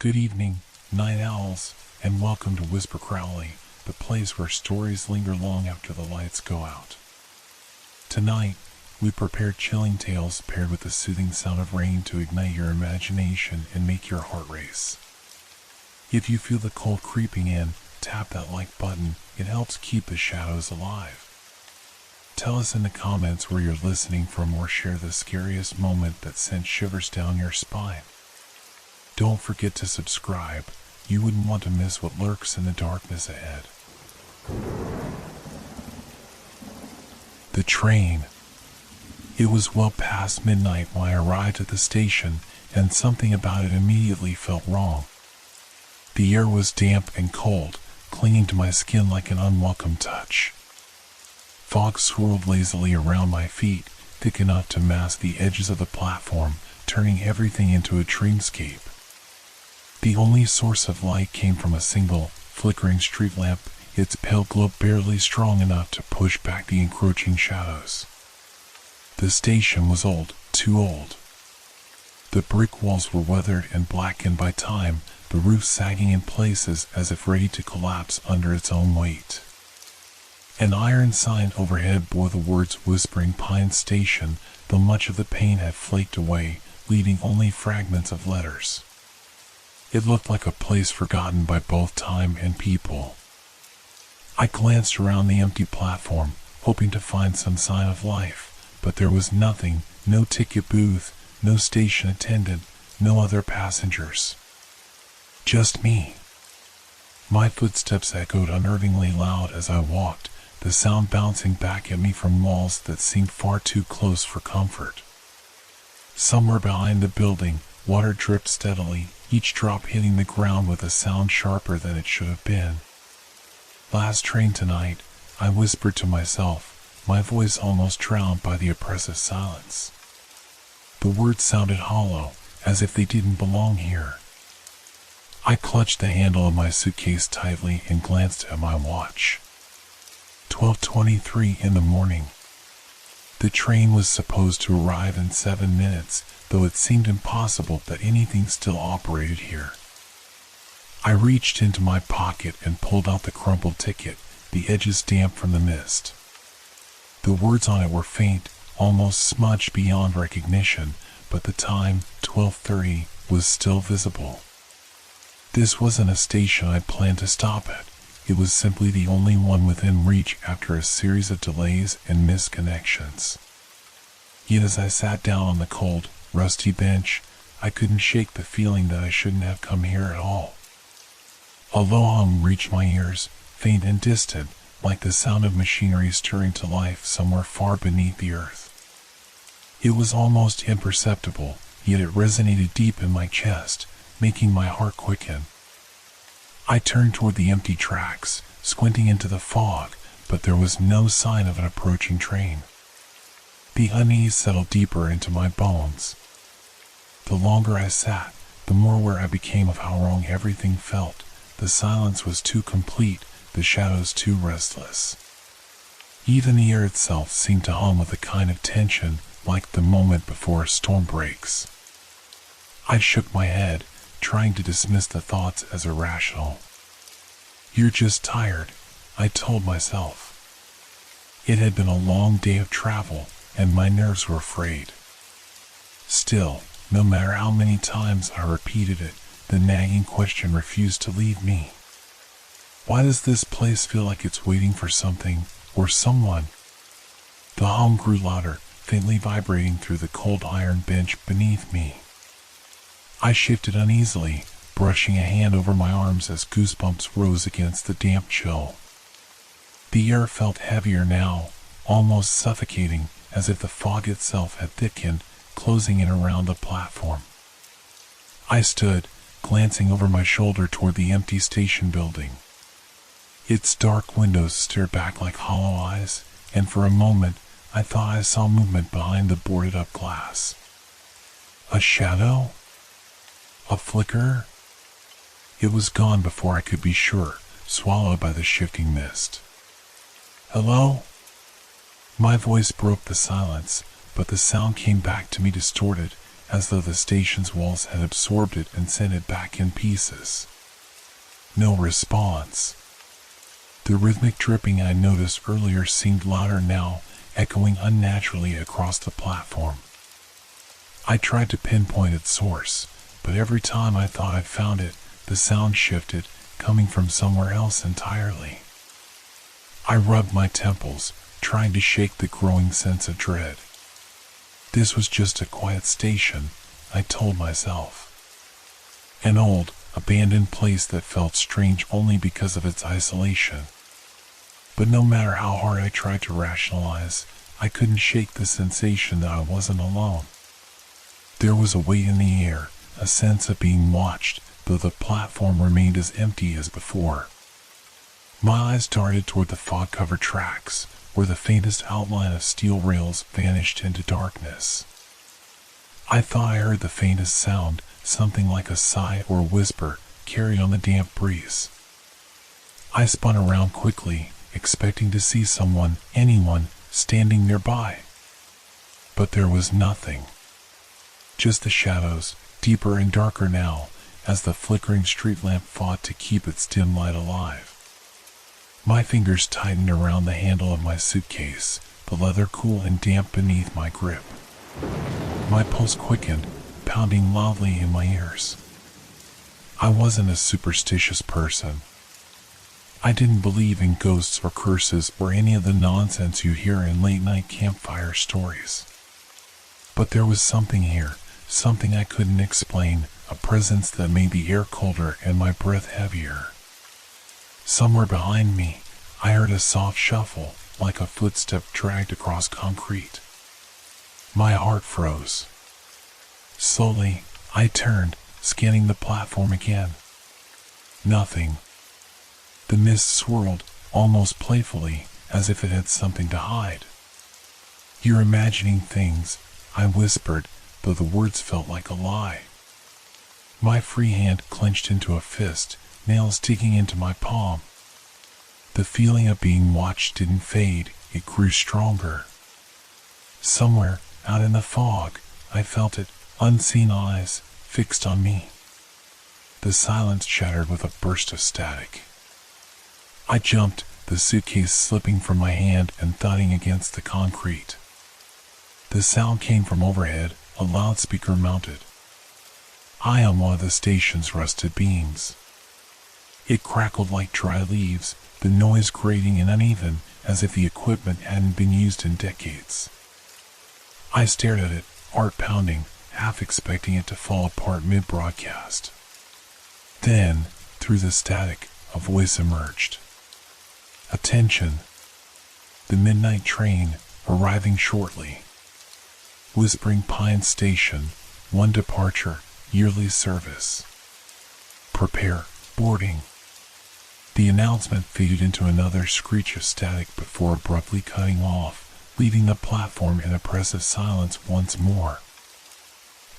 Good evening, night owls, and welcome to Whisper Crowley, the place where stories linger long after the lights go out. Tonight, we prepared chilling tales paired with the soothing sound of rain to ignite your imagination and make your heart race. If you feel the cold creeping in, tap that like button. It helps keep the shadows alive. Tell us in the comments where you're listening from or share the scariest moment that sent shivers down your spine. Don't forget to subscribe. You wouldn't want to miss what lurks in the darkness ahead. The train. It was well past midnight when I arrived at the station, and something about it immediately felt wrong. The air was damp and cold, clinging to my skin like an unwelcome touch. Fog swirled lazily around my feet, thick enough to mask the edges of the platform, turning everything into a dreamscape. The only source of light came from a single, flickering street lamp, its pale glow barely strong enough to push back the encroaching shadows. The station was old, too old. The brick walls were weathered and blackened by time, the roof sagging in places as if ready to collapse under its own weight. An iron sign overhead bore the words Whispering Pines Station, though much of the paint had flaked away, leaving only fragments of letters. It looked like a place forgotten by both time and people. I glanced around the empty platform, hoping to find some sign of life, but there was nothing, no ticket booth, no station attendant, no other passengers. Just me. My footsteps echoed unnervingly loud as I walked, the sound bouncing back at me from walls that seemed far too close for comfort. Somewhere behind the building, water dripped steadily, each drop hitting the ground with a sound sharper than it should have been. Last train tonight, I whispered to myself, my voice almost drowned by the oppressive silence. The words sounded hollow, as if they didn't belong here. I clutched the handle of my suitcase tightly and glanced at my watch. 12:23 in the morning. The train was supposed to arrive in 7 minutes, though it seemed impossible that anything still operated here. I reached into my pocket and pulled out the crumpled ticket, the edges damp from the mist. The words on it were faint, almost smudged beyond recognition, but the time, 12:30, was still visible. This wasn't a station I'd planned to stop at. It was simply the only one within reach after a series of delays and missed connections. Yet as I sat down on the cold, rusty bench, I couldn't shake the feeling that I shouldn't have come here at all. A low hum reached my ears, faint and distant, like the sound of machinery stirring to life somewhere far beneath the earth. It was almost imperceptible, yet it resonated deep in my chest, making my heart quicken. I turned toward the empty tracks, squinting into the fog, but there was no sign of an approaching train. The unease settled deeper into my bones. The longer I sat, the more aware I became of how wrong everything felt. The silence was too complete, the shadows too restless. Even the air itself seemed to hum with a kind of tension, like the moment before a storm breaks. I shook my head, trying to dismiss the thoughts as irrational. You're just tired, I told myself. It had been a long day of travel, and my nerves were frayed. Still, no matter how many times I repeated it, the nagging question refused to leave me. Why does this place feel like it's waiting for something, or someone? The hum grew louder, faintly vibrating through the cold iron bench beneath me. I shifted uneasily, brushing a hand over my arms as goosebumps rose against the damp chill. The air felt heavier now, almost suffocating, as if the fog itself had thickened, closing in around the platform. I stood, glancing over my shoulder toward the empty station building. Its dark windows stared back like hollow eyes, and for a moment, I thought I saw movement behind the boarded-up glass. A shadow? A flicker? It was gone before I could be sure, swallowed by the shifting mist. Hello? My voice broke the silence, but the sound came back to me distorted, as though the station's walls had absorbed it and sent it back in pieces. No response. The rhythmic dripping I noticed earlier seemed louder now, echoing unnaturally across the platform. I tried to pinpoint its source, but every time I thought I'd found it, the sound shifted, coming from somewhere else entirely. I rubbed my temples, trying to shake the growing sense of dread. This was just a quiet station, I told myself. An old, abandoned place that felt strange only because of its isolation. But no matter how hard I tried to rationalize, I couldn't shake the sensation that I wasn't alone. There was a weight in the air, a sense of being watched, though the platform remained as empty as before. My eyes darted toward the fog-covered tracks, where the faintest outline of steel rails vanished into darkness. I thought I heard the faintest sound, something like a sigh or a whisper, carried on the damp breeze. I spun around quickly, expecting to see someone, anyone, standing nearby. But there was nothing. Just the shadows, deeper and darker now, as the flickering street lamp fought to keep its dim light alive. My fingers tightened around the handle of my suitcase, the leather cool and damp beneath my grip. My pulse quickened, pounding loudly in my ears. I wasn't a superstitious person. I didn't believe in ghosts or curses or any of the nonsense you hear in late-night campfire stories. But there was something here, something I couldn't explain, a presence that made the air colder and my breath heavier. Somewhere behind me, I heard a soft shuffle, like a footstep dragged across concrete. My heart froze. Slowly, I turned, scanning the platform again. Nothing. The mist swirled, almost playfully, as if it had something to hide. "You're imagining things," I whispered, though the words felt like a lie. My free hand clenched into a fist, nails digging into my palm. The feeling of being watched didn't fade, it grew stronger. Somewhere, out in the fog, I felt it, unseen eyes, fixed on me. The silence shattered with a burst of static. I jumped, the suitcase slipping from my hand and thudding against the concrete. The sound came from overhead, a loudspeaker mounted high on one of the station's rusted beams. It crackled like dry leaves, the noise grating and uneven, as if the equipment hadn't been used in decades. I stared at it, heart pounding, half expecting it to fall apart mid-broadcast. Then, through the static, a voice emerged. "Attention! The midnight train, arriving shortly. Whispering Pines Station, 1 departure, yearly service. Prepare, boarding." The announcement faded into another screech of static before abruptly cutting off, leaving the platform in oppressive silence once more.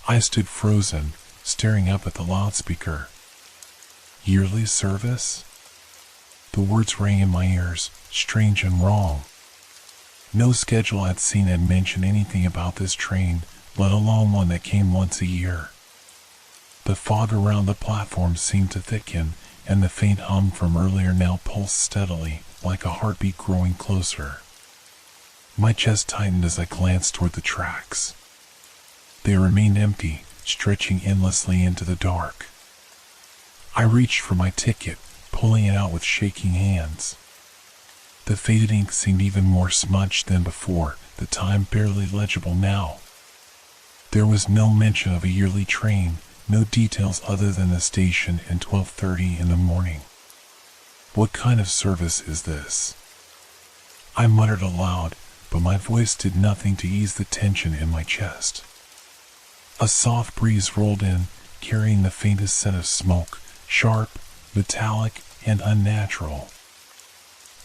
I stood frozen, staring up at the loudspeaker. Yearly service? The words rang in my ears, strange and wrong. No schedule I'd seen had mentioned anything about this train, let alone one that came once a year. The fog around the platform seemed to thicken, and the faint hum from earlier now pulsed steadily, like a heartbeat growing closer. My chest tightened as I glanced toward the tracks. They remained empty, stretching endlessly into the dark. I reached for my ticket, pulling it out with shaking hands. The faded ink seemed even more smudged than before, the time barely legible now. There was no mention of a yearly train, no details other than the station and 12:30 in the morning. What kind of service is this? I muttered aloud, but my voice did nothing to ease the tension in my chest. A soft breeze rolled in, carrying the faintest scent of smoke, sharp, metallic, and unnatural.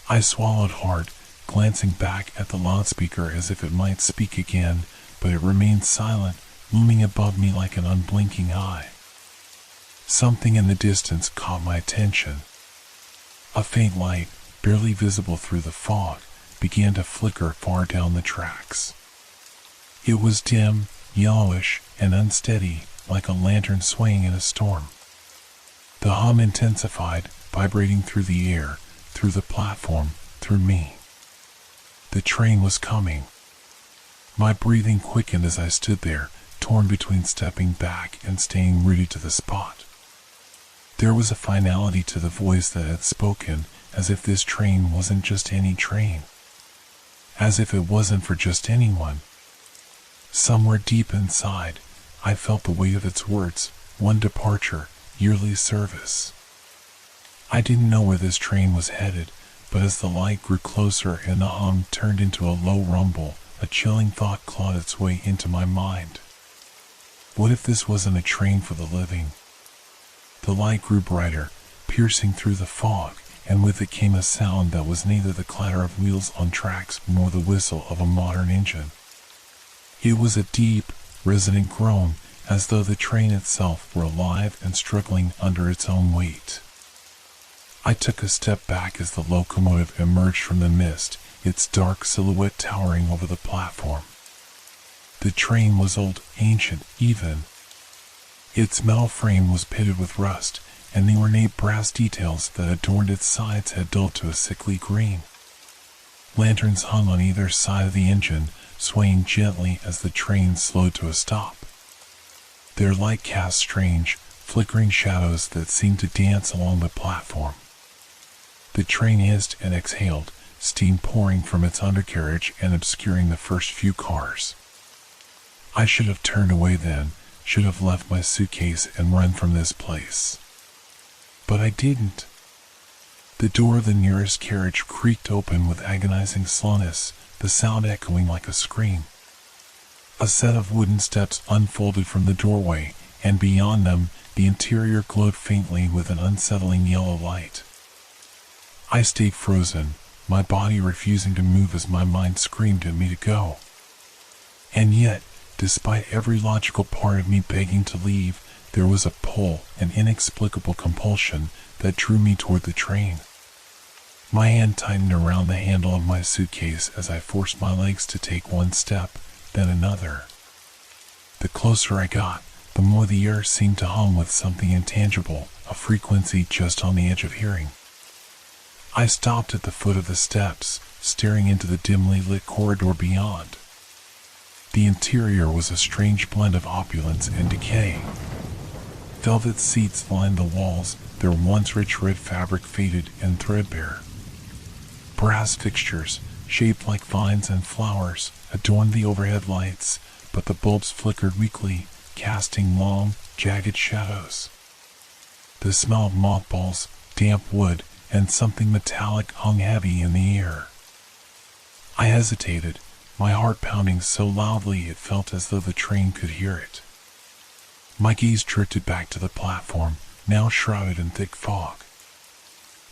I swallowed hard, glancing back at the loudspeaker as if it might speak again, but it remained silent, looming above me like an unblinking eye. Something in the distance caught my attention. A faint light, barely visible through the fog, began to flicker far down the tracks. It was dim, yellowish, and unsteady, like a lantern swaying in a storm. The hum intensified, vibrating through the air, through the platform, through me. The train was coming. My breathing quickened as I stood there, torn between stepping back and staying rooted to the spot. There was a finality to the voice that had spoken, as if this train wasn't just any train. As if it wasn't for just anyone. Somewhere deep inside, I felt the weight of its words: one departure, yearly service. I didn't know where this train was headed, but as the light grew closer and the hum turned into a low rumble, a chilling thought clawed its way into my mind. What if this wasn't a train for the living? The light grew brighter, piercing through the fog, and with it came a sound that was neither the clatter of wheels on tracks nor the whistle of a modern engine. It was a deep, resonant groan, as though the train itself were alive and struggling under its own weight. I took a step back as the locomotive emerged from the mist, its dark silhouette towering over the platform. The train was old, ancient, even. Its metal frame was pitted with rust, and the ornate brass details that adorned its sides had dulled to a sickly green. Lanterns hung on either side of the engine, swaying gently as the train slowed to a stop. Their light cast strange, flickering shadows that seemed to dance along the platform. The train hissed and exhaled, steam pouring from its undercarriage and obscuring the first few cars. I should have turned away then, should have left my suitcase and run from this place. But I didn't. The door of the nearest carriage creaked open with agonizing slowness, the sound echoing like a scream. A set of wooden steps unfolded from the doorway, and beyond them, the interior glowed faintly with an unsettling yellow light. I stayed frozen, my body refusing to move as my mind screamed at me to go. And yet, despite every logical part of me begging to leave, there was a pull, an inexplicable compulsion, that drew me toward the train. My hand tightened around the handle of my suitcase as I forced my legs to take one step, then another. The closer I got, the more the air seemed to hum with something intangible, a frequency just on the edge of hearing. I stopped at the foot of the steps, staring into the dimly lit corridor beyond. The interior was a strange blend of opulence and decay. Velvet seats lined the walls, their once rich red fabric faded and threadbare. Brass fixtures, shaped like vines and flowers, adorned the overhead lights, but the bulbs flickered weakly, casting long, jagged shadows. The smell of mothballs, damp wood, and something metallic hung heavy in the air. I hesitated, my heart pounding so loudly it felt as though the train could hear it. My gaze drifted back to the platform, now shrouded in thick fog.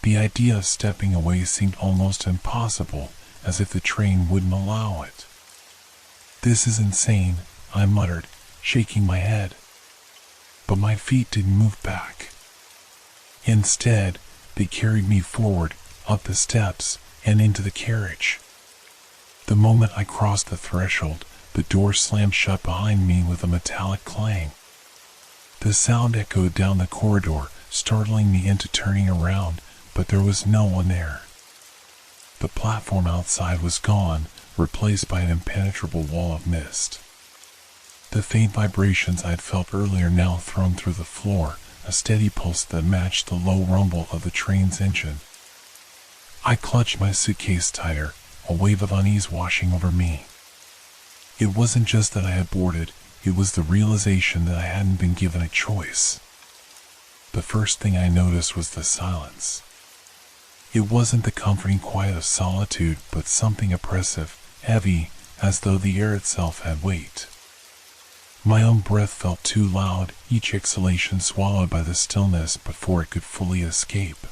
The idea of stepping away seemed almost impossible, as if the train wouldn't allow it. "This is insane," I muttered, shaking my head. But my feet didn't move back. Instead, they carried me forward, up the steps, and into the carriage. The moment I crossed the threshold, the door slammed shut behind me with a metallic clang. The sound echoed down the corridor, startling me into turning around, but there was no one there. The platform outside was gone, replaced by an impenetrable wall of mist. The faint vibrations I'd felt earlier now thrown through the floor, a steady pulse that matched the low rumble of the train's engine. I clutched my suitcase tighter, a wave of unease washing over me. It wasn't just that I had boarded, it was the realization that I hadn't been given a choice. The first thing I noticed was the silence. It wasn't the comforting quiet of solitude, but something oppressive, heavy, as though the air itself had weight. My own breath felt too loud, each exhalation swallowed by the stillness before it could fully escape.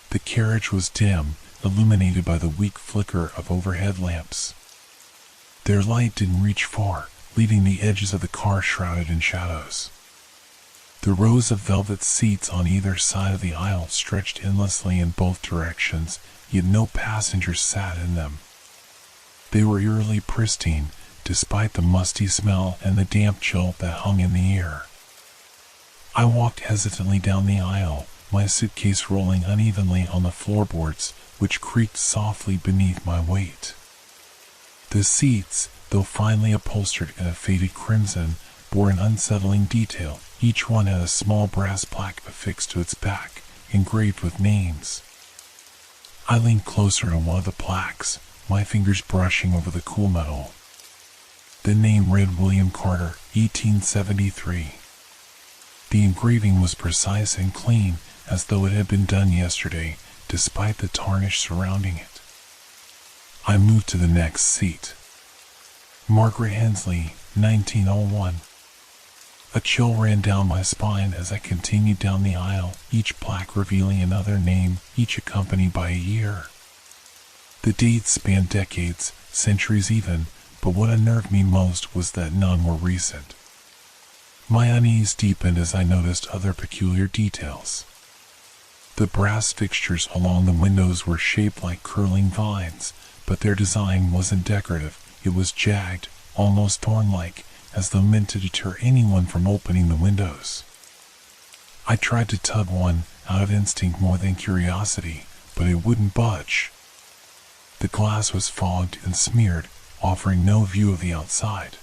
The carriage was dim, illuminated by the weak flicker of overhead lamps. Their light didn't reach far, leaving the edges of the car shrouded in shadows. The rows of velvet seats on either side of the aisle stretched endlessly in both directions, yet no passengers sat in them. They were eerily pristine, despite the musty smell and the damp chill that hung in the air. I walked hesitantly down the aisle, my suitcase rolling unevenly on the floorboards, which creaked softly beneath my weight. The seats, though finely upholstered in a faded crimson, bore an unsettling detail. Each one had a small brass plaque affixed to its back, engraved with names. I leaned closer to one of the plaques, my fingers brushing over the cool metal. The name read William Carter, 1873. The engraving was precise and clean, as though it had been done yesterday, despite the tarnish surrounding it. I moved to the next seat. Margaret Hensley, 1901. A chill ran down my spine as I continued down the aisle, each plaque revealing another name, each accompanied by a year. The dates spanned decades, centuries even, but what unnerved me most was that none were recent. My unease deepened as I noticed other peculiar details. The brass fixtures along the windows were shaped like curling vines, but their design wasn't decorative, it was jagged, almost thorn-like, as though meant to deter anyone from opening the windows. I tried to tug one, out of instinct more than curiosity, but it wouldn't budge. The glass was fogged and smeared, offering no view of the outside.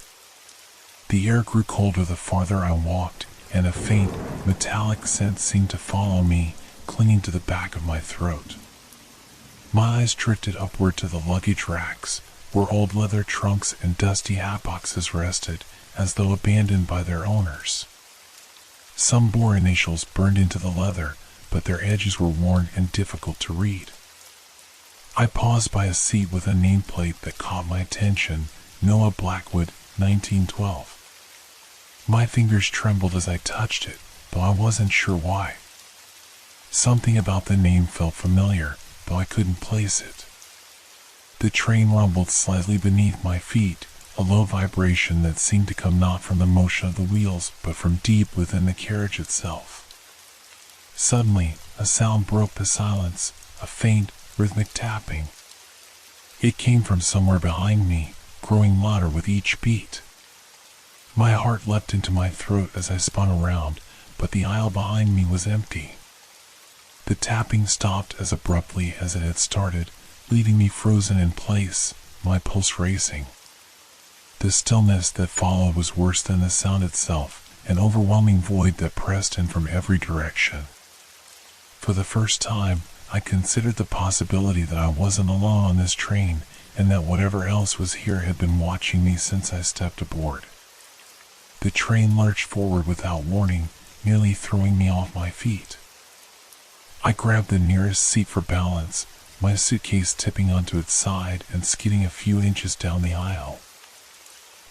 The air grew colder the farther I walked, and a faint, metallic scent seemed to follow me, clinging to the back of my throat. My eyes drifted upward to the luggage racks, where old leather trunks and dusty hat boxes rested, as though abandoned by their owners. Some bore initials burned into the leather, but their edges were worn and difficult to read. I paused by a seat with a nameplate that caught my attention, Noah Blackwood, 1912. My fingers trembled as I touched it, though I wasn't sure why. Something about the name felt familiar, though I couldn't place it. The train rumbled slightly beneath my feet, a low vibration that seemed to come not from the motion of the wheels, but from deep within the carriage itself. Suddenly, a sound broke the silence, a faint, rhythmic tapping. It came from somewhere behind me, growing louder with each beat. My heart leapt into my throat as I spun around, but the aisle behind me was empty. The tapping stopped as abruptly as it had started, leaving me frozen in place, my pulse racing. The stillness that followed was worse than the sound itself, an overwhelming void that pressed in from every direction. For the first time, I considered the possibility that I wasn't alone on this train, and that whatever else was here had been watching me since I stepped aboard. The train lurched forward without warning, nearly throwing me off my feet. I grabbed the nearest seat for balance, my suitcase tipping onto its side and skidding a few inches down the aisle.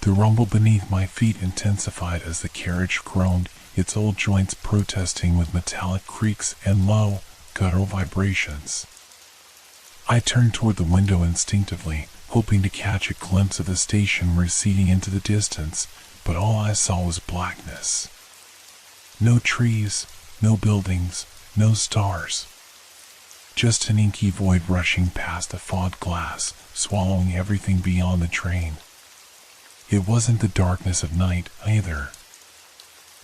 The rumble beneath my feet intensified as the carriage groaned, its old joints protesting with metallic creaks and low, guttural vibrations. I turned toward the window instinctively, hoping to catch a glimpse of the station receding into the distance, but all I saw was blackness. No trees, no buildings, no stars. Just an inky void rushing past the fogged glass, swallowing everything beyond the train. It wasn't the darkness of night, either.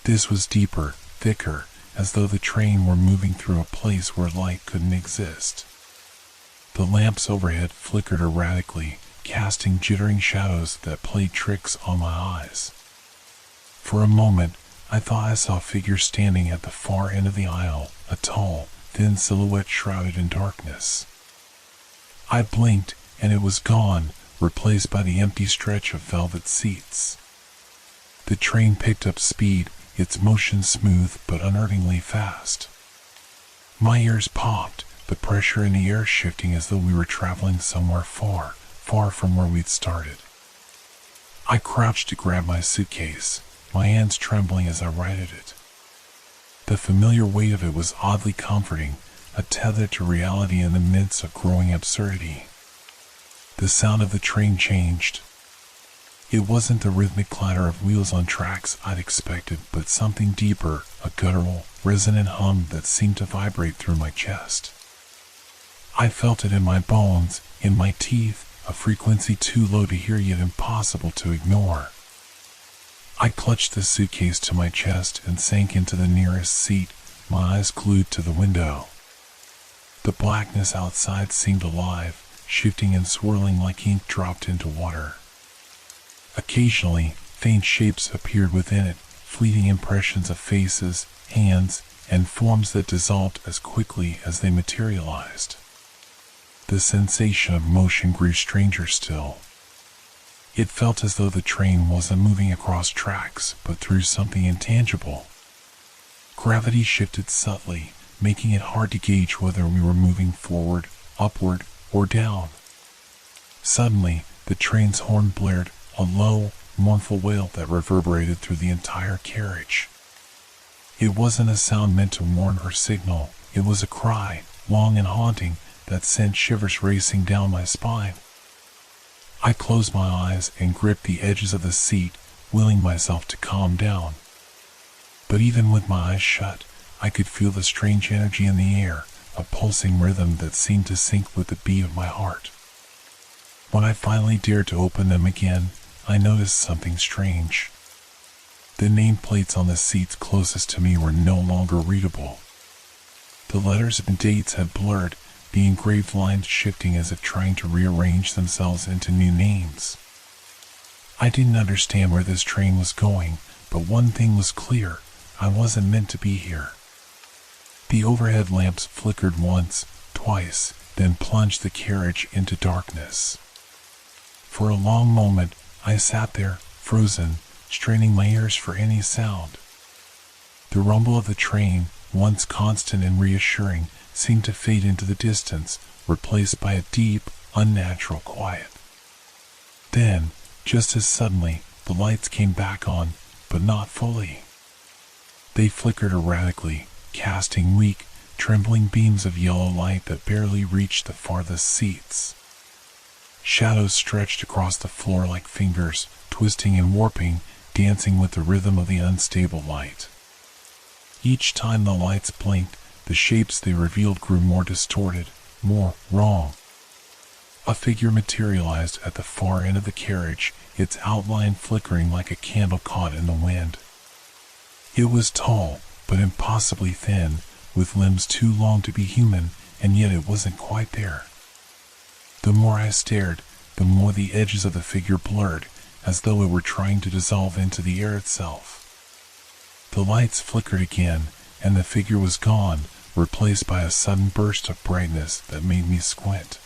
This was deeper, thicker, as though the train were moving through a place where light couldn't exist. The lamps overhead flickered erratically, casting jittering shadows that played tricks on my eyes. For a moment, I thought I saw a figure standing at the far end of the aisle, a tall, thin silhouette shrouded in darkness. I blinked, and it was gone, replaced by the empty stretch of velvet seats. The train picked up speed, its motion smooth but unerringly fast. My ears popped, the pressure in the air shifting as though we were traveling somewhere far, far from where we'd started. I crouched to grab my suitcase, my hands trembling as I righted it. The familiar weight of it was oddly comforting, a tether to reality in the midst of growing absurdity. The sound of the train changed. It wasn't the rhythmic clatter of wheels on tracks I'd expected, but something deeper, a guttural, resonant hum that seemed to vibrate through my chest. I felt it in my bones, in my teeth, a frequency too low to hear yet impossible to ignore. I clutched the suitcase to my chest and sank into the nearest seat, my eyes glued to the window. The blackness outside seemed alive, shifting and swirling like ink dropped into water. Occasionally, faint shapes appeared within it, fleeting impressions of faces, hands, and forms that dissolved as quickly as they materialized. The sensation of motion grew stranger still. It felt as though the train wasn't moving across tracks, but through something intangible. Gravity shifted subtly, making it hard to gauge whether we were moving forward, upward, or down. Suddenly, the train's horn blared, a low, mournful wail that reverberated through the entire carriage. It wasn't a sound meant to warn or signal, it was a cry, long and haunting, that sent shivers racing down my spine. I closed my eyes and gripped the edges of the seat, willing myself to calm down. But even with my eyes shut, I could feel the strange energy in the air, a pulsing rhythm that seemed to sync with the beat of my heart. When I finally dared to open them again, I noticed something strange. The nameplates on the seats closest to me were no longer readable. The letters and dates had blurred, the engraved lines shifting as if trying to rearrange themselves into new names. I didn't understand where this train was going, but one thing was clear: I wasn't meant to be here. The overhead lamps flickered once, twice, then plunged the carriage into darkness. For a long moment, I sat there, frozen, straining my ears for any sound. The rumble of the train, once constant and reassuring, seemed to fade into the distance, replaced by a deep, unnatural quiet. Then, just as suddenly, the lights came back on, but not fully. They flickered erratically, casting weak, trembling beams of yellow light that barely reached the farthest seats. Shadows stretched across the floor like fingers, twisting and warping, dancing with the rhythm of the unstable light. Each time the lights blinked, the shapes they revealed grew more distorted, more wrong. A figure materialized at the far end of the carriage, its outline flickering like a candle caught in the wind. It was tall, but impossibly thin, with limbs too long to be human, and yet it wasn't quite there. The more I stared, the more the edges of the figure blurred, as though it were trying to dissolve into the air itself. The lights flickered again, and the figure was gone, replaced by a sudden burst of brightness that made me squint.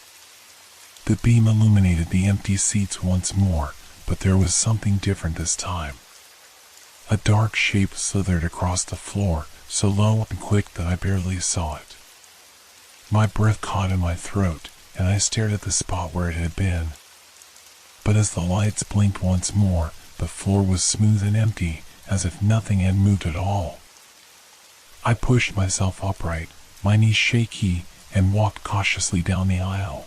The beam illuminated the empty seats once more, but there was something different this time. A dark shape slithered across the floor, so low and quick that I barely saw it. My breath caught in my throat, and I stared at the spot where it had been. But as the lights blinked once more, the floor was smooth and empty, as if nothing had moved at all. I pushed myself upright, my knees shaky, and walked cautiously down the aisle.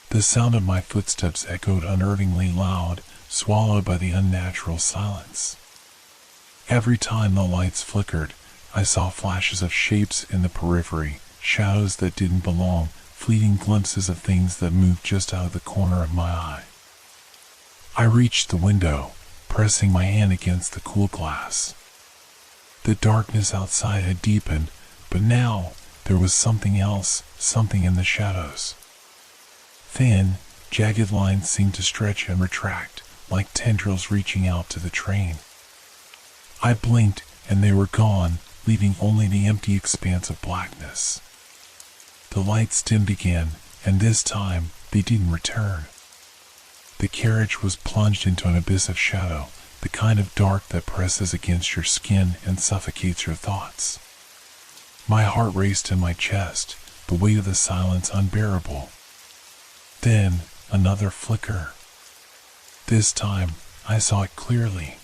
The sound of my footsteps echoed unnervingly loud, swallowed by the unnatural silence. Every time the lights flickered, I saw flashes of shapes in the periphery, shadows that didn't belong, fleeting glimpses of things that moved just out of the corner of my eye. I reached the window, pressing my hand against the cool glass. The darkness outside had deepened, but now there was something else, something in the shadows. Thin, jagged lines seemed to stretch and retract, like tendrils reaching out to the train. I blinked, and they were gone, leaving only the empty expanse of blackness. The lights dimmed again, and this time they didn't return. The carriage was plunged into an abyss of shadow, the kind of dark that presses against your skin and suffocates your thoughts. My heart raced in my chest, the weight of the silence unbearable. Then, another flicker. This time, I saw it clearly.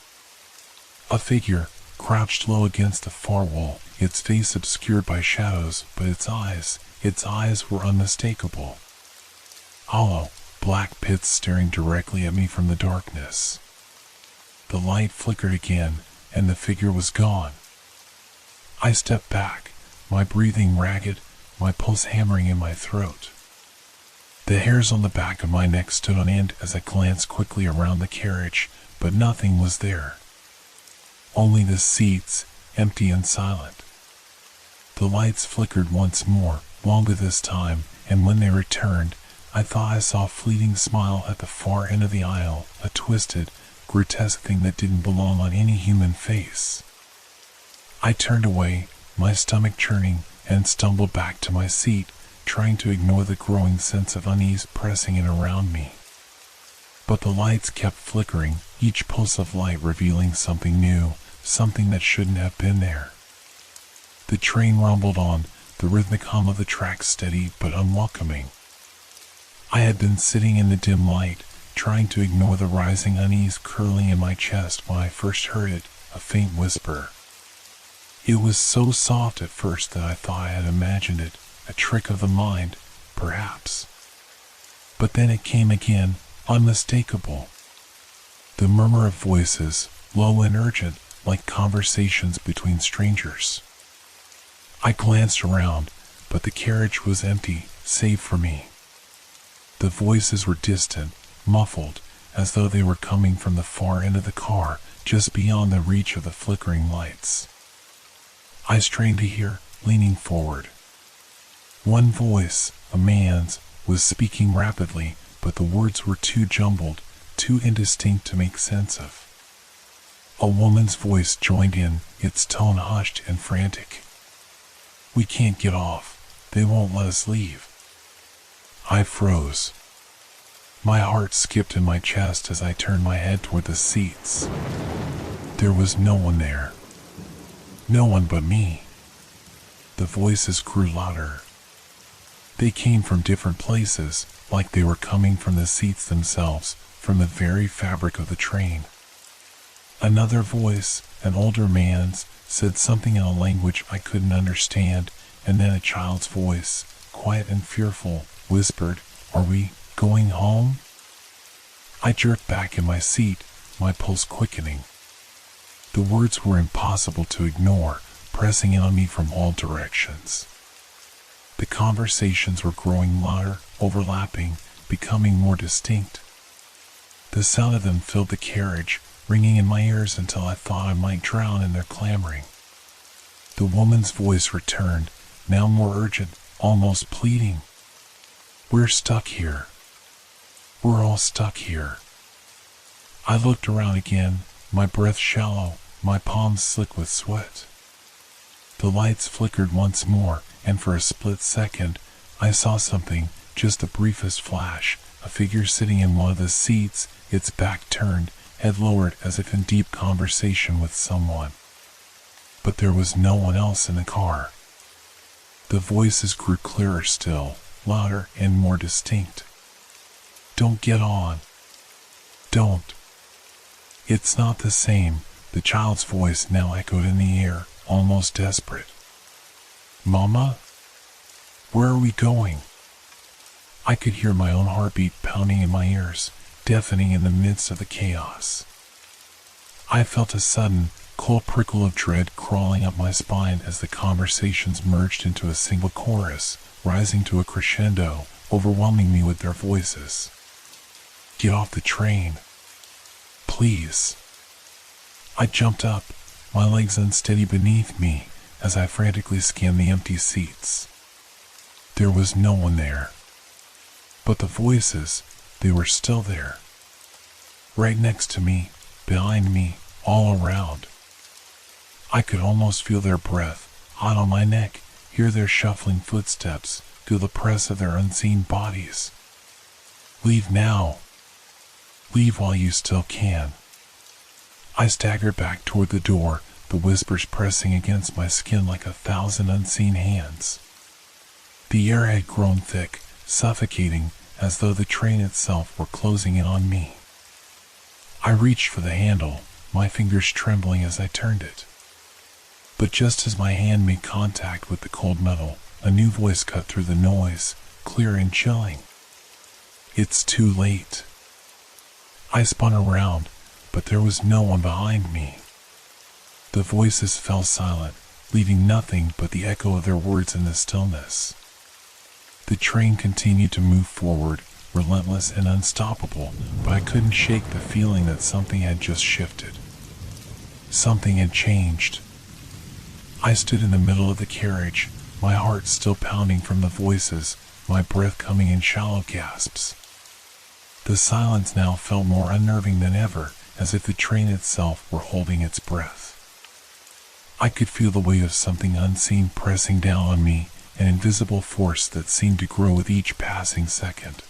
A figure, crouched low against the far wall, its face obscured by shadows, but its eyes were unmistakable. Hollow, black pits staring directly at me from the darkness. The light flickered again, and the figure was gone. I stepped back, my breathing ragged, my pulse hammering in my throat. The hairs on the back of my neck stood on end as I glanced quickly around the carriage, but nothing was there. Only the seats, empty and silent. The lights flickered once more, longer this time, and when they returned, I thought I saw a fleeting smile at the far end of the aisle, a twisted, grotesque thing that didn't belong on any human face. I turned away, my stomach churning, and stumbled back to my seat, trying to ignore the growing sense of unease pressing in around me. But the lights kept flickering, each pulse of light revealing something new, something that shouldn't have been there. The train rumbled on, the rhythmic hum of the tracks steady but unwelcoming. I had been sitting in the dim light, trying to ignore the rising unease curling in my chest when I first heard it, a faint whisper. It was so soft at first that I thought I had imagined it, a trick of the mind, perhaps. But then it came again, unmistakable. The murmur of voices, low and urgent, like conversations between strangers. I glanced around, but the carriage was empty, save for me. The voices were distant, muffled, as though they were coming from the far end of the car, just beyond the reach of the flickering lights. I strained to hear, leaning forward. One voice, a man's, was speaking rapidly, but the words were too jumbled, too indistinct to make sense of. A woman's voice joined in, its tone hushed and frantic. "We can't get off. They won't let us leave." I froze. My heart skipped in my chest as I turned my head toward the seats. There was no one there. No one but me. The voices grew louder. They came from different places, like they were coming from the seats themselves, from the very fabric of the train. Another voice, an older man's, said something in a language I couldn't understand, and then a child's voice, quiet and fearful, whispered, "Are we going home?" I jerked back in my seat, my pulse quickening. The words were impossible to ignore, pressing in on me from all directions. The conversations were growing louder, overlapping, becoming more distinct. The sound of them filled the carriage, ringing in my ears until I thought I might drown in their clamoring. The woman's voice returned, now more urgent, almost pleading. "We're stuck here. We're all stuck here." I looked around again, my breath shallow, my palms slick with sweat. The lights flickered once more, and for a split second, I saw something, just the briefest flash, a figure sitting in one of the seats, its back turned, head lowered as if in deep conversation with someone. But there was no one else in the car. The voices grew clearer still, louder and more distinct. "Don't get on. Don't. It's not the same," the child's voice now echoed in the air, almost desperate. "Mama? Where are we going?" I could hear my own heartbeat pounding in my ears, deafening in the midst of the chaos. I felt a sudden, cold prickle of dread crawling up my spine as the conversations merged into a single chorus, rising to a crescendo, overwhelming me with their voices. "Get off the train. Please." I jumped up, my legs unsteady beneath me, as I frantically scanned the empty seats. There was no one there. But the voices, they were still there. Right next to me, behind me, all around. I could almost feel their breath, hot on my neck, hear their shuffling footsteps, feel the press of their unseen bodies. "Leave now. Leave while you still can." I staggered back toward the door, the whispers pressing against my skin like 1,000 unseen hands. The air had grown thick, suffocating, as though the train itself were closing in on me. I reached for the handle, my fingers trembling as I turned it. But just as my hand made contact with the cold metal, a new voice cut through the noise, clear and chilling. "It's too late." I spun around, but there was no one behind me. The voices fell silent, leaving nothing but the echo of their words in the stillness. The train continued to move forward, relentless and unstoppable, but I couldn't shake the feeling that something had just shifted. Something had changed. I stood in the middle of the carriage, my heart still pounding from the voices, my breath coming in shallow gasps. The silence now felt more unnerving than ever, as if the train itself were holding its breath. I could feel the weight of something unseen pressing down on me, an invisible force that seemed to grow with each passing second.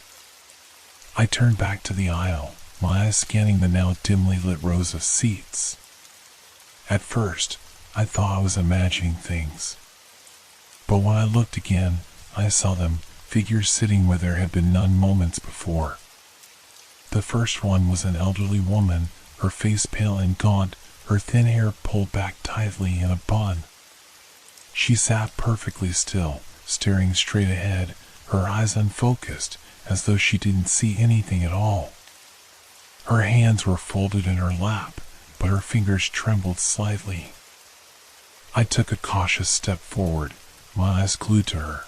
I turned back to the aisle, my eyes scanning the now dimly lit rows of seats. At first, I thought I was imagining things. But when I looked again, I saw them, figures sitting where there had been none moments before. The first one was an elderly woman, her face pale and gaunt, her thin hair pulled back tightly in a bun. She sat perfectly still, staring straight ahead, her eyes unfocused, as though she didn't see anything at all. Her hands were folded in her lap, but her fingers trembled slightly. I took a cautious step forward, my eyes glued to her.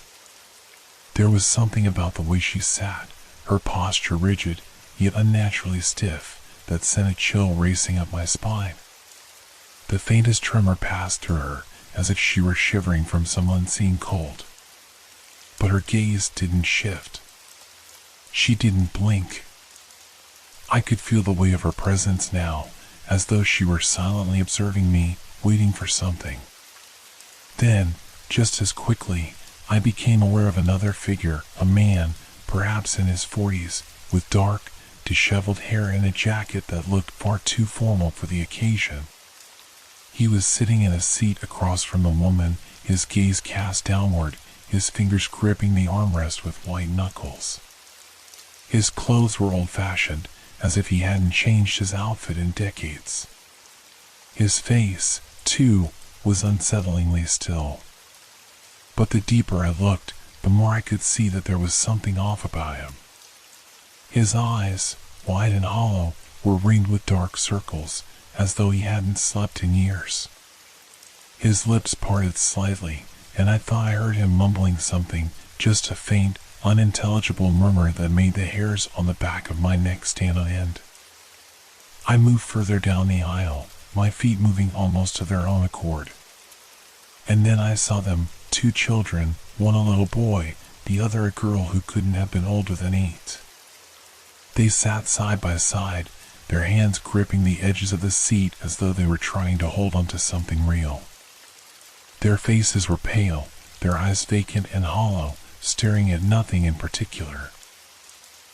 There was something about the way she sat, her posture rigid, yet unnaturally stiff, that sent a chill racing up my spine. The faintest tremor passed through her, as if she were shivering from some unseen cold. But her gaze didn't shift. She didn't blink. I could feel the weight of her presence now, as though she were silently observing me, waiting for something. Then, just as quickly, I became aware of another figure, a man, perhaps in his 40s, with dark, disheveled hair and a jacket that looked far too formal for the occasion. He was sitting in a seat across from the woman, his gaze cast downward, his fingers gripping the armrest with white knuckles. His clothes were old-fashioned, as if he hadn't changed his outfit in decades. His face, too, was unsettlingly still. But the deeper I looked, the more I could see that there was something off about him. His eyes, wide and hollow, were ringed with dark circles, as though he hadn't slept in years. His lips parted slightly, and I thought I heard him mumbling something, just a faint, unintelligible murmur that made the hairs on the back of my neck stand on end. I moved further down the aisle, my feet moving almost of their own accord. And then I saw them, 2 children, one a little boy, the other a girl who couldn't have been older than 8. They sat side by side, their hands gripping the edges of the seat as though they were trying to hold onto something real. Their faces were pale, their eyes vacant and hollow, staring at nothing in particular.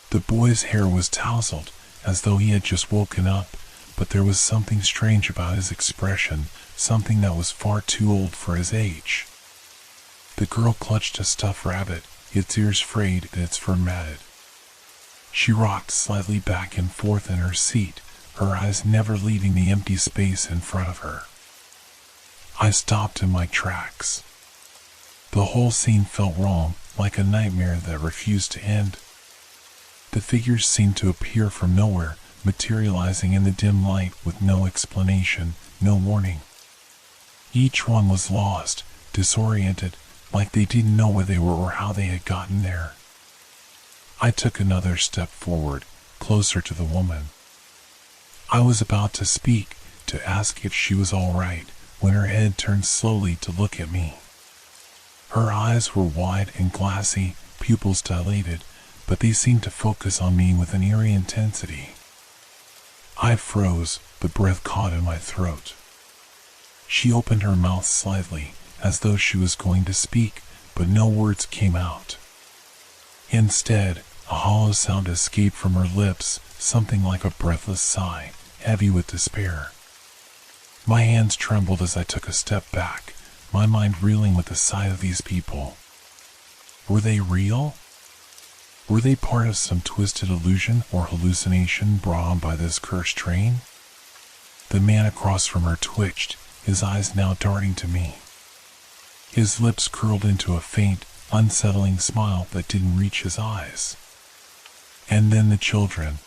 The boy's hair was tousled, as though he had just woken up, but there was something strange about his expression, something that was far too old for his age. The girl clutched a stuffed rabbit, its ears frayed and its fur matted. She rocked slightly back and forth in her seat, her eyes never leaving the empty space in front of her. I stopped in my tracks. The whole scene felt wrong, like a nightmare that refused to end. The figures seemed to appear from nowhere, materializing in the dim light with no explanation, no warning. Each one was lost, disoriented, like they didn't know where they were or how they had gotten there. I took another step forward, closer to the woman. I was about to speak, to ask if she was all right, when her head turned slowly to look at me. Her eyes were wide and glassy, pupils dilated, but they seemed to focus on me with an eerie intensity. I froze, the breath caught in my throat. She opened her mouth slightly, as though she was going to speak, but no words came out. Instead, a hollow sound escaped from her lips, something like a breathless sigh, heavy with despair. My hands trembled as I took a step back, my mind reeling with the sight of these people. Were they real? Were they part of some twisted illusion or hallucination brought on by this cursed train? The man across from her twitched, his eyes now darting to me. His lips curled into a faint, unsettling smile that didn't reach his eyes. And then the children.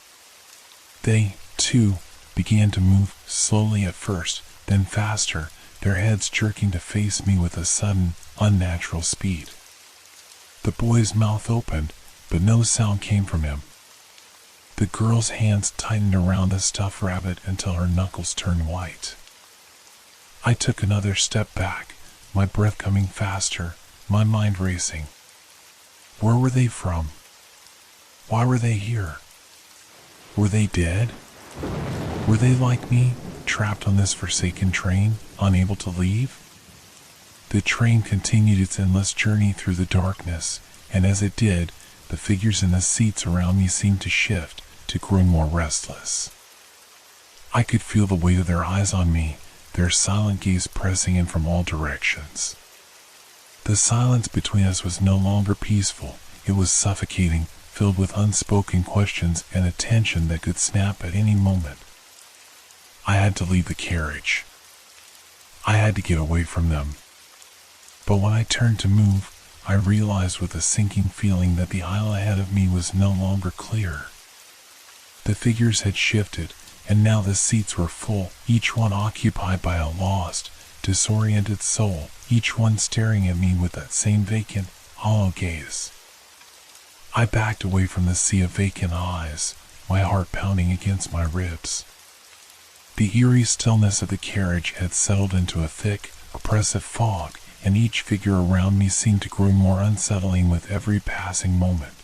They, too, began to move, slowly at first, then faster, their heads jerking to face me with a sudden, unnatural speed. The boy's mouth opened, but no sound came from him. The girl's hands tightened around the stuffed rabbit until her knuckles turned white. I took another step back, my breath coming faster, my mind racing. Where were they from? Why were they here? Were they dead? Were they like me, trapped on this forsaken train, unable to leave? The train continued its endless journey through the darkness, and as it did, the figures in the seats around me seemed to shift, to grow more restless. I could feel the weight of their eyes on me, their silent gaze pressing in from all directions. The silence between us was no longer peaceful, it was suffocating, filled with unspoken questions and a tension that could snap at any moment. I had to leave the carriage. I had to get away from them. But when I turned to move, I realized with a sinking feeling that the aisle ahead of me was no longer clear. The figures had shifted, and now the seats were full, each one occupied by a lost, disoriented soul, each one staring at me with that same vacant, hollow gaze. I backed away from the sea of vacant eyes, my heart pounding against my ribs. The eerie stillness of the carriage had settled into a thick, oppressive fog, and each figure around me seemed to grow more unsettling with every passing moment.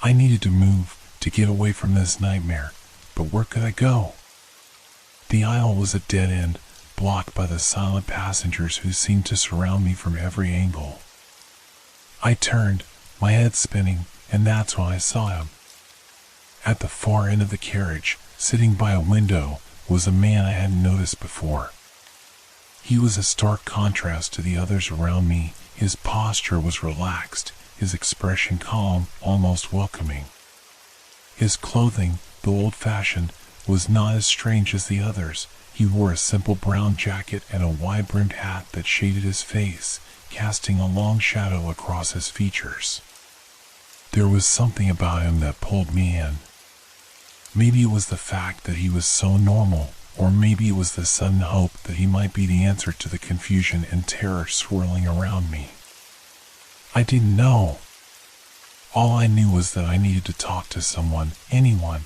I needed to move, to get away from this nightmare, but where could I go? The aisle was a dead end, blocked by the silent passengers who seemed to surround me from every angle. I turned, my head spinning, and that's when I saw him. At the far end of the carriage, sitting by a window, was a man I hadn't noticed before. He was a stark contrast to the others around me. His posture was relaxed, his expression calm, almost welcoming. His clothing, though old-fashioned, was not as strange as the others. He wore a simple brown jacket and a wide-brimmed hat that shaded his face, casting a long shadow across his features. There was something about him that pulled me in. Maybe it was the fact that he was so normal, or maybe it was the sudden hope that he might be the answer to the confusion and terror swirling around me. I didn't know. All I knew was that I needed to talk to someone, anyone.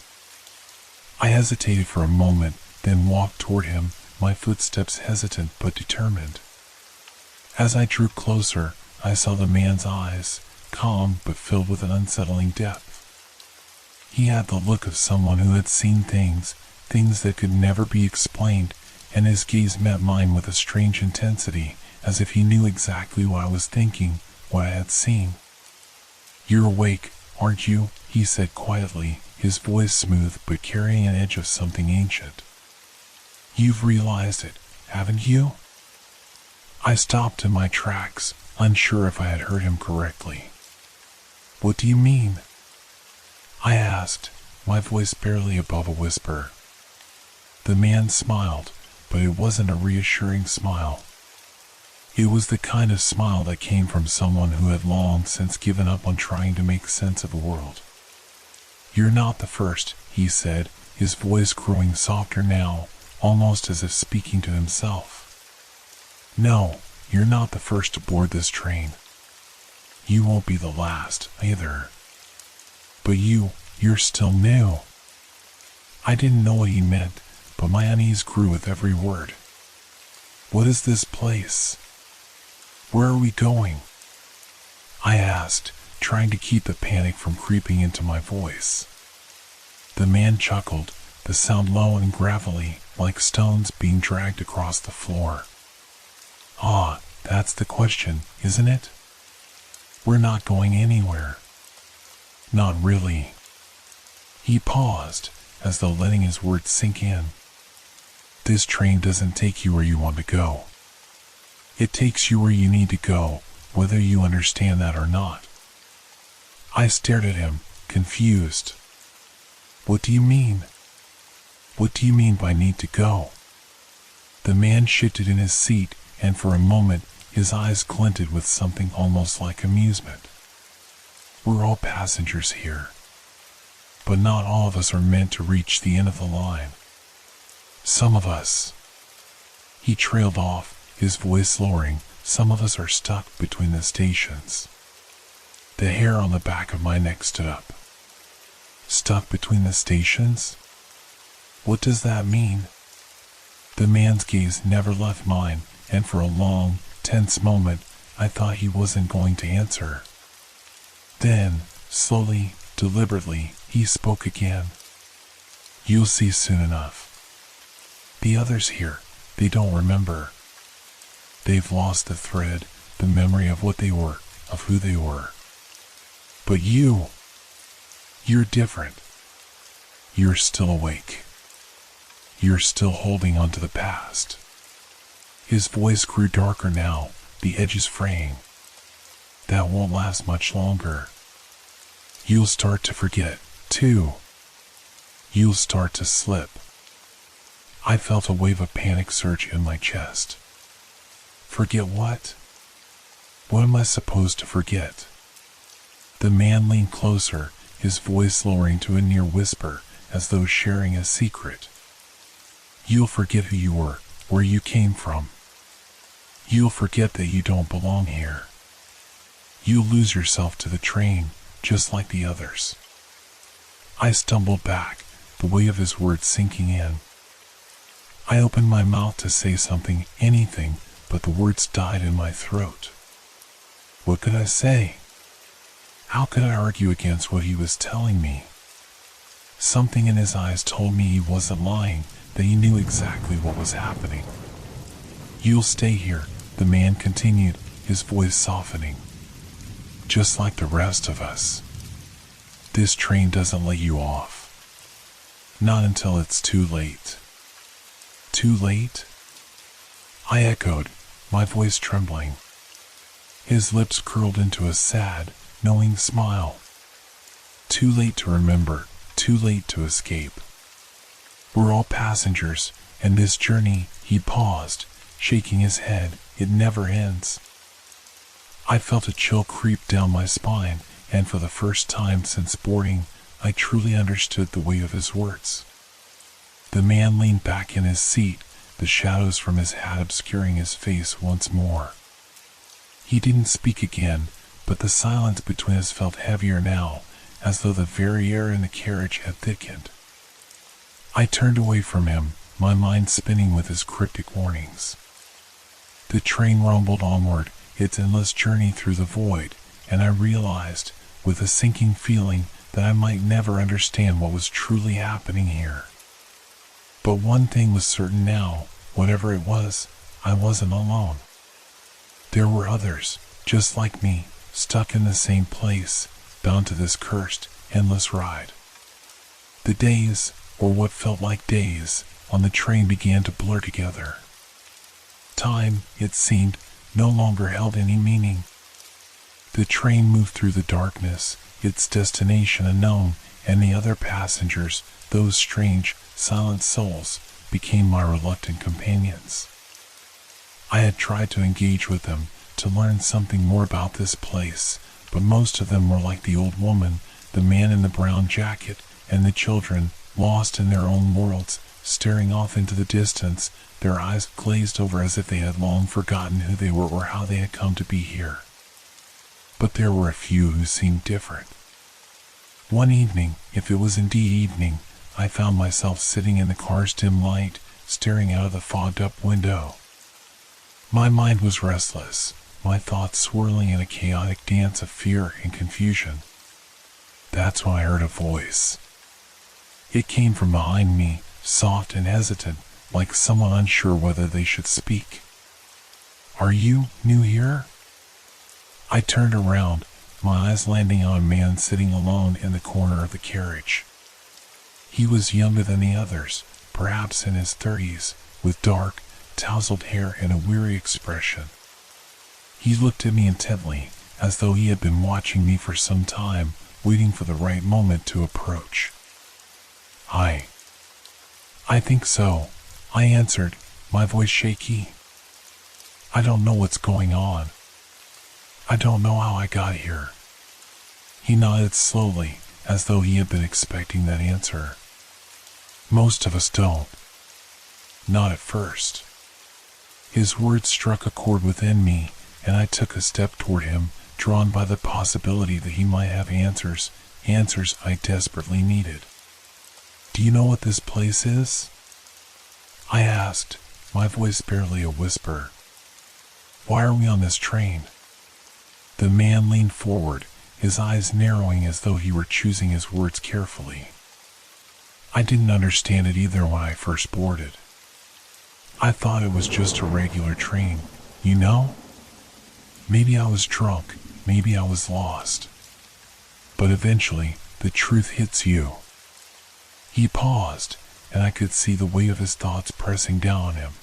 I hesitated for a moment, then walked toward him, my footsteps hesitant but determined. As I drew closer, I saw the man's eyes, calm but filled with an unsettling depth. He had the look of someone who had seen things that could never be explained, and his gaze met mine with a strange intensity, as if he knew exactly what I was thinking, what I had seen. "You're awake, aren't you?" he said quietly, his voice smooth but carrying an edge of something ancient. "You've realized it, haven't you?" I stopped in my tracks, unsure if I had heard him correctly. "What do you mean?" I asked, my voice barely above a whisper. The man smiled, but it wasn't a reassuring smile. It was the kind of smile that came from someone who had long since given up on trying to make sense of the world. "You're not the first," he said, his voice growing softer now, almost as if speaking to himself. "No, you're not the first to board this train. You won't be the last, either. But you're still new." I didn't know what he meant, but my unease grew with every word. "What is this place? Where are we going?" I asked, trying to keep the panic from creeping into my voice. The man chuckled, the sound low and gravelly, like stones being dragged across the floor. "Ah, that's the question, isn't it? We're not going anywhere." "Not really." He paused, as though letting his words sink in. "This train doesn't take you where you want to go. It takes you where you need to go, whether you understand that or not." I stared at him, confused. "What do you mean? What do you mean by need to go?" The man shifted in his seat, and for a moment, his eyes glinted with something almost like amusement. "We're all passengers here. But not all of us are meant to reach the end of the line. Some of us," he trailed off, his voice lowering, "some of us are stuck between the stations. The hair on the back of my neck stood up. Stuck between the stations? What does that mean? The man's gaze never left mine, and for a long, tense moment, I thought he wasn't going to answer. Then, slowly, deliberately, he spoke again. You'll see soon enough. The others here, they don't remember. They've lost the thread, the memory of what they were, of who they were. But you're different. You're still awake. You're still holding on to the past. His voice grew darker now, the edges fraying. That won't last much longer. You'll start to forget, too. You'll start to slip. I felt a wave of panic surge in my chest. Forget what? What am I supposed to forget? The man leaned closer, his voice lowering to a near whisper, as though sharing a secret. You'll forget who you were, where you came from. You'll forget that you don't belong here. You'll lose yourself to the train, just like the others. I stumbled back, the weight of his words sinking in. I opened my mouth to say something, anything, but the words died in my throat. What could I say? How could I argue against what he was telling me? Something in his eyes told me he wasn't lying, that he knew exactly what was happening. You'll stay here, the man continued, his voice softening. Just like the rest of us. This train doesn't let you off. Not until it's too late. Too late? I echoed, my voice trembling. His lips curled into a sad, knowing smile. Too late to remember, too late to escape. We're all passengers, and this journey, he paused, shaking his head, it never ends. I felt a chill creep down my spine, and for the first time since boarding, I truly understood the weight of his words. The man leaned back in his seat, the shadows from his hat obscuring his face once more. He didn't speak again, but the silence between us felt heavier now, as though the very air in the carriage had thickened. I turned away from him, my mind spinning with his cryptic warnings. The train rumbled onward, its endless journey through the void, and I realized, with a sinking feeling, that I might never understand what was truly happening here. But one thing was certain now, whatever it was, I wasn't alone. There were others, just like me, stuck in the same place, bound to this cursed, endless ride. The days, or what felt like days, on the train began to blur together. Time, it seemed, no longer held any meaning. The train moved through the darkness, its destination unknown, and the other passengers, those strange, silent souls, became my reluctant companions. I had tried to engage with them, to learn something more about this place, but most of them were like the old woman, the man in the brown jacket, and the children, lost in their own worlds, staring off into the distance, their eyes glazed over as if they had long forgotten who they were or how they had come to be here. But there were a few who seemed different. One evening, if it was indeed evening, I found myself sitting in the car's dim light, staring out of the fogged-up window. My mind was restless, my thoughts swirling in a chaotic dance of fear and confusion. That's when I heard a voice. It came from behind me, soft and hesitant, like someone unsure whether they should speak. Are you new here? I turned around, my eyes landing on a man sitting alone in the corner of the carriage. He was younger than the others, perhaps in his 30s, with dark, tousled hair and a weary expression. He looked at me intently, as though he had been watching me for some time, waiting for the right moment to approach. I think so, I answered, my voice shaky. I don't know what's going on. I don't know how I got here. He nodded slowly, as though he had been expecting that answer. Most of us don't. Not at first. His words struck a chord within me, and I took a step toward him, drawn by the possibility that he might have answers I desperately needed. "Do you know what this place is?" I asked, my voice barely a whisper. "Why are we on this train?" The man leaned forward, his eyes narrowing as though he were choosing his words carefully. I didn't understand it either when I first boarded. I thought it was just a regular train, you know? Maybe I was drunk, maybe I was lost. But eventually, the truth hits you. He paused, and I could see the weight of his thoughts pressing down on him.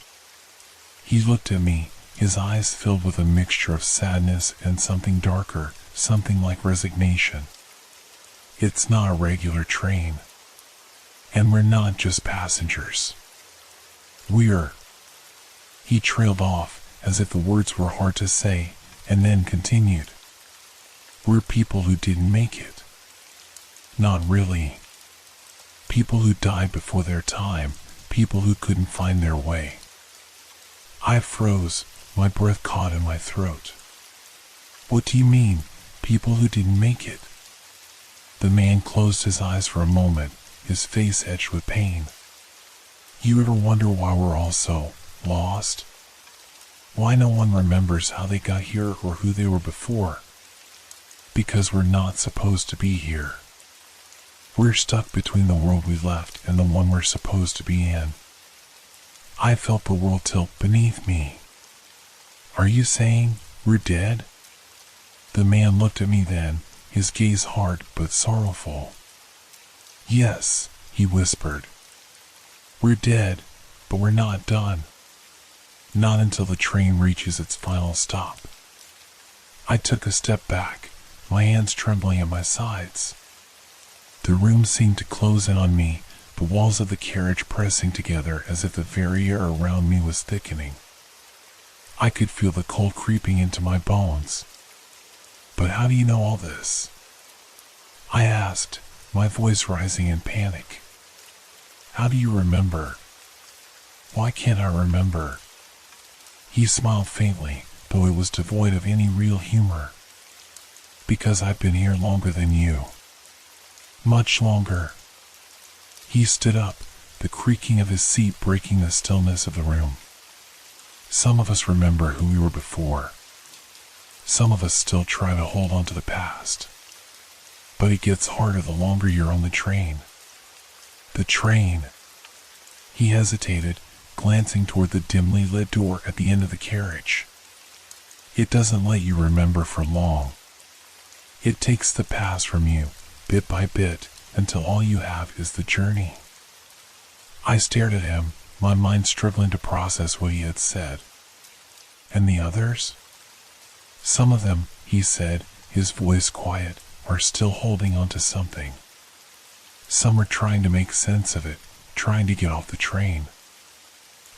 He looked at me, his eyes filled with a mixture of sadness and something darker, something like resignation. "It's not a regular train. And we're not just passengers. We're..." He trailed off, as if the words were hard to say, and then continued. "We're people who didn't make it. Not really. People who died before their time, people who couldn't find their way." I froze, my breath caught in my throat. "What do you mean, people who didn't make it?" The man closed his eyes for a moment, his face etched with pain. "You ever wonder why we're all so lost? Why no one remembers how they got here or who they were before? Because we're not supposed to be here. We're stuck between the world we left and the one we're supposed to be in." I felt the world tilt beneath me. "Are you saying we're dead?" The man looked at me then, his gaze hard but sorrowful. "Yes," he whispered. "We're dead, but we're not done. Not until the train reaches its final stop." I took a step back, my hands trembling at my sides. The room seemed to close in on me, the walls of the carriage pressing together as if the very air around me was thickening. I could feel the cold creeping into my bones. "But how do you know all this?" I asked, my voice rising in panic. "How do you remember?" "Why can't I remember?" He smiled faintly, though it was devoid of any real humor. "Because I've been here longer than you. Much longer." He stood up, the creaking of his seat breaking the stillness of the room. "Some of us remember who we were before. Some of us still try to hold on to the past. But it gets harder the longer you're on the train." "The train." He hesitated, glancing toward the dimly lit door at the end of the carriage. "It doesn't let you remember for long. It takes the past from you, bit by bit, until all you have is the journey." I stared at him, my mind struggling to process what he had said. "And the others?" "Some of them," he said, his voice quiet, "are still holding on to something. Some are trying to make sense of it, trying to get off the train.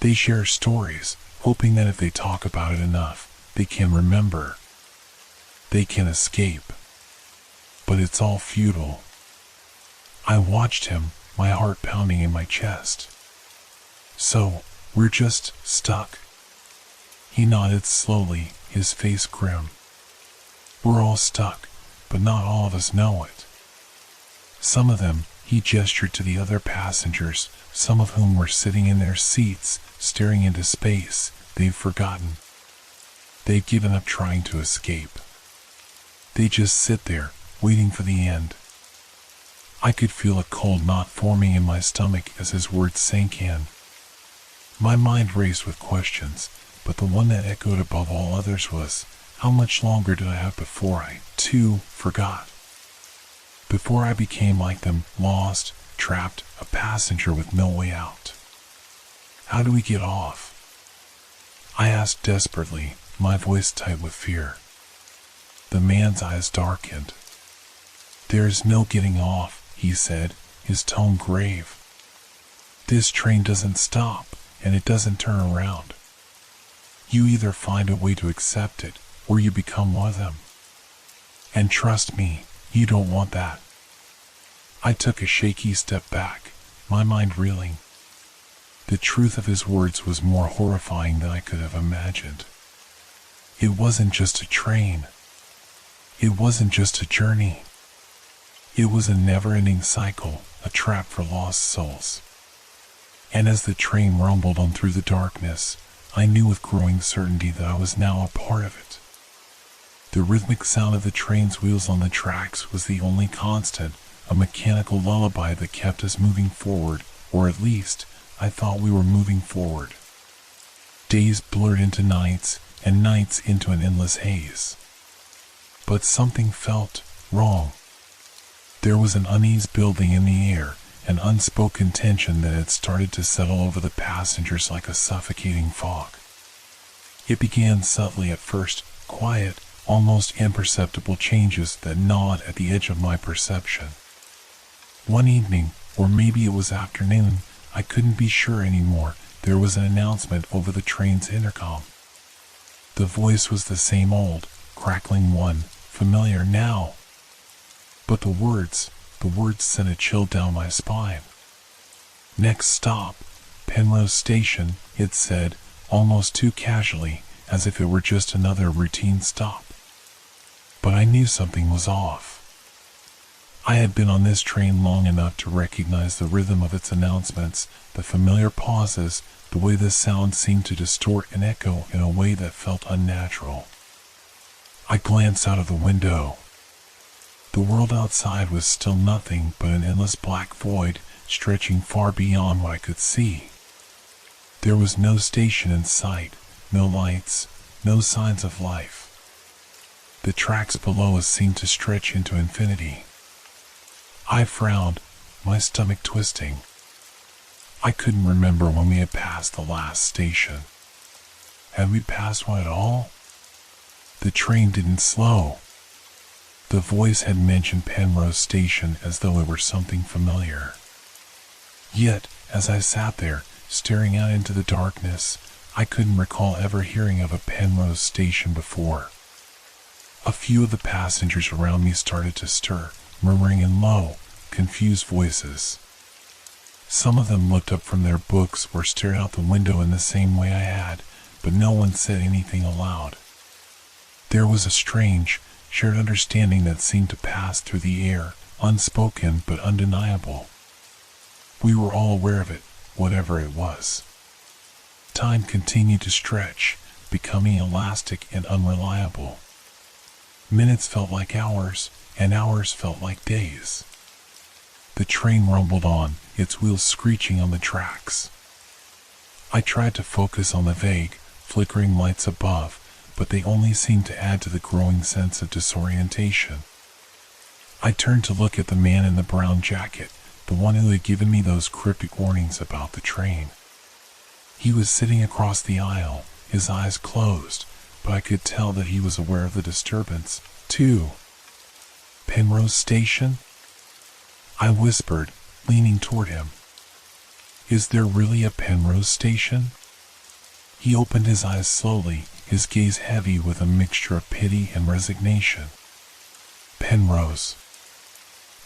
They share stories, hoping that if they talk about it enough, they can remember. They can escape. But it's all futile." I watched him, my heart pounding in my chest. "So, we're just stuck?" He nodded slowly, his face grim. "We're all stuck, but not all of us know it. Some of them," he gestured to the other passengers, "some of whom were sitting in their seats, staring into space, they've forgotten. They've given up trying to escape. They just sit there, waiting for the end." I could feel a cold knot forming in my stomach as his words sank in. My mind raced with questions, but the one that echoed above all others was, how much longer did I have before I, too, forgot? Before I became like them, lost, trapped, a passenger with no way out. "How do we get off?" I asked desperately, my voice tight with fear. The man's eyes darkened. "There's no getting off," he said, his tone grave. "This train doesn't stop, and it doesn't turn around. You either find a way to accept it, or you become one of them. And trust me, you don't want that." I took a shaky step back, my mind reeling. The truth of his words was more horrifying than I could have imagined. It wasn't just a train. It wasn't just a journey. It was a never-ending cycle, a trap for lost souls. And as the train rumbled on through the darkness, I knew with growing certainty that I was now a part of it. The rhythmic sound of the train's wheels on the tracks was the only constant, a mechanical lullaby that kept us moving forward, or at least, I thought we were moving forward. Days blurred into nights, and nights into an endless haze. But something felt wrong. There was an unease building in the air, an unspoken tension that had started to settle over the passengers like a suffocating fog. It began subtly at first, quiet, almost imperceptible changes that gnawed at the edge of my perception. One evening, or maybe it was afternoon, I couldn't be sure anymore, there was an announcement over the train's intercom. The voice was the same old, crackling one, familiar now. But the words sent a chill down my spine. Next stop, Penrose Station, it said, almost too casually, as if it were just another routine stop. But I knew something was off. I had been on this train long enough to recognize the rhythm of its announcements, the familiar pauses, the way the sound seemed to distort and echo in a way that felt unnatural. I glanced out of the window. The world outside was still nothing but an endless black void, stretching far beyond what I could see. There was no station in sight, no lights, no signs of life. The tracks below us seemed to stretch into infinity. I frowned, my stomach twisting. I couldn't remember when we had passed the last station. Had we passed one at all? The train didn't slow. The voice had mentioned Penrose Station as though it were something familiar. Yet, as I sat there, staring out into the darkness, I couldn't recall ever hearing of a Penrose Station before. A few of the passengers around me started to stir, murmuring in low, confused voices. Some of them looked up from their books or stared out the window in the same way I had, but no one said anything aloud. There was a strange, shared understanding that seemed to pass through the air, unspoken but undeniable. We were all aware of it, whatever it was. Time continued to stretch, becoming elastic and unreliable. Minutes felt like hours, and hours felt like days. The train rumbled on, its wheels screeching on the tracks. I tried to focus on the vague, flickering lights above, but they only seemed to add to the growing sense of disorientation. I turned to look at the man in the brown jacket, the one who had given me those cryptic warnings about the train. He was sitting across the aisle, his eyes closed, but I could tell that he was aware of the disturbance, too. Penrose Station? I whispered, leaning toward him. Is there really a Penrose Station? He opened his eyes slowly, his gaze heavy with a mixture of pity and resignation. Penrose.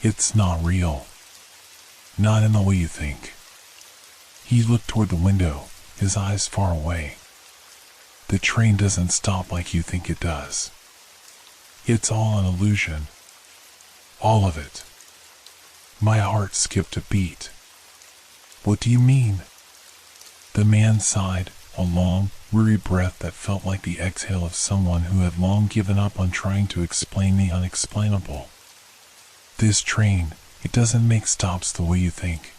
It's not real. Not in the way you think. He looked toward the window, his eyes far away. The train doesn't stop like you think it does. It's all an illusion. All of it. My heart skipped a beat. What do you mean? The man sighed, a long, weary breath that felt like the exhale of someone who had long given up on trying to explain the unexplainable. This train, it doesn't make stops the way you think.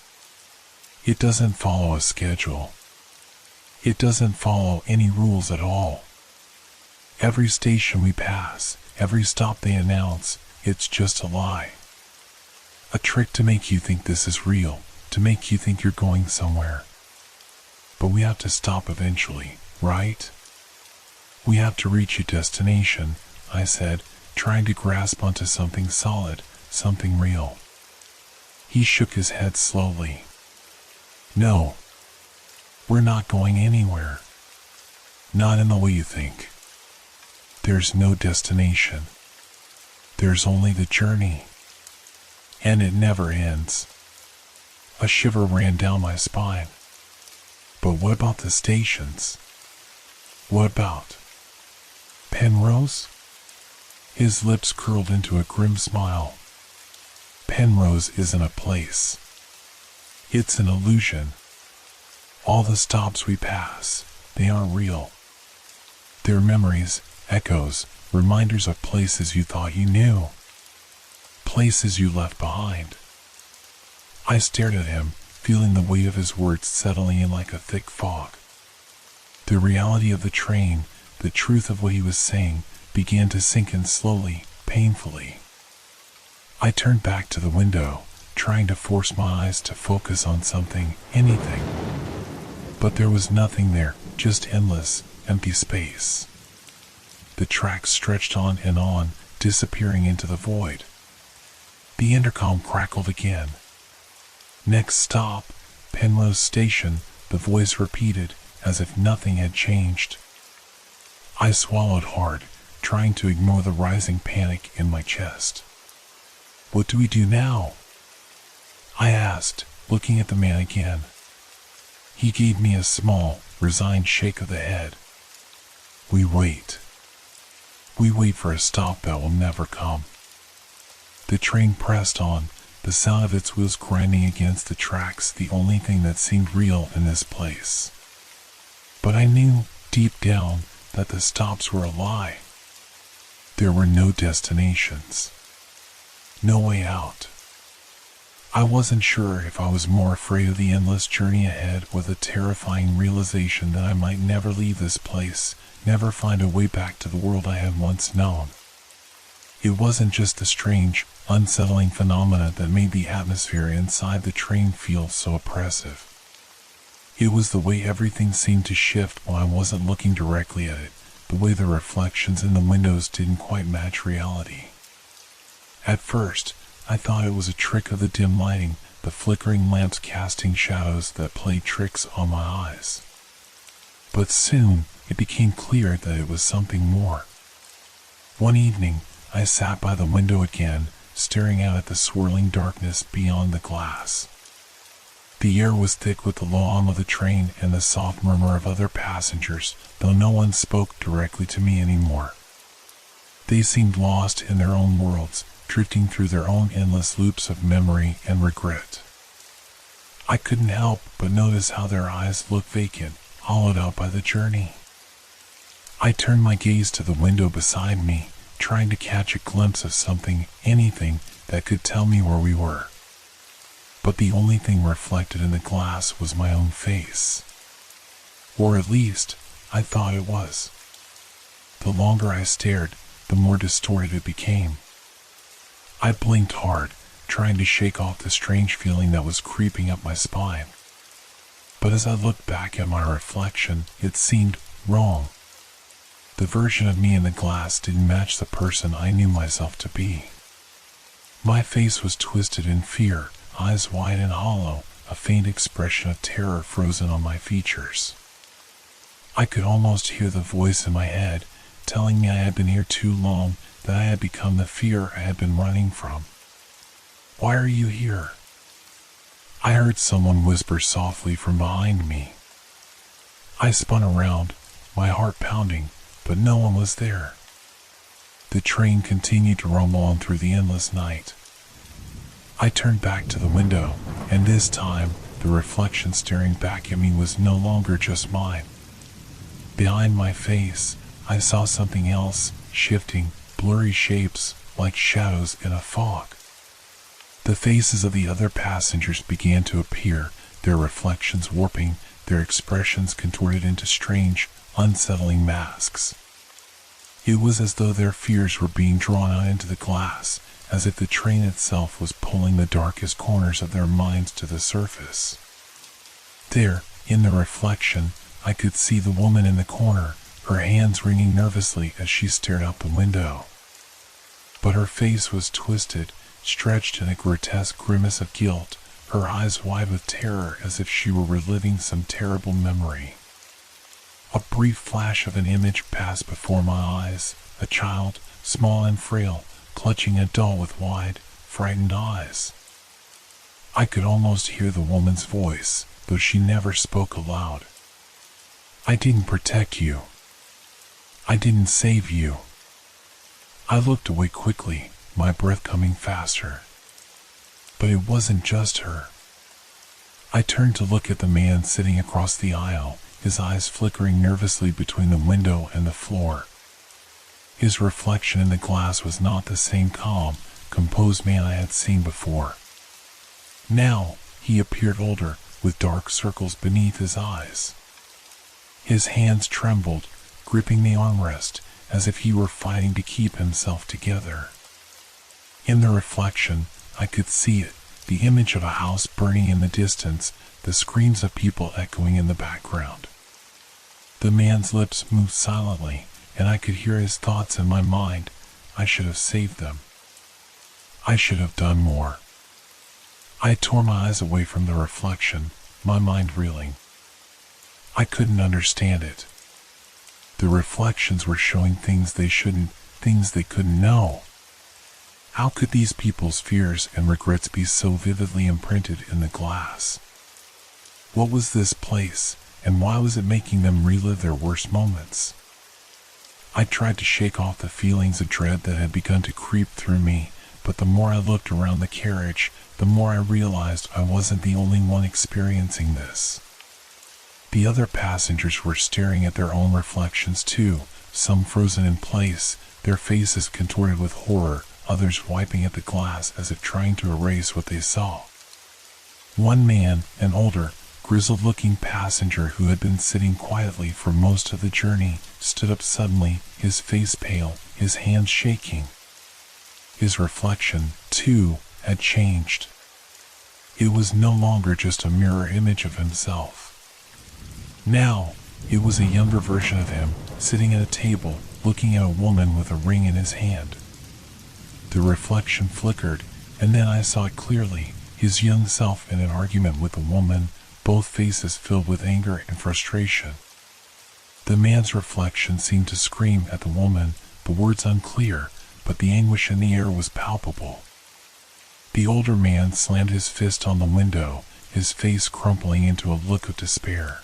It doesn't follow a schedule. It doesn't follow any rules at all. Every station we pass, every stop they announce, it's just a lie. A trick to make you think this is real, to make you think you're going somewhere. But we have to stop eventually, right? We have to reach a destination, I said, trying to grasp onto something solid, something real. He shook his head slowly. No. We're not going anywhere. Not in the way you think. There's no destination. There's only the journey. And it never ends. A shiver ran down my spine. But what about the stations? What about Penrose? His lips curled into a grim smile. Penrose isn't a place. It's an illusion. All the stops we pass, they aren't real. They're memories, echoes, reminders of places you thought you knew. Places you left behind. I stared at him, feeling the weight of his words settling in like a thick fog. The reality of the train, the truth of what he was saying, began to sink in slowly, painfully. I turned back to the window, trying to force my eyes to focus on something, anything. But there was nothing there, just endless, empty space. The tracks stretched on and on, disappearing into the void. The intercom crackled again. Next stop, Penrose Station, the voice repeated, as if nothing had changed. I swallowed hard, trying to ignore the rising panic in my chest. What do we do now? I asked, looking at the man again. He gave me a small, resigned shake of the head. We wait. We wait for a stop that will never come. The train pressed on, the sound of its wheels grinding against the tracks the only thing that seemed real in this place. But I knew, deep down, that the stops were a lie. There were no destinations. No way out. I wasn't sure if I was more afraid of the endless journey ahead or the terrifying realization that I might never leave this place, never find a way back to the world I had once known. It wasn't just the strange, unsettling phenomena that made the atmosphere inside the train feel so oppressive. It was the way everything seemed to shift when I wasn't looking directly at it, the way the reflections in the windows didn't quite match reality. At first, I thought it was a trick of the dim lighting, the flickering lamps casting shadows that played tricks on my eyes. But soon, it became clear that it was something more. One evening, I sat by the window again, staring out at the swirling darkness beyond the glass. The air was thick with the low hum of the train and the soft murmur of other passengers, though no one spoke directly to me anymore. They seemed lost in their own worlds, drifting through their own endless loops of memory and regret. I couldn't help but notice how their eyes looked vacant, hollowed out by the journey. I turned my gaze to the window beside me, trying to catch a glimpse of something, anything, that could tell me where we were. But the only thing reflected in the glass was my own face. Or at least, I thought it was. The longer I stared, the more distorted it became. I blinked hard, trying to shake off the strange feeling that was creeping up my spine. But as I looked back at my reflection, it seemed wrong. The version of me in the glass didn't match the person I knew myself to be. My face was twisted in fear, eyes wide and hollow, a faint expression of terror frozen on my features. I could almost hear the voice in my head, telling me I had been here too long, that I had become the fear I had been running from. Why are you here? I heard someone whisper softly from behind me. I spun around, my heart pounding, but no one was there. The train continued to rumble on through the endless night. I turned back to the window, and this time, the reflection staring back at me was no longer just mine. Behind my face, I saw something else, shifting, blurry shapes, like shadows in a fog. The faces of the other passengers began to appear, their reflections warping, their expressions contorted into strange, unsettling masks. It was as though their fears were being drawn out into the glass, as if the train itself was pulling the darkest corners of their minds to the surface. There, in the reflection, I could see the woman in the corner, her hands wringing nervously as she stared out the window. But her face was twisted, stretched in a grotesque grimace of guilt, her eyes wide with terror as if she were reliving some terrible memory. A brief flash of an image passed before my eyes, a child, small and frail, clutching a doll with wide, frightened eyes. I could almost hear the woman's voice, though she never spoke aloud. I didn't protect you. I didn't save you. I looked away quickly, my breath coming faster. But it wasn't just her. I turned to look at the man sitting across the aisle, his eyes flickering nervously between the window and the floor. His reflection in the glass was not the same calm, composed man I had seen before. Now, he appeared older, with dark circles beneath his eyes. His hands trembled, gripping the armrest, as if he were fighting to keep himself together. In the reflection, I could see it, the image of a house burning in the distance, the screams of people echoing in the background. The man's lips moved silently, and I could hear his thoughts in my mind. I should have saved them. I should have done more. I tore my eyes away from the reflection, my mind reeling. I couldn't understand it. The reflections were showing things they shouldn't, things they couldn't know. How could these people's fears and regrets be so vividly imprinted in the glass? What was this place, and why was it making them relive their worst moments? I tried to shake off the feelings of dread that had begun to creep through me, but the more I looked around the carriage, the more I realized I wasn't the only one experiencing this. The other passengers were staring at their own reflections too, some frozen in place, their faces contorted with horror, others wiping at the glass as if trying to erase what they saw. One man, an older, grizzled-looking passenger who had been sitting quietly for most of the journey, stood up suddenly, his face pale, his hands shaking. His reflection, too, had changed. It was no longer just a mirror image of himself. Now, it was a younger version of him, sitting at a table, looking at a woman with a ring in his hand. The reflection flickered, and then I saw it clearly, his young self in an argument with a woman, both faces filled with anger and frustration. The man's reflection seemed to scream at the woman, the words unclear, but the anguish in the air was palpable. The older man slammed his fist on the window, his face crumpling into a look of despair.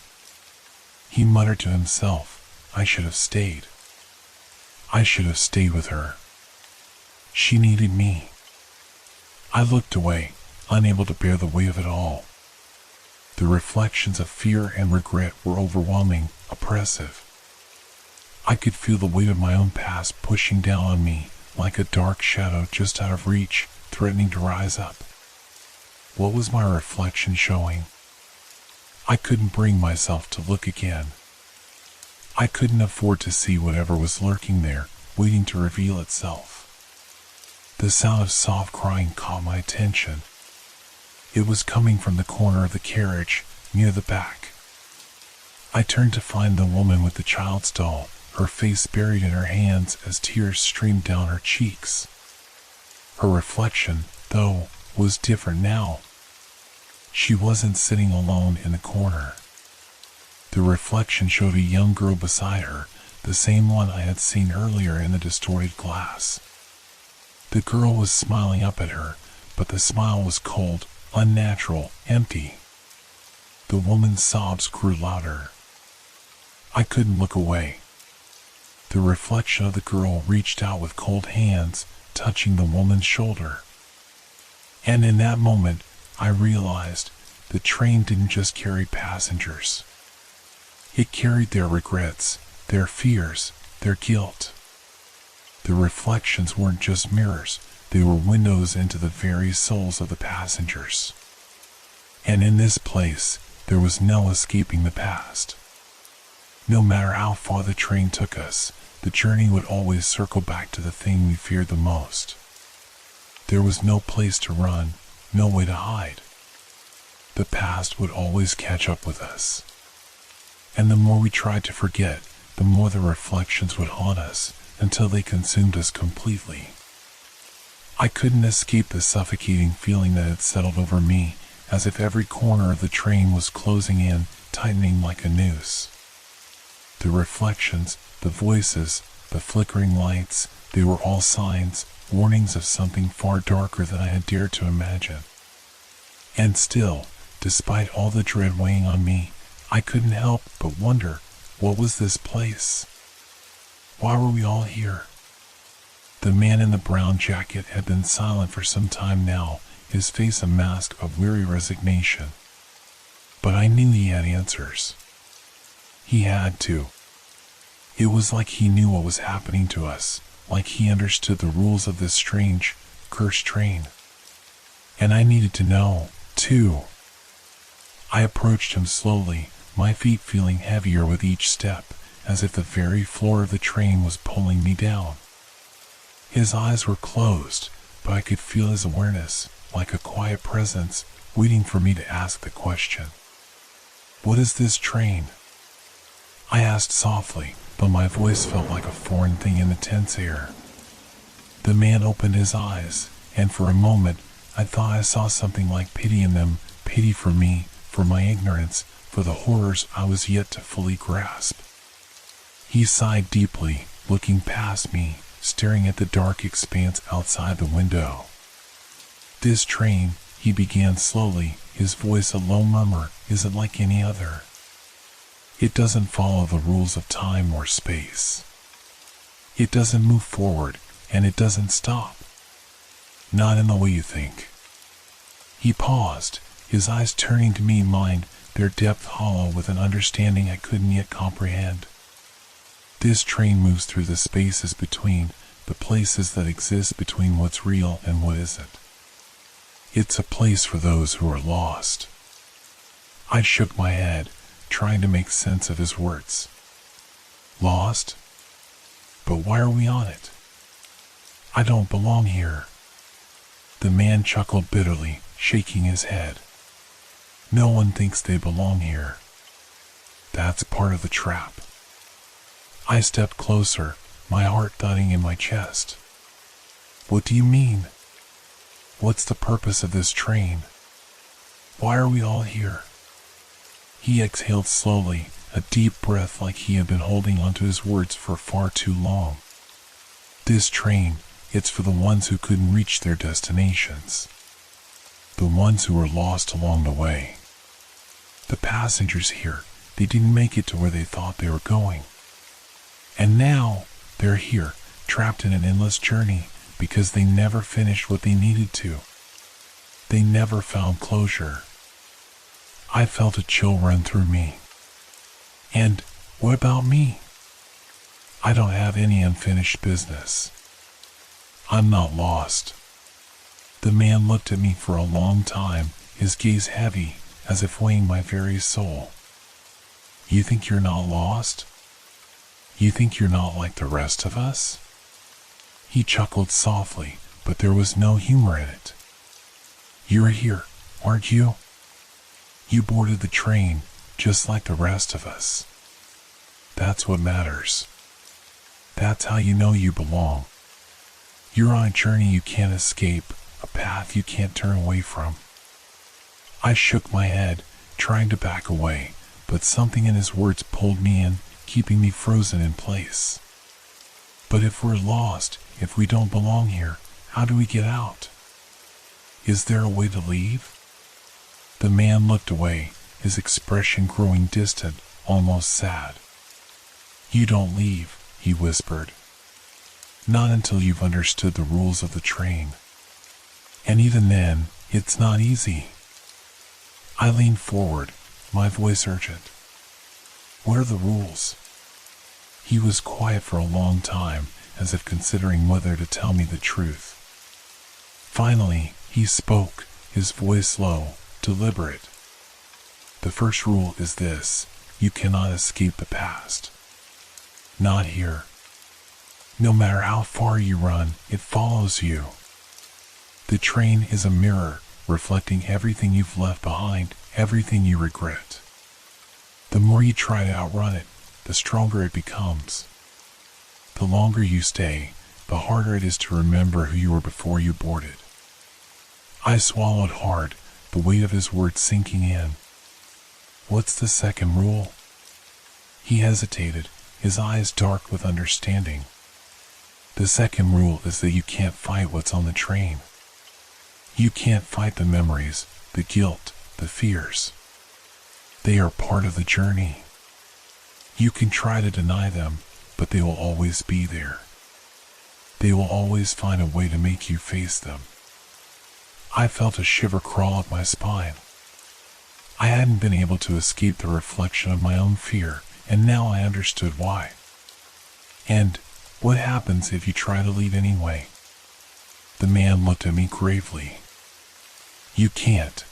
He muttered to himself, "I should have stayed. I should have stayed with her. She needed me." I looked away, unable to bear the weight of it all. The reflections of fear and regret were overwhelming, oppressive. I could feel the weight of my own past pushing down on me, like a dark shadow just out of reach, threatening to rise up. What was my reflection showing? I couldn't bring myself to look again. I couldn't afford to see whatever was lurking there, waiting to reveal itself. The sound of soft crying caught my attention. It was coming from the corner of the carriage, near the back. I turned to find the woman with the child's doll, her face buried in her hands as tears streamed down her cheeks. Her reflection, though, was different now. She wasn't sitting alone in the corner. The reflection showed a young girl beside her, the same one I had seen earlier in the distorted glass. The girl was smiling up at her, but the smile was cold, unnatural, empty. The woman's sobs grew louder. I couldn't look away. The reflection of the girl reached out with cold hands, touching the woman's shoulder. And in that moment, I realized the train didn't just carry passengers. It carried their regrets, their fears, their guilt. The reflections weren't just mirrors, they were windows into the very souls of the passengers. And in this place, there was no escaping the past. No matter how far the train took us, the journey would always circle back to the thing we feared the most. There was no place to run, no way to hide. The past would always catch up with us. And the more we tried to forget, the more the reflections would haunt us, until they consumed us completely. I couldn't escape the suffocating feeling that had settled over me, as if every corner of the train was closing in, tightening like a noose. The reflections, the voices, the flickering lights, they were all signs, warnings of something far darker than I had dared to imagine. And still, despite all the dread weighing on me, I couldn't help but wonder, what was this place? Why were we all here? The man in the brown jacket had been silent for some time now, his face a mask of weary resignation. But I knew he had answers. He had to. It was like he knew what was happening to us, like he understood the rules of this strange, cursed train. And I needed to know, too. I approached him slowly, my feet feeling heavier with each step, as if the very floor of the train was pulling me down. His eyes were closed, but I could feel his awareness, like a quiet presence, waiting for me to ask the question. "What is this train?" I asked softly, but my voice felt like a foreign thing in the tense air. The man opened his eyes, and for a moment, I thought I saw something like pity in them, pity for me, for my ignorance, for the horrors I was yet to fully grasp. He sighed deeply, looking past me, staring at the dark expanse outside the window. "This train," he began slowly, his voice a low murmur, "isn't like any other. It doesn't follow the rules of time or space. It doesn't move forward, and it doesn't stop. Not in the way you think." He paused, his eyes turning to me, mine, their depth hollow with an understanding I couldn't yet comprehend. "This train moves through the spaces between, the places that exist between what's real and what isn't. It's a place for those who are lost." I shook my head, trying to make sense of his words. "Lost? But why are we on it? I don't belong here." The man chuckled bitterly, shaking his head. "No one thinks they belong here. That's part of the trap." I stepped closer, my heart thudding in my chest. "What do you mean? What's the purpose of this train? Why are we all here?" He exhaled slowly, a deep breath like he had been holding onto his words for far too long. "This train, it's for the ones who couldn't reach their destinations. The ones who were lost along the way. The passengers here, they didn't make it to where they thought they were going. And now, they're here, trapped in an endless journey, because they never finished what they needed to. They never found closure." I felt a chill run through me. "And what about me? I don't have any unfinished business. I'm not lost." The man looked at me for a long time, his gaze heavy, as if weighing my very soul. "You think you're not lost? You think you're not like the rest of us?" He chuckled softly, but there was no humor in it. "You're here, aren't you? You boarded the train, just like the rest of us. That's what matters. That's how you know you belong. You're on a journey you can't escape, a path you can't turn away from." I shook my head, trying to back away, but something in his words pulled me in, keeping me frozen in place. "But if we're lost, if we don't belong here, how do we get out? Is there a way to leave?" The man looked away, his expression growing distant, almost sad. "You don't leave," he whispered. "Not until you've understood the rules of the train. And even then, it's not easy." I leaned forward, my voice urgent. "What are the rules?" He was quiet for a long time, as if considering whether to tell me the truth. Finally, he spoke, his voice low, deliberate. "The first rule is this: you cannot escape the past. Not here. No matter how far you run, it follows you. The train is a mirror, reflecting everything you've left behind, everything you regret. The more you try to outrun it, the stronger it becomes. The longer you stay, the harder it is to remember who you were before you boarded." I swallowed hard, the weight of his words sinking in. "What's the second rule?" He hesitated, his eyes dark with understanding. "The second rule is that you can't fight what's on the train. You can't fight the memories, the guilt, the fears. They are part of the journey. You can try to deny them, but they will always be there. They will always find a way to make you face them. I felt a shiver crawl up my spine. I hadn't been able to escape the reflection of my own fear, and now I understood why. And what happens if you try to leave anyway? The man looked at me gravely. You can't.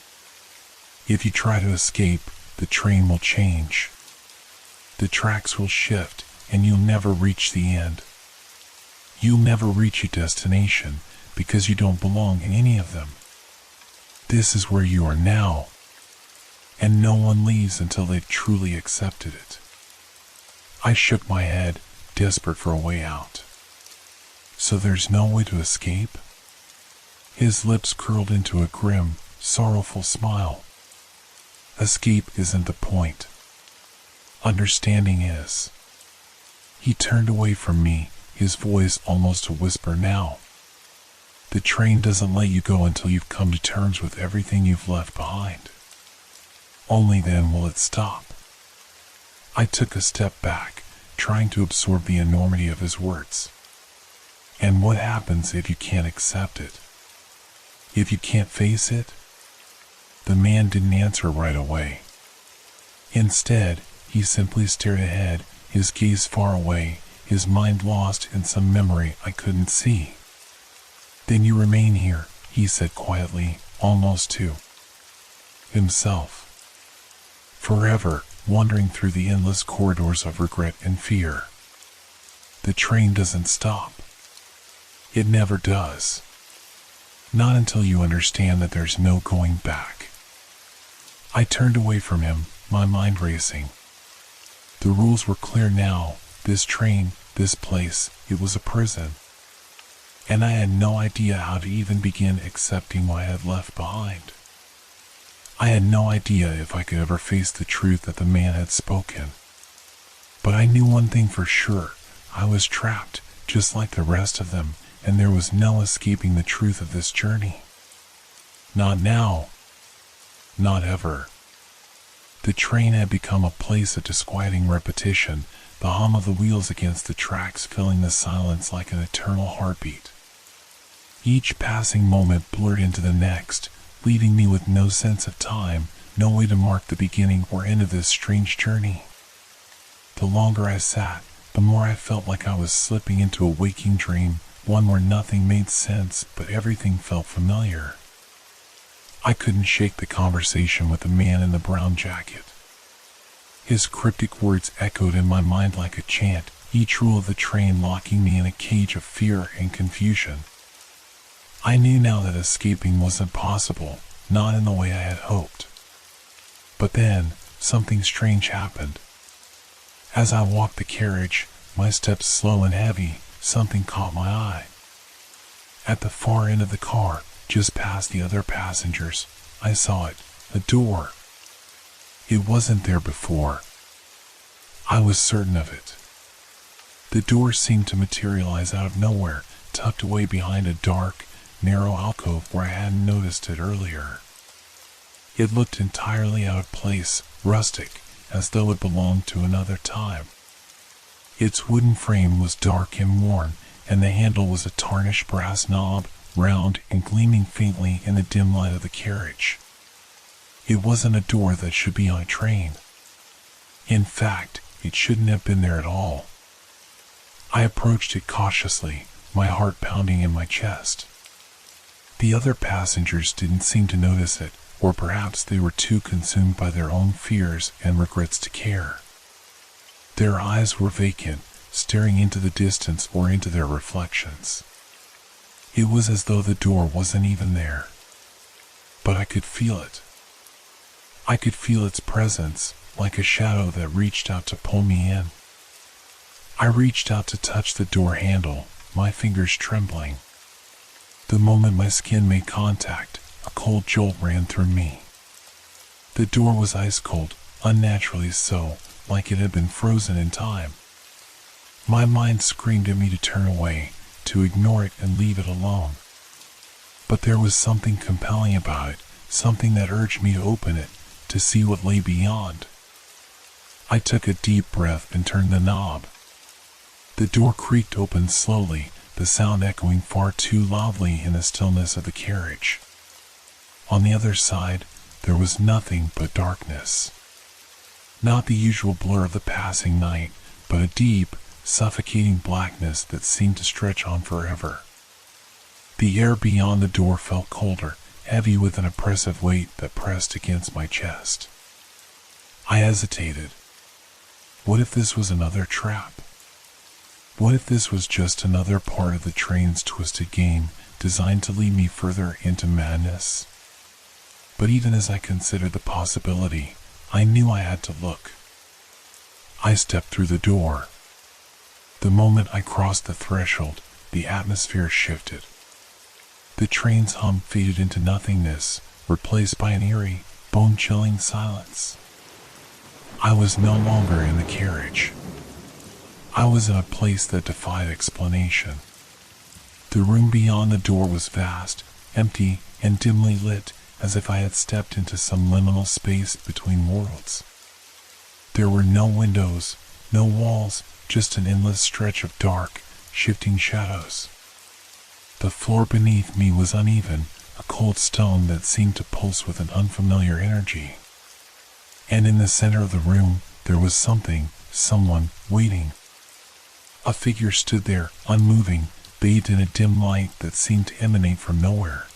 If you try to escape, the train will change. The tracks will shift, and you'll never reach the end. You'll never reach your destination because you don't belong in any of them. This is where you are now, and no one leaves until they've truly accepted it. I shook my head, desperate for a way out. So there's no way to escape? His lips curled into a grim, sorrowful smile. Escape isn't the point. Understanding is. He turned away from me, his voice almost a whisper now. The train doesn't let you go until you've come to terms with everything you've left behind. Only then will it stop. I took a step back, trying to absorb the enormity of his words. And what happens if you can't accept it? If you can't face it? The man didn't answer right away. Instead, he simply stared ahead, his gaze far away, his mind lost in some memory I couldn't see. Then you remain here, he said quietly, almost to himself. Forever, wandering through the endless corridors of regret and fear. The train doesn't stop. It never does. Not until you understand that there's no going back. I turned away from him, my mind racing. The rules were clear now. This train, this place, it was a prison. And I had no idea how to even begin accepting what I had left behind. I had no idea if I could ever face the truth that the man had spoken. But I knew one thing for sure. I was trapped, just like the rest of them, and there was no escaping the truth of this journey. Not now. Not ever. The train had become a place of disquieting repetition, the hum of the wheels against the tracks filling the silence like an eternal heartbeat. Each passing moment blurred into the next, leaving me with no sense of time, no way to mark the beginning or end of this strange journey. The longer I sat, the more I felt like I was slipping into a waking dream, one where nothing made sense but everything felt familiar. I couldn't shake the conversation with the man in the brown jacket. His cryptic words echoed in my mind like a chant, each rule of the train locking me in a cage of fear and confusion. I knew now that escaping wasn't possible, not in the way I had hoped. But then, something strange happened. As I walked the carriage, my steps slow and heavy, something caught my eye. At the far end of the car, just past the other passengers, I saw it, a door. It wasn't there before. I was certain of it. The door seemed to materialize out of nowhere, tucked away behind a dark, narrow alcove where I hadn't noticed it earlier. It looked entirely out of place, rustic, as though it belonged to another time. Its wooden frame was dark and worn, and the handle was a tarnished brass knob, round and gleaming faintly in the dim light of the carriage. It wasn't a door that should be on a train. In fact, it shouldn't have been there at all. I approached it cautiously, my heart pounding in my chest. The other passengers didn't seem to notice it, or perhaps they were too consumed by their own fears and regrets to care. Their eyes were vacant, staring into the distance or into their reflections. It was as though the door wasn't even there. But I could feel it. I could feel its presence, like a shadow that reached out to pull me in. I reached out to touch the door handle, my fingers trembling. The moment my skin made contact, a cold jolt ran through me. The door was ice cold, unnaturally so, like it had been frozen in time. My mind screamed at me to turn away, to ignore it and leave it alone. But there was something compelling about it, something that urged me to open it, to see what lay beyond. I took a deep breath and turned the knob. The door creaked open slowly, the sound echoing far too loudly in the stillness of the carriage. On the other side, there was nothing but darkness. Not the usual blur of the passing night, but a deep, suffocating blackness that seemed to stretch on forever. The air beyond the door felt colder, heavy with an oppressive weight that pressed against my chest. I hesitated. What if this was another trap? What if this was just another part of the train's twisted game, designed to lead me further into madness? But even as I considered the possibility, I knew I had to look. I stepped through the door. The moment I crossed the threshold, the atmosphere shifted. The train's hum faded into nothingness, replaced by an eerie, bone-chilling silence. I was no longer in the carriage. I was in a place that defied explanation. The room beyond the door was vast, empty, and dimly lit, as if I had stepped into some liminal space between worlds. There were no windows, no walls, just an endless stretch of dark, shifting shadows. The floor beneath me was uneven, a cold stone that seemed to pulse with an unfamiliar energy. And in the center of the room, there was someone waiting. A figure stood there, unmoving, bathed in a dim light that seemed to emanate from nowhere.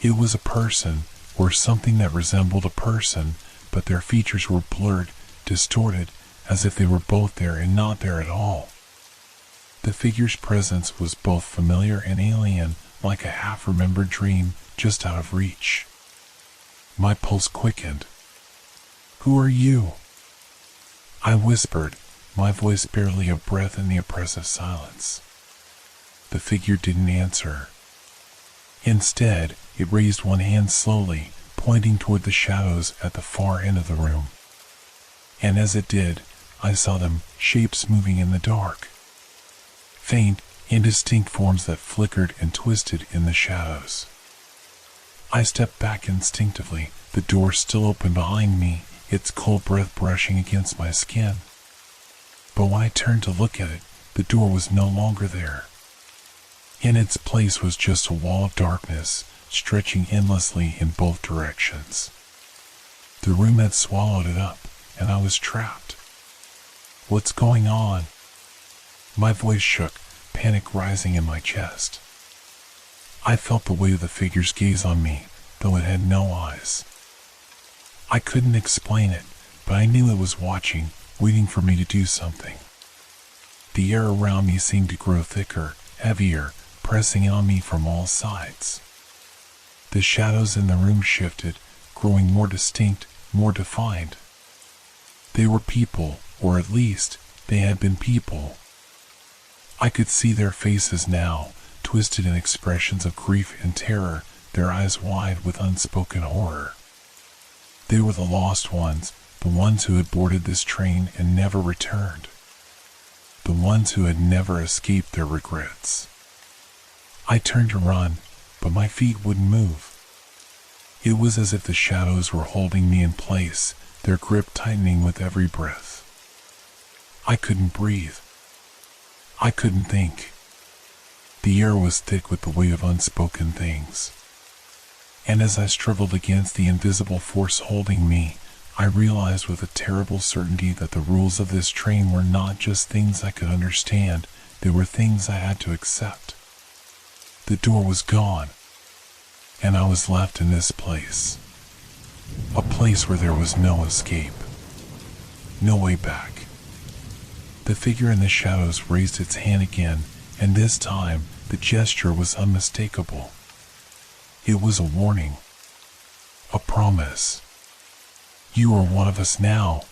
It was a person, or something that resembled a person, but their features were blurred, distorted, as if they were both there and not there at all. The figure's presence was both familiar and alien, like a half-remembered dream, just out of reach. My pulse quickened. "Who are you?" I whispered, my voice barely a breath in the oppressive silence. The figure didn't answer. Instead, it raised one hand slowly, pointing toward the shadows at the far end of the room. And as it did, I saw them, shapes moving in the dark. Faint, indistinct forms that flickered and twisted in the shadows. I stepped back instinctively, the door still open behind me, its cold breath brushing against my skin. But when I turned to look at it, the door was no longer there. In its place was just a wall of darkness, stretching endlessly in both directions. The room had swallowed it up, and I was trapped. "What's going on?" My voice shook, panic rising in my chest. I felt the weight of the figure's gaze on me, though it had no eyes. I couldn't explain it, but I knew it was watching, waiting for me to do something. The air around me seemed to grow thicker, heavier, pressing on me from all sides. The shadows in the room shifted, growing more distinct, more defined. They were people, or at least, they had been people. I could see their faces now, twisted in expressions of grief and terror, their eyes wide with unspoken horror. They were the lost ones, the ones who had boarded this train and never returned. The ones who had never escaped their regrets. I turned to run, but my feet wouldn't move. It was as if the shadows were holding me in place, their grip tightening with every breath. I couldn't breathe. I couldn't think. The air was thick with the weight of unspoken things. And as I struggled against the invisible force holding me, I realized with a terrible certainty that the rules of this train were not just things I could understand, they were things I had to accept. The door was gone, and I was left in this place. A place where there was no escape. No way back. The figure in the shadows raised its hand again, and this time, the gesture was unmistakable. It was a warning. A promise. "You are one of us now."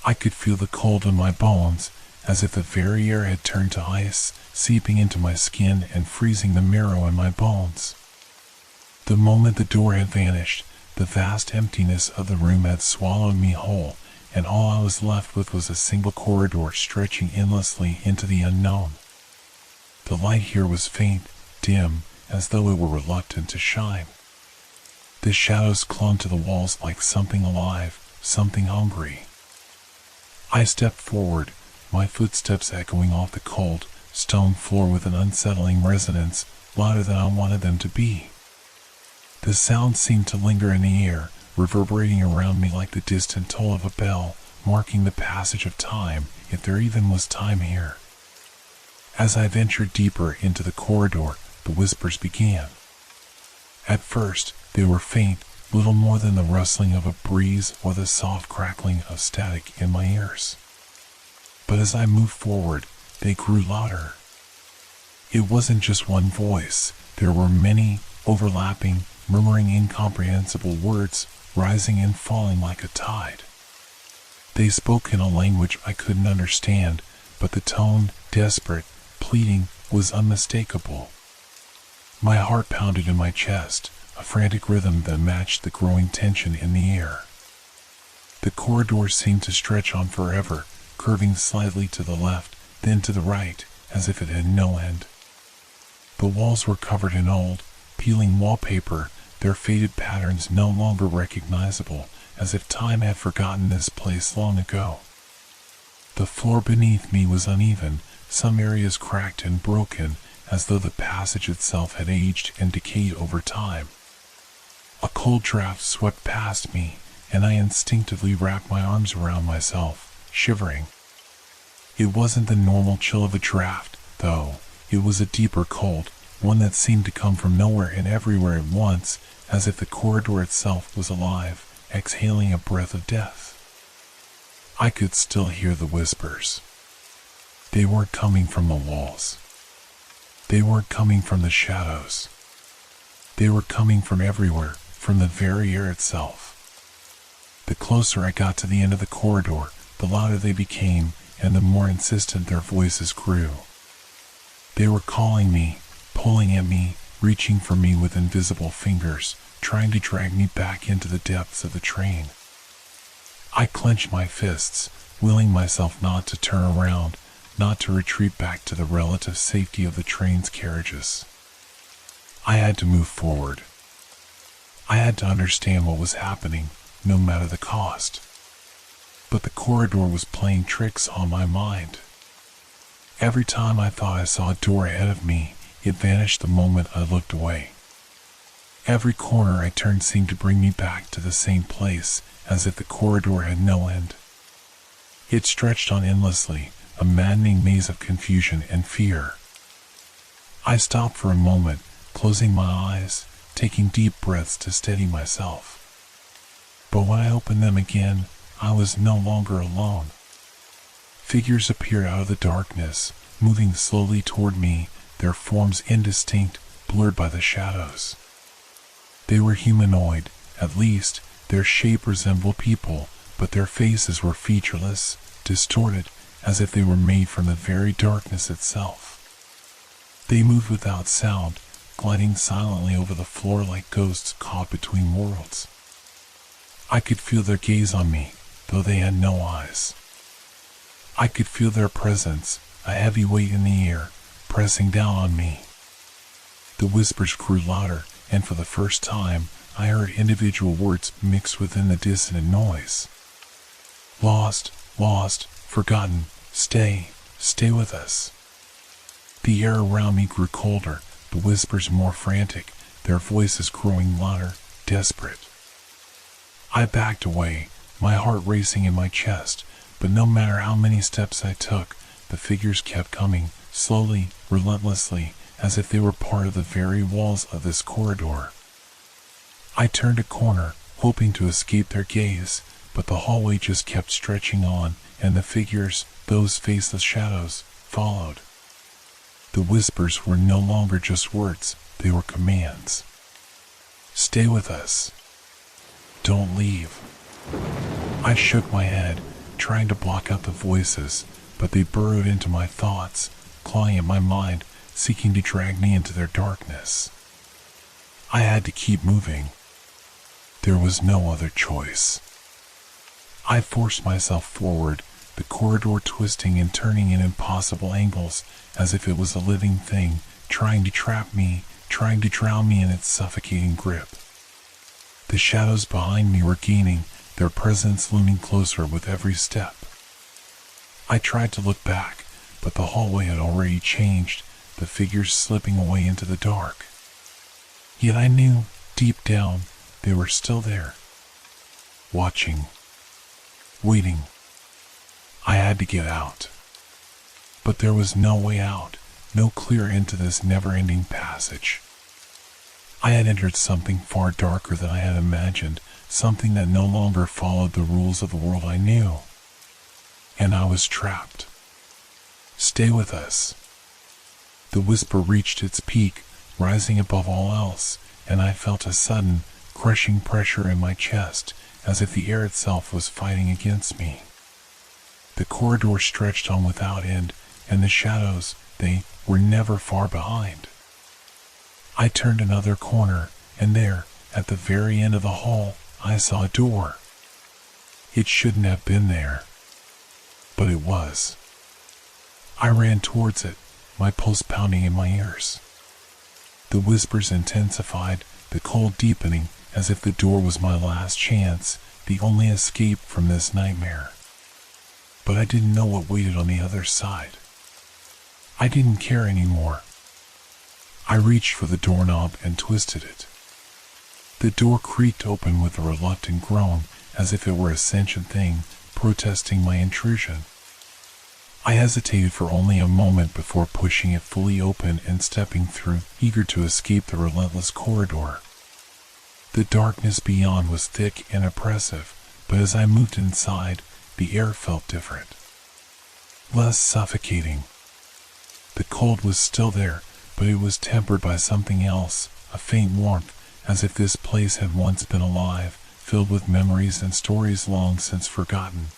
I could feel the cold in my bones, as if the very air had turned to ice, seeping into my skin and freezing the marrow in my bones. The moment the door had vanished, the vast emptiness of the room had swallowed me whole, and all I was left with was a single corridor stretching endlessly into the unknown. The light here was faint, dim, as though it were reluctant to shine. The shadows clung to the walls like something alive, something hungry. I stepped forward, my footsteps echoing off the cold, stone floor with an unsettling resonance, louder than I wanted them to be. The sound seemed to linger in the air, reverberating around me like the distant toll of a bell, marking the passage of time, if there even was time here. As I ventured deeper into the corridor, the whispers began. At first, they were faint, little more than the rustling of a breeze or the soft crackling of static in my ears. But as I moved forward, they grew louder. It wasn't just one voice. There were many, overlapping, murmuring incomprehensible words, rising and falling like a tide. They spoke in a language I couldn't understand, but the tone, desperate, pleading, was unmistakable. My heart pounded in my chest, a frantic rhythm that matched the growing tension in the air. The corridor seemed to stretch on forever, curving slightly to the left, then to the right, as if it had no end. The walls were covered in old, peeling wallpaper, their faded patterns no longer recognizable, as if time had forgotten this place long ago. The floor beneath me was uneven, some areas cracked and broken, as though the passage itself had aged and decayed over time. A cold draft swept past me, and I instinctively wrapped my arms around myself, shivering. It wasn't the normal chill of a draft, though. It was a deeper cold, one that seemed to come from nowhere and everywhere at once, as if the corridor itself was alive, exhaling a breath of death. I could still hear the whispers. They weren't coming from the walls. They weren't coming from the shadows. They were coming from everywhere, from the very air itself. The closer I got to the end of the corridor, the louder they became, and the more insistent their voices grew. They were calling me, pulling at me, reaching for me with invisible fingers, trying to drag me back into the depths of the train. I clenched my fists, willing myself not to turn around, not to retreat back to the relative safety of the train's carriages. I had to move forward. I had to understand what was happening, no matter the cost. But the corridor was playing tricks on my mind. Every time I thought I saw a door ahead of me, it vanished the moment I looked away. Every corner I turned seemed to bring me back to the same place, as if the corridor had no end. It stretched on endlessly, a maddening maze of confusion and fear. I stopped for a moment, closing my eyes, taking deep breaths to steady myself. But when I opened them again, I was no longer alone. Figures appeared out of the darkness, moving slowly toward me, their forms indistinct, blurred by the shadows. They were humanoid, at least, their shape resembled people, but their faces were featureless, distorted, as if they were made from the very darkness itself. They moved without sound, gliding silently over the floor like ghosts caught between worlds. I could feel their gaze on me, though they had no eyes. I could feel their presence, a heavy weight in the air, pressing down on me. The whispers grew louder, and for the first time, I heard individual words mixed within the dissonant noise. Lost, lost, forgotten, stay with us. The air around me grew colder, the whispers more frantic, their voices growing louder, desperate. I backed away, my heart racing in my chest, but no matter how many steps I took, the figures kept coming, slowly, relentlessly, as if they were part of the very walls of this corridor. I turned a corner, hoping to escape their gaze, but the hallway just kept stretching on, and the figures, those faceless shadows, followed. The whispers were no longer just words, they were commands. Stay with us. Don't leave. I shook my head, trying to block out the voices, but they burrowed into my thoughts, clawing at my mind, seeking to drag me into their darkness. I had to keep moving. There was no other choice. I forced myself forward, the corridor twisting and turning in impossible angles, as if it was a living thing, trying to trap me, trying to drown me in its suffocating grip. The shadows behind me were gaining, their presence looming closer with every step. I tried to look back, but the hallway had already changed, the figures slipping away into the dark. Yet I knew, deep down, they were still there. Watching. Waiting. I had to get out. But there was no way out, no clear end to this never-ending passage. I had entered something far darker than I had imagined, something that no longer followed the rules of the world I knew. And I was trapped. Stay with us. The whisper reached its peak, rising above all else, and I felt a sudden, crushing pressure in my chest, as if the air itself was fighting against me. The corridor stretched on without end, and the shadows, they were never far behind. I turned another corner, and there, at the very end of the hall, I saw a door. It shouldn't have been there, but it was. I ran towards it, my pulse pounding in my ears. The whispers intensified, the cold deepening, as if the door was my last chance, the only escape from this nightmare. But I didn't know what waited on the other side. I didn't care anymore. I reached for the doorknob and twisted it. The door creaked open with a reluctant groan, as if it were a sentient thing, protesting my intrusion. I hesitated for only a moment before pushing it fully open and stepping through, eager to escape the relentless corridor. The darkness beyond was thick and oppressive, but as I moved inside, the air felt different. Less suffocating. The cold was still there, but it was tempered by something else, a faint warmth, as if this place had once been alive, filled with memories and stories long since forgotten.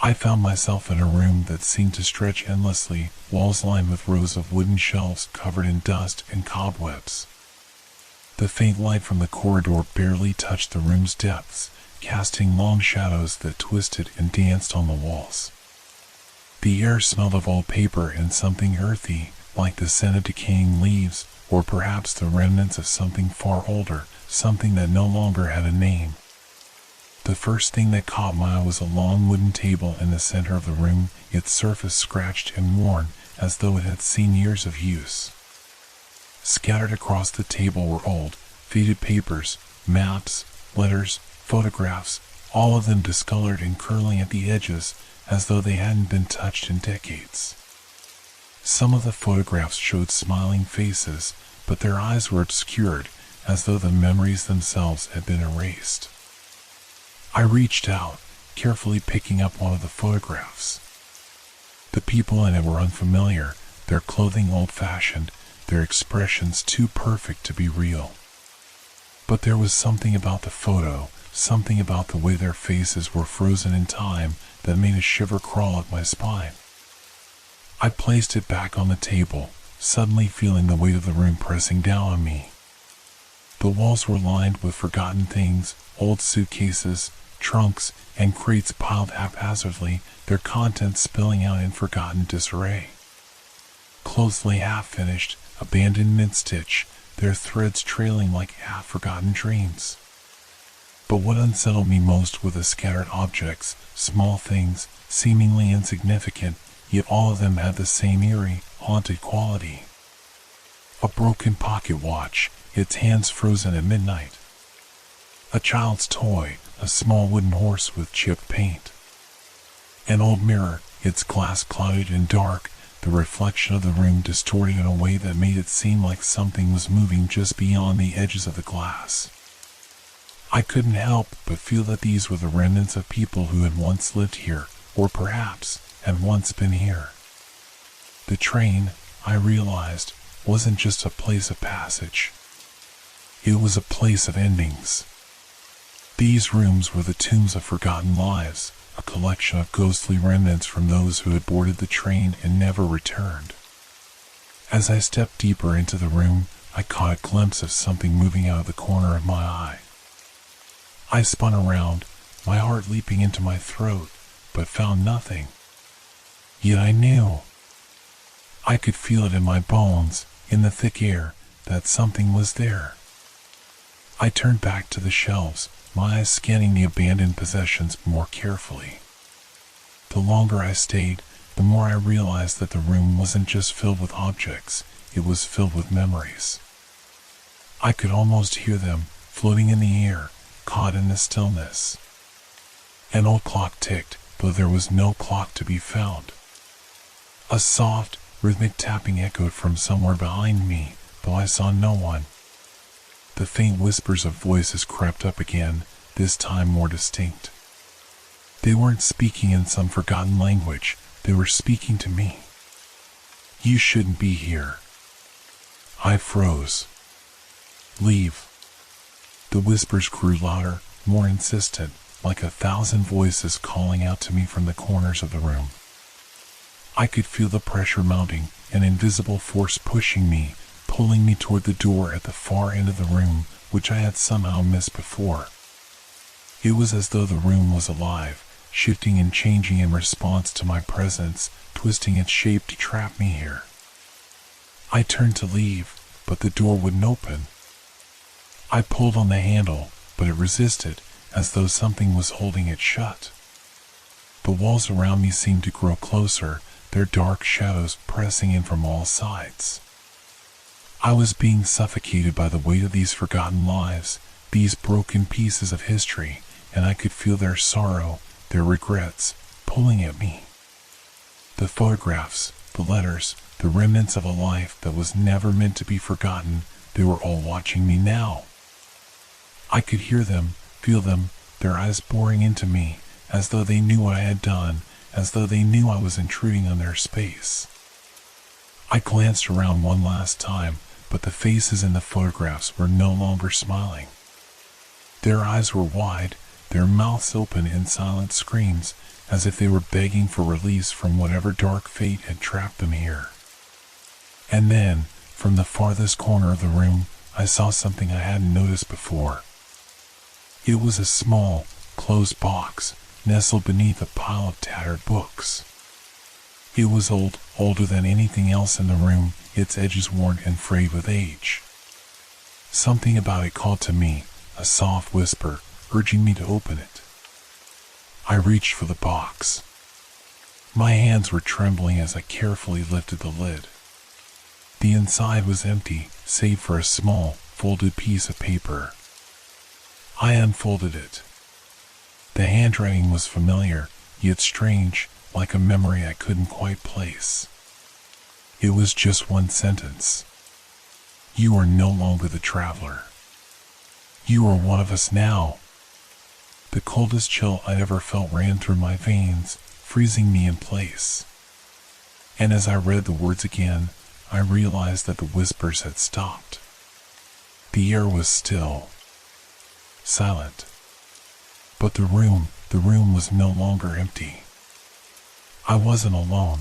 I found myself in a room that seemed to stretch endlessly, walls lined with rows of wooden shelves covered in dust and cobwebs. The faint light from the corridor barely touched the room's depths, casting long shadows that twisted and danced on the walls. The air smelled of old paper and something earthy, like the scent of decaying leaves, or perhaps the remnants of something far older, something that no longer had a name. The first thing that caught my eye was a long wooden table in the center of the room, its surface scratched and worn, as though it had seen years of use. Scattered across the table were old, faded papers, maps, letters, photographs, all of them discolored and curling at the edges, as though they hadn't been touched in decades. Some of the photographs showed smiling faces, but their eyes were obscured, as though the memories themselves had been erased. I reached out, carefully picking up one of the photographs. The people in it were unfamiliar, their clothing old-fashioned, their expressions too perfect to be real. But there was something about the photo, something about the way their faces were frozen in time, that made a shiver crawl up my spine. I placed it back on the table, suddenly feeling the weight of the room pressing down on me. The walls were lined with forgotten things, old suitcases, trunks, and crates piled haphazardly, their contents spilling out in forgotten disarray. Clothes lay half-finished, abandoned mid-stitch, their threads trailing like half-forgotten dreams. But what unsettled me most were the scattered objects, small things, seemingly insignificant, yet all of them had the same eerie, haunted quality. A broken pocket watch, its hands frozen at midnight. A child's toy, a small wooden horse with chipped paint. An old mirror, its glass clouded and dark, the reflection of the room distorted in a way that made it seem like something was moving just beyond the edges of the glass. I couldn't help but feel that these were the remnants of people who had once lived here, or perhaps had once been here. The train, I realized, wasn't just a place of passage. It was a place of endings. These rooms were the tombs of forgotten lives, a collection of ghostly remnants from those who had boarded the train and never returned. As I stepped deeper into the room, I caught a glimpse of something moving out of the corner of my eye. I spun around, my heart leaping into my throat, but found nothing. Yet I knew. I could feel it in my bones, in the thick air, that something was there. I turned back to the shelves, my eyes scanning the abandoned possessions more carefully. The longer I stayed, the more I realized that the room wasn't just filled with objects, it was filled with memories. I could almost hear them, floating in the air, caught in the stillness. An old clock ticked, though there was no clock to be found. A soft, rhythmic tapping echoed from somewhere behind me, though I saw no one. The faint whispers of voices crept up again, this time more distinct. They weren't speaking in some forgotten language, they were speaking to me. You shouldn't be here. I froze. Leave. The whispers grew louder, more insistent, like 1,000 voices calling out to me from the corners of the room. I could feel the pressure mounting, an invisible force pushing me, pulling me toward the door at the far end of the room, which I had somehow missed before. It was as though the room was alive, shifting and changing in response to my presence, twisting its shape to trap me here. I turned to leave, but the door wouldn't open. I pulled on the handle, but it resisted, as though something was holding it shut. The walls around me seemed to grow closer, their dark shadows pressing in from all sides. I was being suffocated by the weight of these forgotten lives, these broken pieces of history, and I could feel their sorrow, their regrets, pulling at me. The photographs, the letters, the remnants of a life that was never meant to be forgotten, they were all watching me now. I could hear them, feel them, their eyes boring into me, as though they knew what I had done, as though they knew I was intruding on their space. I glanced around one last time, but the faces in the photographs were no longer smiling. Their eyes were wide, their mouths open in silent screams, as if they were begging for release from whatever dark fate had trapped them here. And then, from the farthest corner of the room, I saw something I hadn't noticed before. It was a small, closed box, nestled beneath a pile of tattered books. It was old, older than anything else in the room, its edges worn and frayed with age. Something about it called to me, a soft whisper, urging me to open it. I reached for the box. My hands were trembling as I carefully lifted the lid. The inside was empty, save for a small, folded piece of paper. I unfolded it. The handwriting was familiar, yet strange, like a memory I couldn't quite place. It was just one sentence. You are no longer the traveler. You are one of us now. The coldest chill I'd ever felt ran through my veins, freezing me in place. And as I read the words again, I realized that the whispers had stopped. The air was still, silent. But the room was no longer empty. I wasn't alone.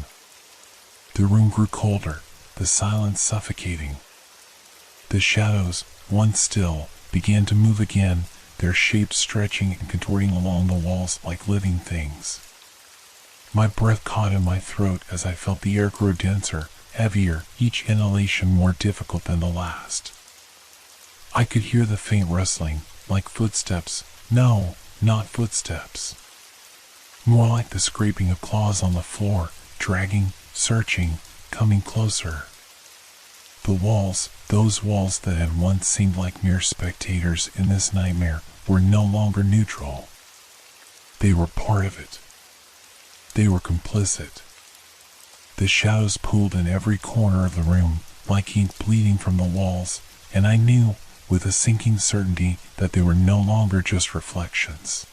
The room grew colder, the silence suffocating. The shadows, once still, began to move again, their shapes stretching and contorting along the walls like living things. My breath caught in my throat as I felt the air grow denser, heavier, each inhalation more difficult than the last. I could hear the faint rustling, like footsteps. No, not footsteps. More like the scraping of claws on the floor, dragging, searching, coming closer. The walls, those walls that had once seemed like mere spectators in this nightmare, were no longer neutral. They were part of it. They were complicit. The shadows pooled in every corner of the room, like ink bleeding from the walls, and I knew, with a sinking certainty, that they were no longer just reflections.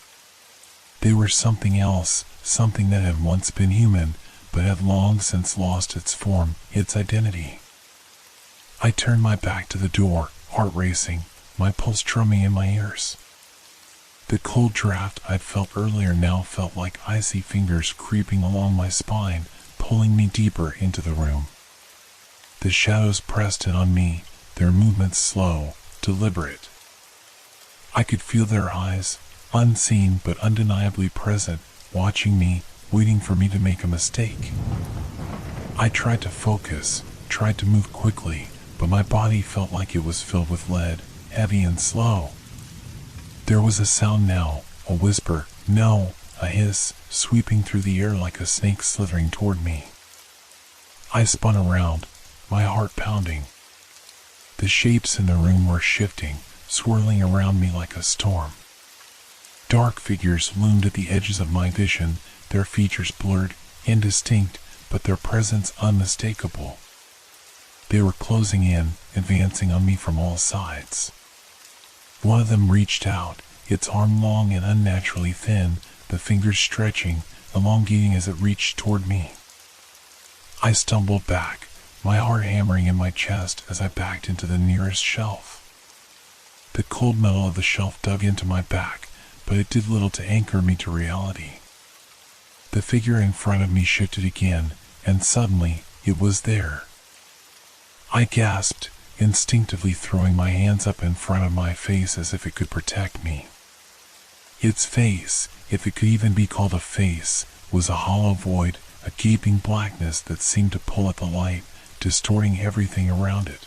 They were something else, something that had once been human, but had long since lost its form, its identity. I turned my back to the door, heart racing, my pulse drumming in my ears. The cold draft I'd felt earlier now felt like icy fingers creeping along my spine, pulling me deeper into the room. The shadows pressed in on me, their movements slow, deliberate. I could feel their eyes, unseen but undeniably present, watching me, waiting for me to make a mistake. I tried to focus, tried to move quickly, but my body felt like it was filled with lead, heavy and slow. There was a sound now, a whisper, no, a hiss sweeping through the air like a snake slithering toward me. I spun around, my heart pounding. The shapes in the room were shifting, swirling around me like a storm. Dark figures loomed at the edges of my vision, their features blurred, indistinct, but their presence unmistakable. They were closing in, advancing on me from all sides. One of them reached out, its arm long and unnaturally thin, the fingers stretching, elongating as it reached toward me. I stumbled back, my heart hammering in my chest as I backed into the nearest shelf. The cold metal of the shelf dug into my back, but it did little to anchor me to reality. The figure in front of me shifted again, and suddenly, it was there. I gasped, instinctively throwing my hands up in front of my face as if it could protect me. Its face, if it could even be called a face, was a hollow void, a gaping blackness that seemed to pull at the light, distorting everything around it.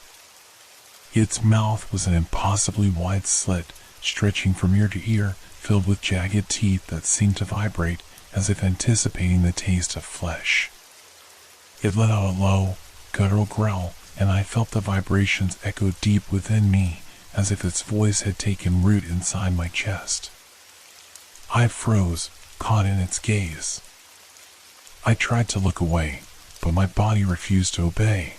Its mouth was an impossibly wide slit, stretching from ear to ear, filled with jagged teeth that seemed to vibrate, as if anticipating the taste of flesh. It let out a low, guttural growl, and I felt the vibrations echo deep within me, as if its voice had taken root inside my chest. I froze, caught in its gaze. I tried to look away, but my body refused to obey.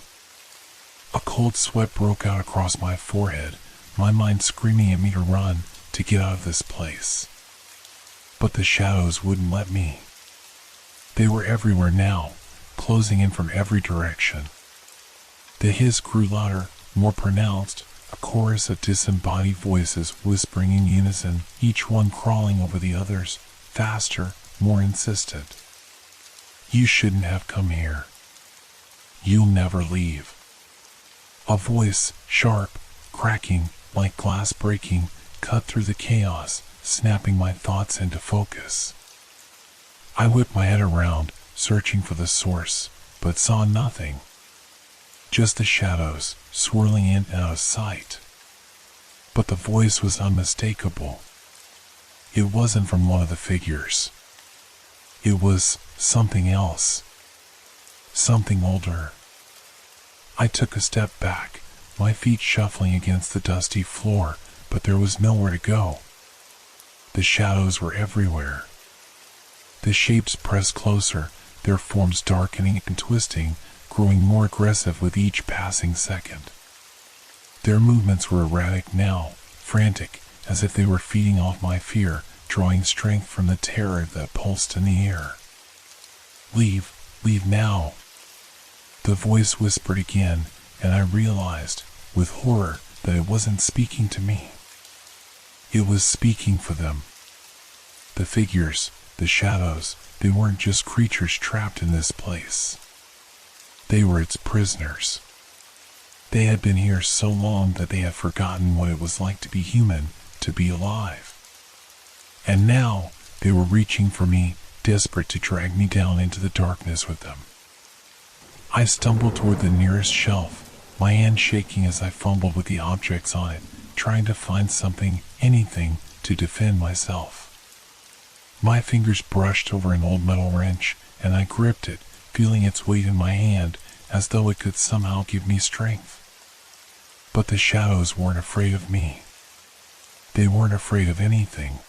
A cold sweat broke out across my forehead, my mind screaming at me to run, to get out of this place. But the shadows wouldn't let me. They were everywhere now, closing in from every direction. The hiss grew louder, more pronounced, a chorus of disembodied voices whispering in unison, each one crawling over the others, faster, more insistent. You shouldn't have come here. You'll never leave. A voice, sharp, cracking, like glass breaking, cut through the chaos, snapping my thoughts into focus. I whipped my head around, searching for the source, but saw nothing. Just the shadows, swirling in and out of sight. But the voice was unmistakable. It wasn't from one of the figures. It was something else. Something older. I took a step back, my feet shuffling against the dusty floor, but there was nowhere to go. The shadows were everywhere. The shapes pressed closer, their forms darkening and twisting, growing more aggressive with each passing second. Their movements were erratic now, frantic, as if they were feeding off my fear, drawing strength from the terror that pulsed in the air. Leave, leave now. The voice whispered again, and I realized, with horror, that it wasn't speaking to me. It was speaking for them. The figures, the shadows, they weren't just creatures trapped in this place. They were its prisoners. They had been here so long that they had forgotten what it was like to be human, to be alive. And now, they were reaching for me, desperate to drag me down into the darkness with them. I stumbled toward the nearest shelf, my hand shaking as I fumbled with the objects on it, trying to find something, anything, to defend myself. My fingers brushed over an old metal wrench, and I gripped it, feeling its weight in my hand, as though it could somehow give me strength. But the shadows weren't afraid of me. They weren't afraid of anything.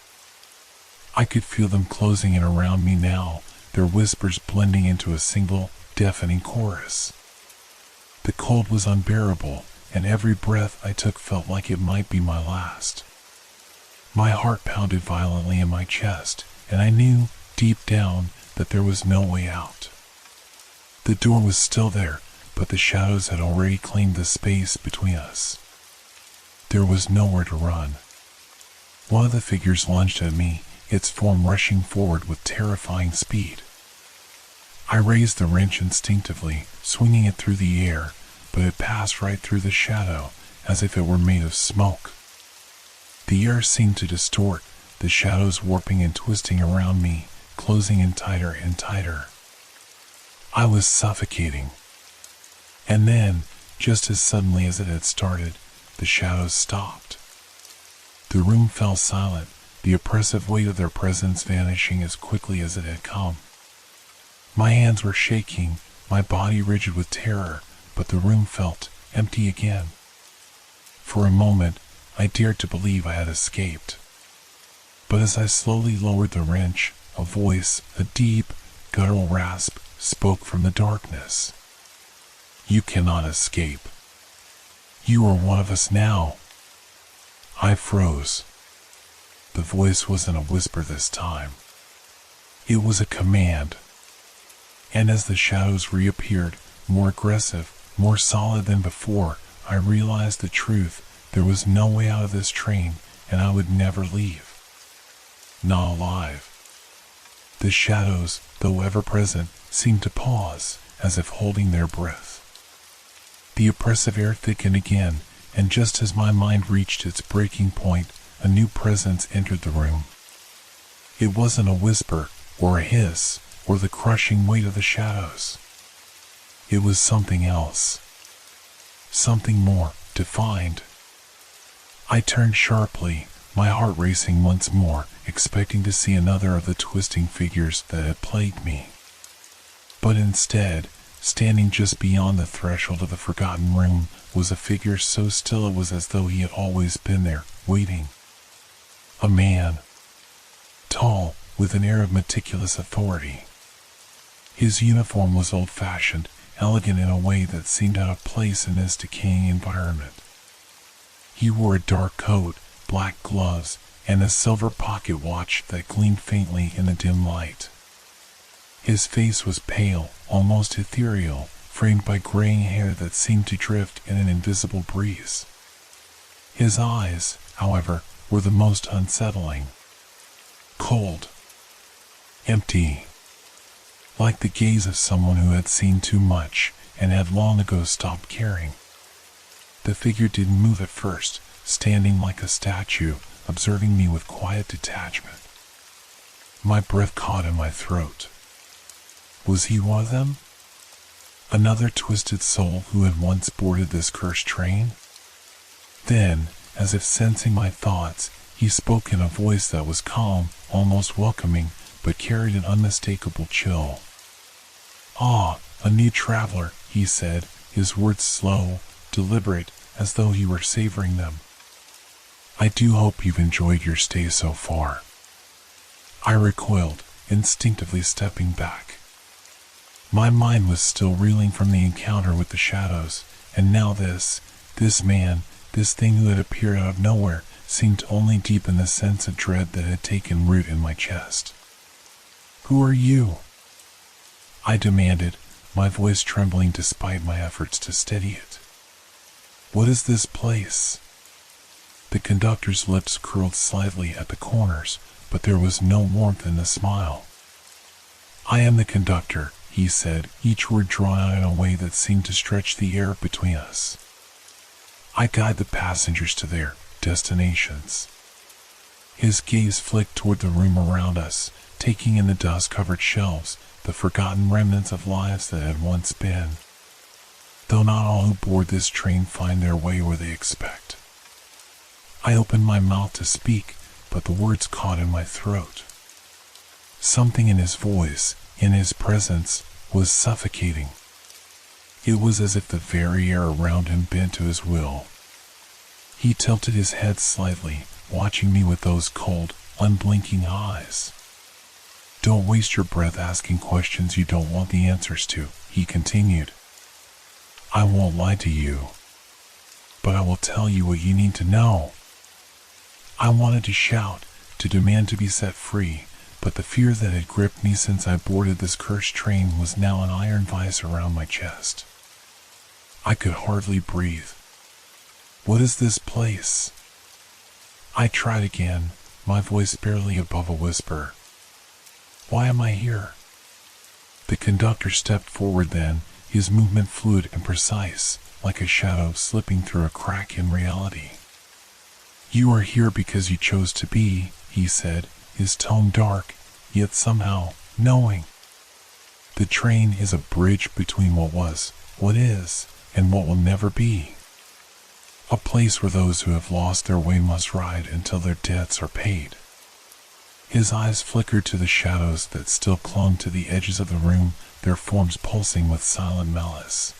I could feel them closing in around me now, their whispers blending into a single, deafening chorus. The cold was unbearable, and every breath I took felt like it might be my last. My heart pounded violently in my chest, and I knew, deep down, that there was no way out. The door was still there, but the shadows had already claimed the space between us. There was nowhere to run. One of the figures lunged at me, its form rushing forward with terrifying speed. I raised the wrench instinctively, swinging it through the air, but it passed right through the shadow, as if it were made of smoke. The air seemed to distort, the shadows warping and twisting around me, closing in tighter and tighter. I was suffocating. And then, just as suddenly as it had started, the shadows stopped. The room fell silent, the oppressive weight of their presence vanishing as quickly as it had come. My hands were shaking, my body rigid with terror, but the room felt empty again. For a moment, I dared to believe I had escaped. But as I slowly lowered the wrench, a voice, a deep, guttural rasp, spoke from the darkness. "You cannot escape. You are one of us now." I froze. The voice wasn't a whisper this time. It was a command. And as the shadows reappeared, more aggressive, more solid than before, I realized the truth. There was no way out of this train, and I would never leave. Not alive. The shadows, though ever present, seemed to pause, as if holding their breath. The oppressive air thickened again, and just as my mind reached its breaking point, a new presence entered the room. It wasn't a whisper, or a hiss, or the crushing weight of the shadows. It was something else. Something more defined. I turned sharply, my heart racing once more, expecting to see another of the twisting figures that had plagued me. But instead, standing just beyond the threshold of the forgotten room, was a figure so still it was as though he had always been there, waiting. A man. Tall, with an air of meticulous authority. His uniform was old-fashioned, elegant in a way that seemed out of place in his decaying environment. He wore a dark coat, black gloves, and a silver pocket watch that gleamed faintly in the dim light. His face was pale, almost ethereal, framed by graying hair that seemed to drift in an invisible breeze. His eyes, however, were the most unsettling. Cold. Empty. Like the gaze of someone who had seen too much and had long ago stopped caring. The figure didn't move at first, standing like a statue, observing me with quiet detachment. My breath caught in my throat. Was he one of them? Another twisted soul who had once boarded this cursed train? Then, as if sensing my thoughts, he spoke in a voice that was calm, almost welcoming, but carried an unmistakable chill. "Ah, a new traveler," he said, his words slow, deliberate, as though he were savoring them. "I do hope you've enjoyed your stay so far." I recoiled, instinctively stepping back. My mind was still reeling from the encounter with the shadows, and now this man, this thing who had appeared out of nowhere, seemed to only deepen the sense of dread that had taken root in my chest. "Who are you?" I demanded, my voice trembling despite my efforts to steady it. "What is this place?" The conductor's lips curled slightly at the corners, but there was no warmth in the smile. "I am the conductor," he said, each word drawn out in a way that seemed to stretch the air between us. "I guide the passengers to their destinations." His gaze flicked toward the room around us, taking in the dust-covered shelves, the forgotten remnants of lives that had once been. Though not all who board this train find their way where they expect. I opened my mouth to speak, but the words caught in my throat. Something in his voice, in his presence, was suffocating. It was as if the very air around him bent to his will. He tilted his head slightly, watching me with those cold, unblinking eyes. "Don't waste your breath asking questions you don't want the answers to," he continued. "I won't lie to you, but I will tell you what you need to know." I wanted to shout, to demand to be set free, but the fear that had gripped me since I boarded this cursed train was now an iron vice around my chest. I could hardly breathe. "What is this place?" I tried again, my voice barely above a whisper. "Why am I here?" The conductor stepped forward then, his movement fluid and precise, like a shadow slipping through a crack in reality. "You are here because you chose to be," he said, his tone dark, yet somehow knowing. "The train is a bridge between what was, what is, and what will never be. A place where those who have lost their way must ride until their debts are paid." His eyes flickered to the shadows that still clung to the edges of the room, their forms pulsing with silent malice.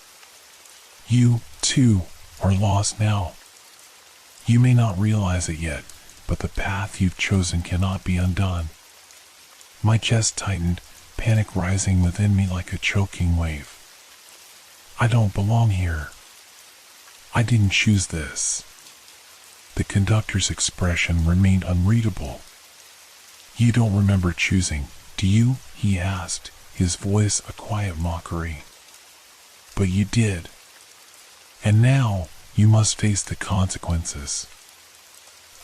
You, too, are lost now. You may not realize it yet, but the path you've chosen cannot be undone. My chest tightened, panic rising within me like a choking wave. I don't belong here. I didn't choose this. The conductor's expression remained unreadable. You don't remember choosing, do you? He asked, his voice a quiet mockery. But you did. And now, you must face the consequences.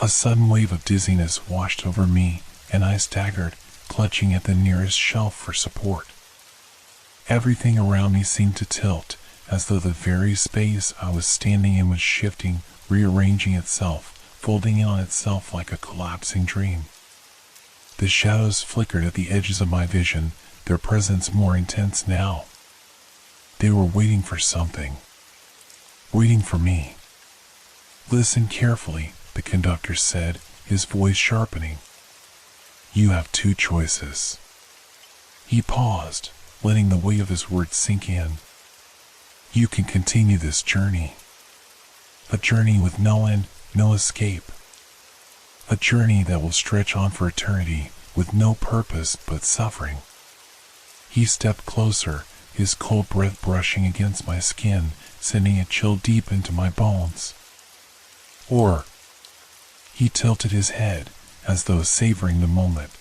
A sudden wave of dizziness washed over me, and I staggered, clutching at the nearest shelf for support. Everything around me seemed to tilt, as though the very space I was standing in was shifting, rearranging itself, folding in on itself like a collapsing dream. The shadows flickered at the edges of my vision, their presence more intense now. They were waiting for something. Waiting for me. Listen carefully, the conductor said, his voice sharpening. You have two choices. He paused, letting the weight of his words sink in. You can continue this journey. A journey with no end, no escape. A journey that will stretch on for eternity, with no purpose but suffering. He stepped closer, his cold breath brushing against my skin, sending a chill deep into my bones. Or, he tilted his head, as though savoring the moment.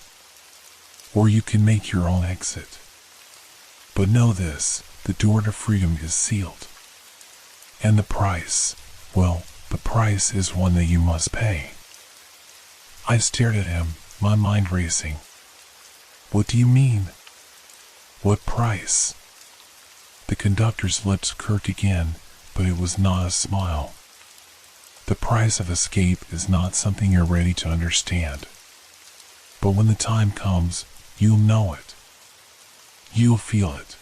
Or you can make your own exit. But know this, the door to freedom is sealed. And the price, well, the price is one that you must pay. I stared at him, my mind racing. What do you mean? What price? The conductor's lips curved again, but it was not a smile. The price of escape is not something you're ready to understand. But when the time comes, you'll know it. You'll feel it.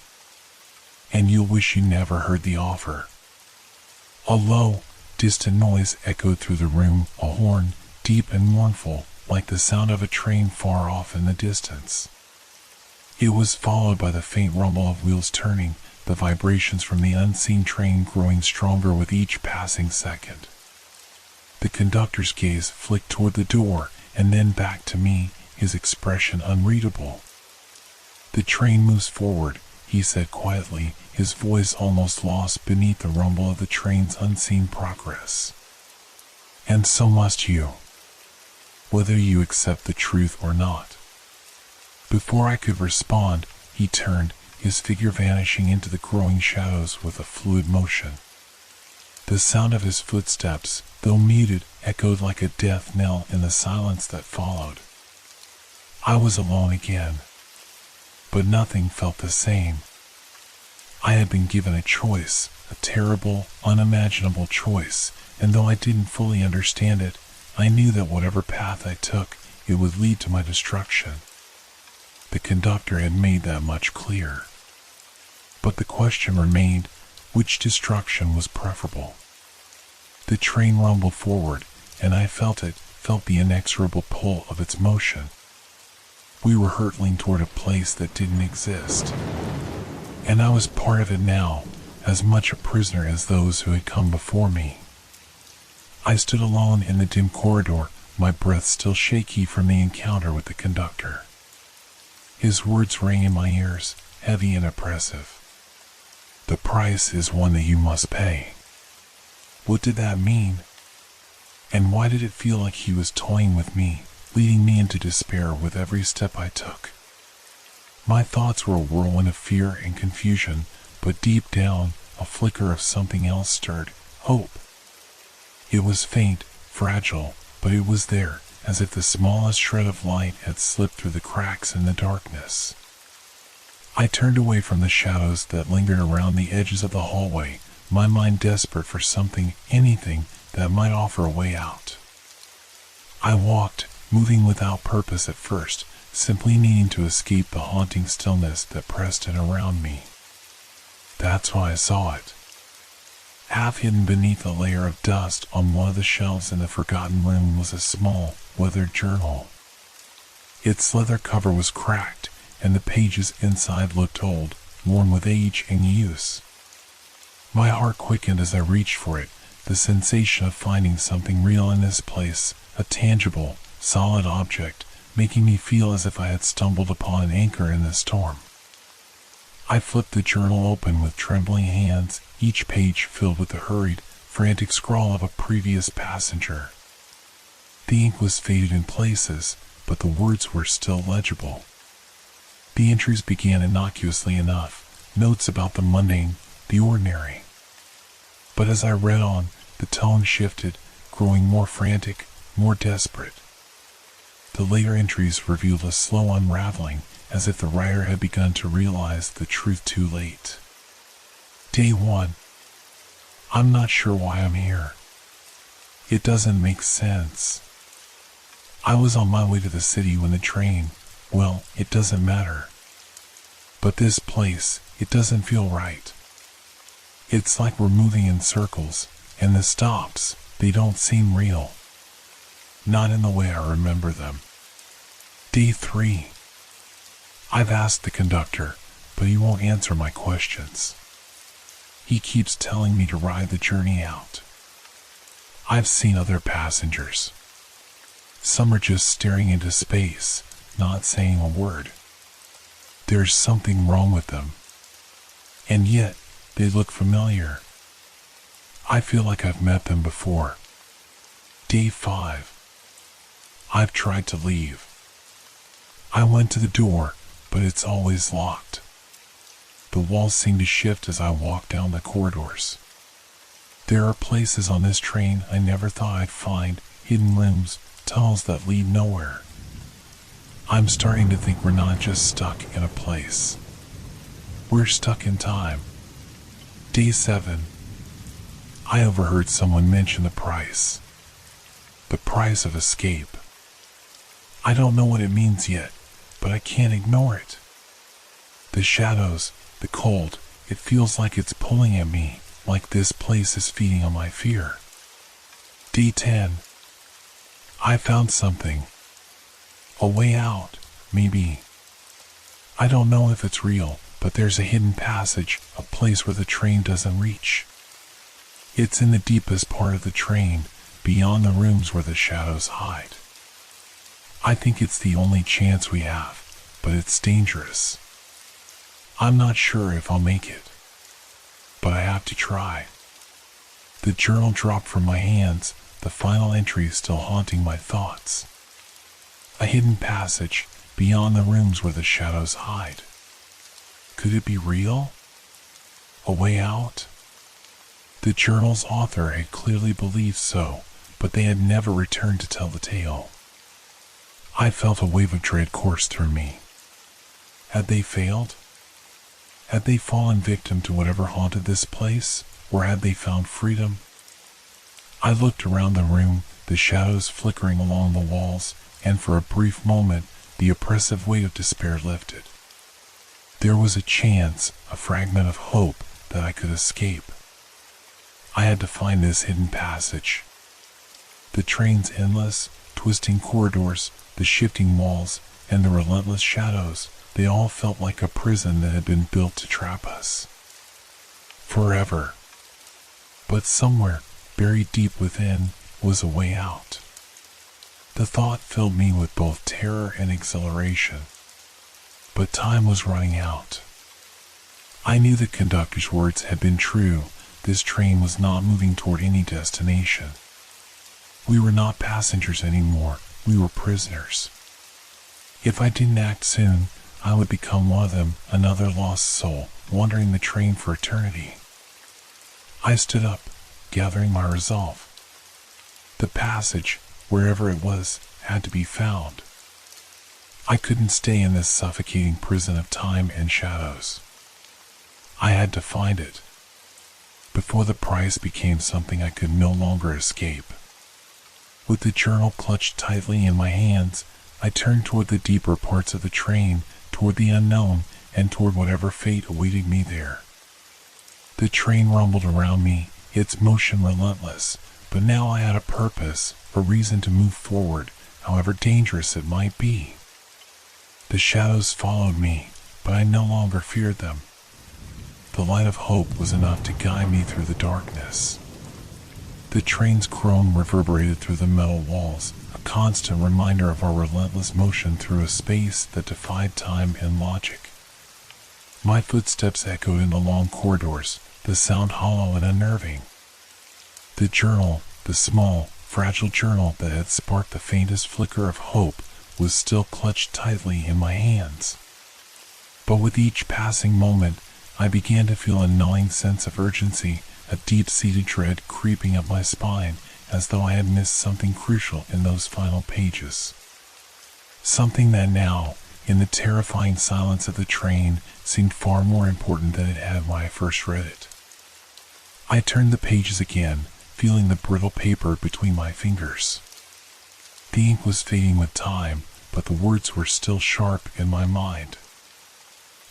And you'll wish you never heard the offer. A low, distant noise echoed through the room, a horn, deep and mournful, like the sound of a train far off in the distance. It was followed by the faint rumble of wheels turning, the vibrations from the unseen train growing stronger with each passing second. The conductor's gaze flicked toward the door, and then back to me, his expression unreadable. The train moves forward, he said quietly, his voice almost lost beneath the rumble of the train's unseen progress. And so must you, whether you accept the truth or not. Before I could respond, he turned, his figure vanishing into the growing shadows with a fluid motion. The sound of his footsteps, though muted, echoed like a death knell in the silence that followed. I was alone again. But nothing felt the same. I had been given a choice, a terrible, unimaginable choice, and though I didn't fully understand it, I knew that whatever path I took, it would lead to my destruction. The conductor had made that much clear. But the question remained, which destruction was preferable? The train rumbled forward, and I felt the inexorable pull of its motion. We were hurtling toward a place that didn't exist. And I was part of it now, as much a prisoner as those who had come before me. I stood alone in the dim corridor, my breath still shaky from the encounter with the conductor. His words rang in my ears, heavy and oppressive. The price is one that you must pay. What did that mean? And why did it feel like he was toying with me, leading me into despair with every step I took? My thoughts were a whirlwind of fear and confusion, but deep down, a flicker of something else stirred, hope. It was faint, fragile, but it was there, as if the smallest shred of light had slipped through the cracks in the darkness. I turned away from the shadows that lingered around the edges of the hallway, my mind desperate for something, anything, that might offer a way out. I walked, moving without purpose at first, simply needing to escape the haunting stillness that pressed in around me. That's when I saw it. Half hidden beneath a layer of dust on one of the shelves in the forgotten room was a small, weathered journal. Its leather cover was cracked, and the pages inside looked old, worn with age and use. My heart quickened as I reached for it, the sensation of finding something real in this place, a tangible, solid object, making me feel as if I had stumbled upon an anchor in the storm. I flipped the journal open with trembling hands, each page filled with the hurried, frantic scrawl of a previous passenger. The ink was faded in places, but the words were still legible. The entries began innocuously enough, notes about the mundane, the ordinary. But as I read on, the tone shifted, growing more frantic, more desperate. The later entries revealed a slow unraveling, as if the writer had begun to realize the truth too late. Day 1. I'm not sure why I'm here. It doesn't make sense. I was on my way to the city when the train, well, it doesn't matter. But this place, it doesn't feel right. It's like we're moving in circles, and the stops, they don't seem real. Not in the way I remember them. Day 3. I've asked the conductor, but he won't answer my questions. He keeps telling me to ride the journey out. I've seen other passengers. Some are just staring into space, not saying a word. There's something wrong with them. And yet, they look familiar. I feel like I've met them before. Day 5. I've tried to leave. I went to the door, but it's always locked. The walls seem to shift as I walk down the corridors. There are places on this train I never thought I'd find, hidden rooms, tunnels that lead nowhere. I'm starting to think we're not just stuck in a place. We're stuck in time. Day 7. I overheard someone mention the price. The price of escape. I don't know what it means yet, but I can't ignore it. The shadows, the cold, it feels like it's pulling at me, like this place is feeding on my fear. Day 10. I found something. A way out, maybe. I don't know if it's real, but there's a hidden passage, a place where the train doesn't reach. It's in the deepest part of the train, beyond the rooms where the shadows hide. I think it's the only chance we have, but it's dangerous. I'm not sure if I'll make it, but I have to try. The journal dropped from my hands, the final entry still haunting my thoughts. A hidden passage, beyond the rooms where the shadows hide. Could it be real? A way out? The journal's author had clearly believed so, but they had never returned to tell the tale. I felt a wave of dread course through me. Had they failed? Had they fallen victim to whatever haunted this place, or had they found freedom? I looked around the room, the shadows flickering along the walls, and for a brief moment, the oppressive weight of despair lifted. There was a chance, a fragment of hope, that I could escape. I had to find this hidden passage. The train's endless, twisting corridors, the shifting walls, and the relentless shadows, they all felt like a prison that had been built to trap us. Forever. But somewhere, buried deep within, was a way out. The thought filled me with both terror and exhilaration. But time was running out. I knew the conductor's words had been true. This train was not moving toward any destination. We were not passengers anymore, we were prisoners. If I didn't act soon, I would become one of them, another lost soul, wandering the train for eternity. I stood up, gathering my resolve. The passage, wherever it was, had to be found. I couldn't stay in this suffocating prison of time and shadows. I had to find it, before the price became something I could no longer escape. With the journal clutched tightly in my hands, I turned toward the deeper parts of the train, toward the unknown, and toward whatever fate awaited me there. The train rumbled around me, its motion relentless, but now I had a purpose, a reason to move forward, however dangerous it might be. The shadows followed me, but I no longer feared them. The light of hope was enough to guide me through the darkness. The train's groan reverberated through the metal walls, a constant reminder of our relentless motion through a space that defied time and logic. My footsteps echoed in the long corridors, the sound hollow and unnerving. The journal, the small, fragile journal that had sparked the faintest flicker of hope, was still clutched tightly in my hands. But with each passing moment, I began to feel a gnawing sense of urgency, a deep-seated dread creeping up my spine, as though I had missed something crucial in those final pages. Something that now, in the terrifying silence of the train, seemed far more important than it had when I first read it. I turned the pages again, feeling the brittle paper between my fingers. The ink was fading with time, but the words were still sharp in my mind.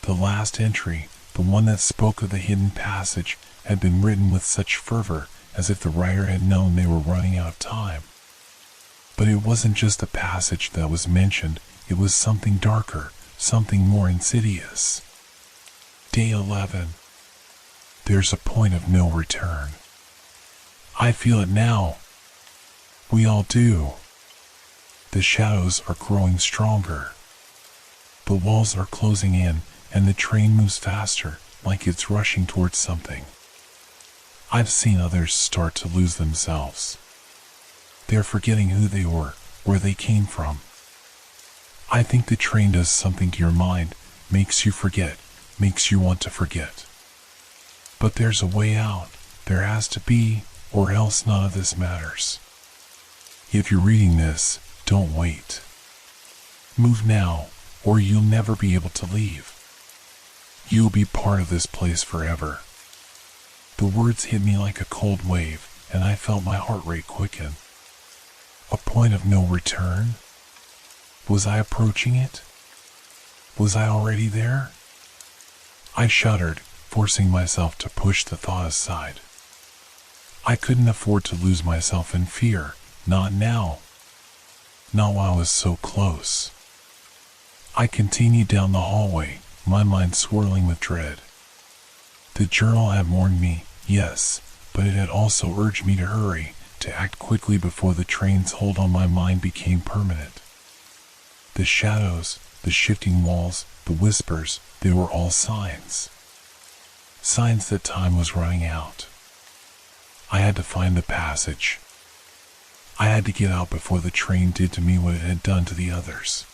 The last entry, the one that spoke of the hidden passage, had been written with such fervor, as if the writer had known they were running out of time. But it wasn't just the passage that was mentioned, it was something darker, something more insidious. Day 11. There's a point of no return. I feel it now. We all do. The shadows are growing stronger. The walls are closing in, and the train moves faster, like it's rushing towards something. I've seen others start to lose themselves. They're forgetting who they were, where they came from. I think the train does something to your mind, makes you forget, makes you want to forget. But there's a way out, there has to be, or else none of this matters. If you're reading this, don't wait. Move now, or you'll never be able to leave. You'll be part of this place forever. The words hit me like a cold wave, and I felt my heart rate quicken. A point of no return? Was I approaching it? Was I already there? I shuddered, forcing myself to push the thought aside. I couldn't afford to lose myself in fear, not now. Not while I was so close. I continued down the hallway, my mind swirling with dread. The journal had warned me, yes, but it had also urged me to hurry, to act quickly before the train's hold on my mind became permanent. The shadows, the shifting walls, the whispers, they were all signs. Signs that time was running out. I had to find the passage. I had to get out before the train did to me what it had done to the others.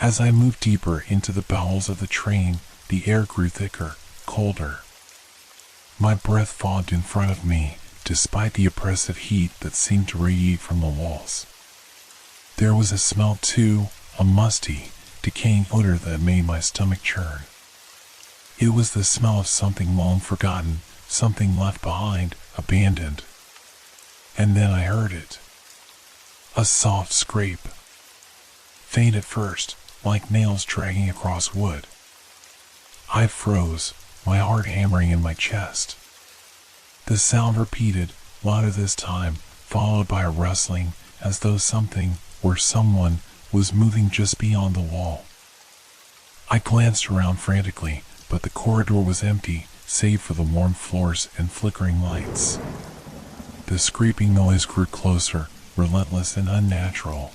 As I moved deeper into the bowels of the train, the air grew thicker, colder. My breath fogged in front of me, despite the oppressive heat that seemed to radiate from the walls. There was a smell too, a musty, decaying odor that made my stomach churn. It was the smell of something long forgotten, something left behind, abandoned. And then I heard it. A soft scrape. Faint at first, like nails dragging across wood. I froze, my heart hammering in my chest. The sound repeated, louder this time, followed by a rustling, as though something, or someone, was moving just beyond the wall. I glanced around frantically, but the corridor was empty, save for the warm floors and flickering lights. The scraping noise grew closer, relentless and unnatural.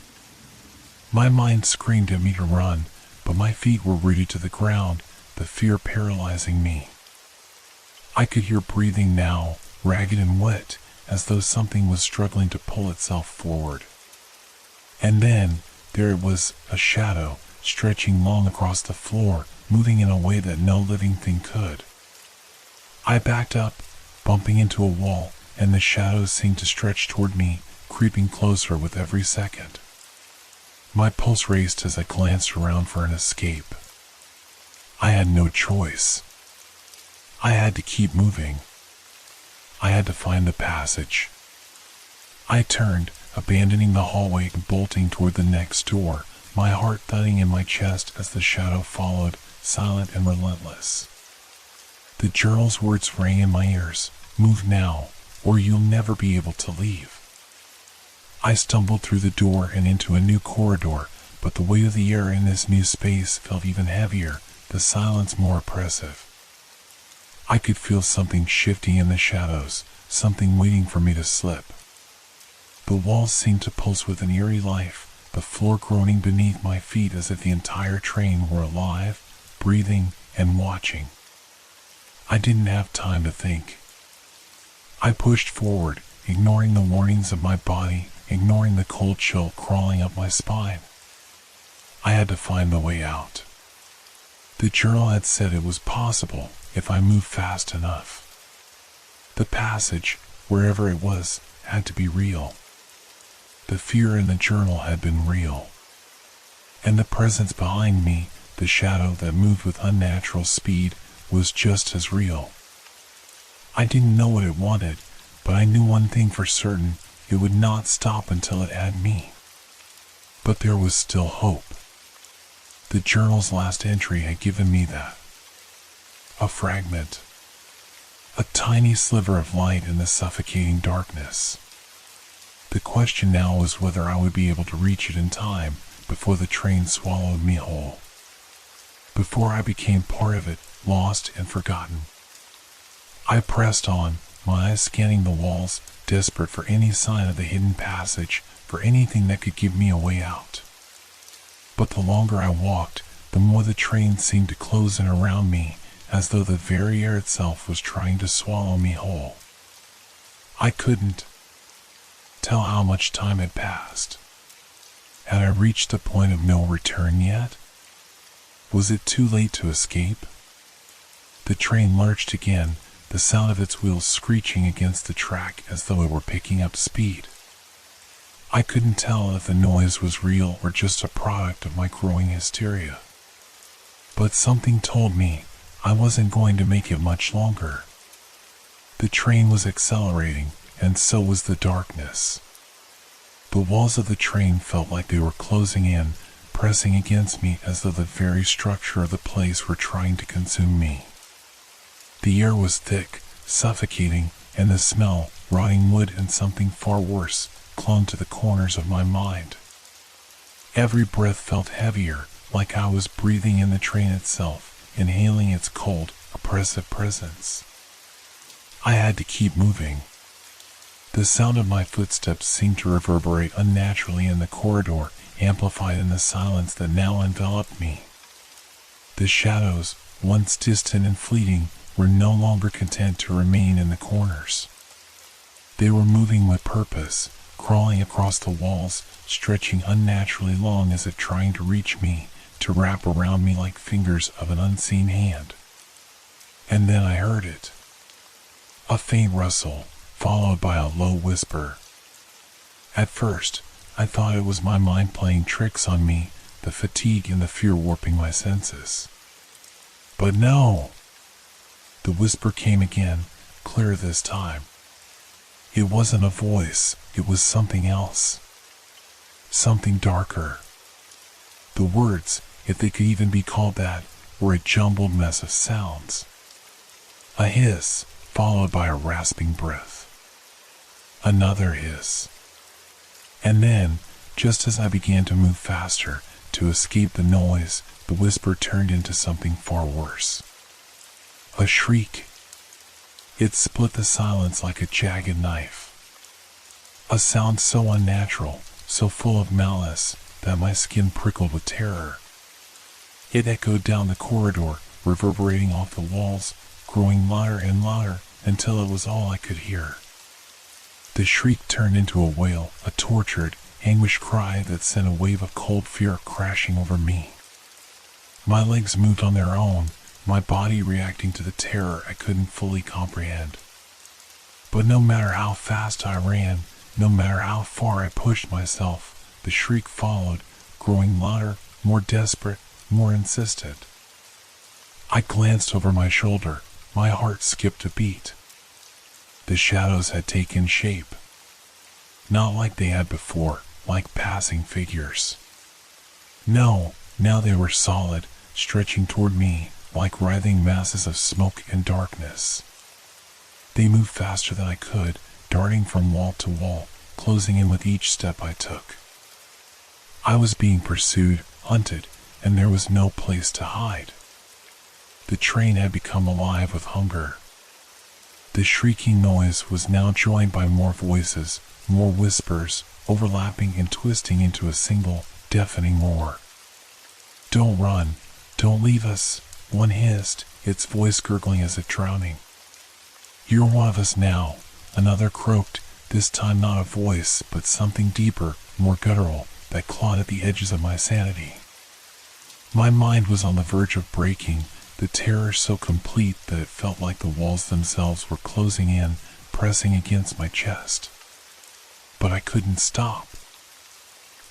My mind screamed at me to run, but my feet were rooted to the ground, the fear paralyzing me. I could hear breathing now, ragged and wet, as though something was struggling to pull itself forward. And then, there it was, a shadow, stretching long across the floor, moving in a way that no living thing could. I backed up, bumping into a wall, and the shadows seemed to stretch toward me, creeping closer with every second. My pulse raced as I glanced around for an escape. I had no choice. I had to keep moving. I had to find the passage. I turned, abandoning the hallway and bolting toward the next door, my heart thudding in my chest as the shadow followed, silent and relentless. The journal's words rang in my ears, "Move now, or you'll never be able to leave." I stumbled through the door and into a new corridor, but the weight of the air in this new space felt even heavier, the silence more oppressive. I could feel something shifting in the shadows, something waiting for me to slip. The walls seemed to pulse with an eerie life, the floor groaning beneath my feet as if the entire train were alive, breathing, and watching. I didn't have time to think. I pushed forward, ignoring the warnings of my body, ignoring the cold chill crawling up my spine. I had to find the way out. The journal had said it was possible if I moved fast enough. The passage, wherever it was, had to be real. The fear in the journal had been real. And the presence behind me, the shadow that moved with unnatural speed, was just as real. I didn't know what it wanted, but I knew one thing for certain: it would not stop until it had me. But there was still hope. The journal's last entry had given me that. A fragment. A tiny sliver of light in the suffocating darkness. The question now was whether I would be able to reach it in time before the train swallowed me whole. Before I became part of it, lost and forgotten. I pressed on, my eyes scanning the walls, desperate for any sign of the hidden passage, for anything that could give me a way out. But the longer I walked, the more the train seemed to close in around me, as though the very air itself was trying to swallow me whole. I couldn't tell how much time had passed. Had I reached the point of no return yet? Was it too late to escape? The train lurched again, the sound of its wheels screeching against the track as though it were picking up speed. I couldn't tell if the noise was real or just a product of my growing hysteria. But something told me I wasn't going to make it much longer. The train was accelerating, and so was the darkness. The walls of the train felt like they were closing in, pressing against me as though the very structure of the place were trying to consume me. The air was thick, suffocating, and the smell, rotting wood and something far worse, clung to the corners of my mind. Every breath felt heavier, like I was breathing in the train itself, inhaling its cold, oppressive presence. I had to keep moving. The sound of my footsteps seemed to reverberate unnaturally in the corridor, amplified in the silence that now enveloped me. The shadows, once distant and fleeting, were no longer content to remain in the corners. They were moving with purpose, crawling across the walls, stretching unnaturally long as if trying to reach me, to wrap around me like fingers of an unseen hand. And then I heard it. A faint rustle, followed by a low whisper. At first, I thought it was my mind playing tricks on me, the fatigue and the fear warping my senses. But no! The whisper came again, clearer this time. It wasn't a voice, it was something else. Something darker. The words, if they could even be called that, were a jumbled mess of sounds. A hiss, followed by a rasping breath. Another hiss. And then, just as I began to move faster, to escape the noise, the whisper turned into something far worse. A shriek. It split the silence like a jagged knife. A sound so unnatural, so full of malice, that my skin prickled with terror. It echoed down the corridor, reverberating off the walls, growing louder and louder, until it was all I could hear. The shriek turned into a wail, a tortured, anguished cry that sent a wave of cold fear crashing over me. My legs moved on their own, my body reacting to the terror I couldn't fully comprehend. But no matter how fast I ran, no matter how far I pushed myself, the shriek followed, growing louder, more desperate, more insistent. I glanced over my shoulder, my heart skipped a beat. The shadows had taken shape. Not like they had before, like passing figures. No, now they were solid, stretching toward me, like writhing masses of smoke and darkness. They moved faster than I could, darting from wall to wall, closing in with each step I took. I was being pursued, hunted, and there was no place to hide. The train had become alive with hunger. The shrieking noise was now joined by more voices, more whispers, overlapping and twisting into a single, deafening roar. "Don't run! Don't leave us!" one hissed, its voice gurgling as if drowning. "You're one of us now," another croaked, this time not a voice, but something deeper, more guttural, that clawed at the edges of my sanity. My mind was on the verge of breaking, the terror so complete that it felt like the walls themselves were closing in, pressing against my chest. But I couldn't stop.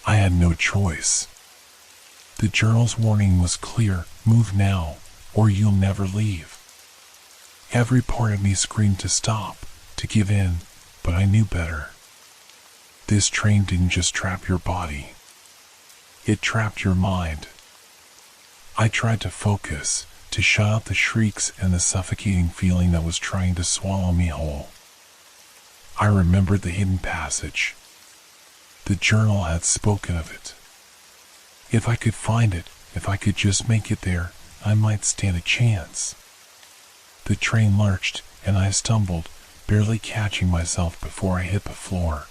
I had no choice. The journal's warning was clear: move now, or you'll never leave. Every part of me screamed to stop, to give in, but I knew better. This train didn't just trap your body. It trapped your mind. I tried to focus, to shut out the shrieks and the suffocating feeling that was trying to swallow me whole. I remembered the hidden passage. The journal had spoken of it. If I could find it, if I could just make it there, I might stand a chance. The train lurched, and I stumbled, barely catching myself before I hit the floor.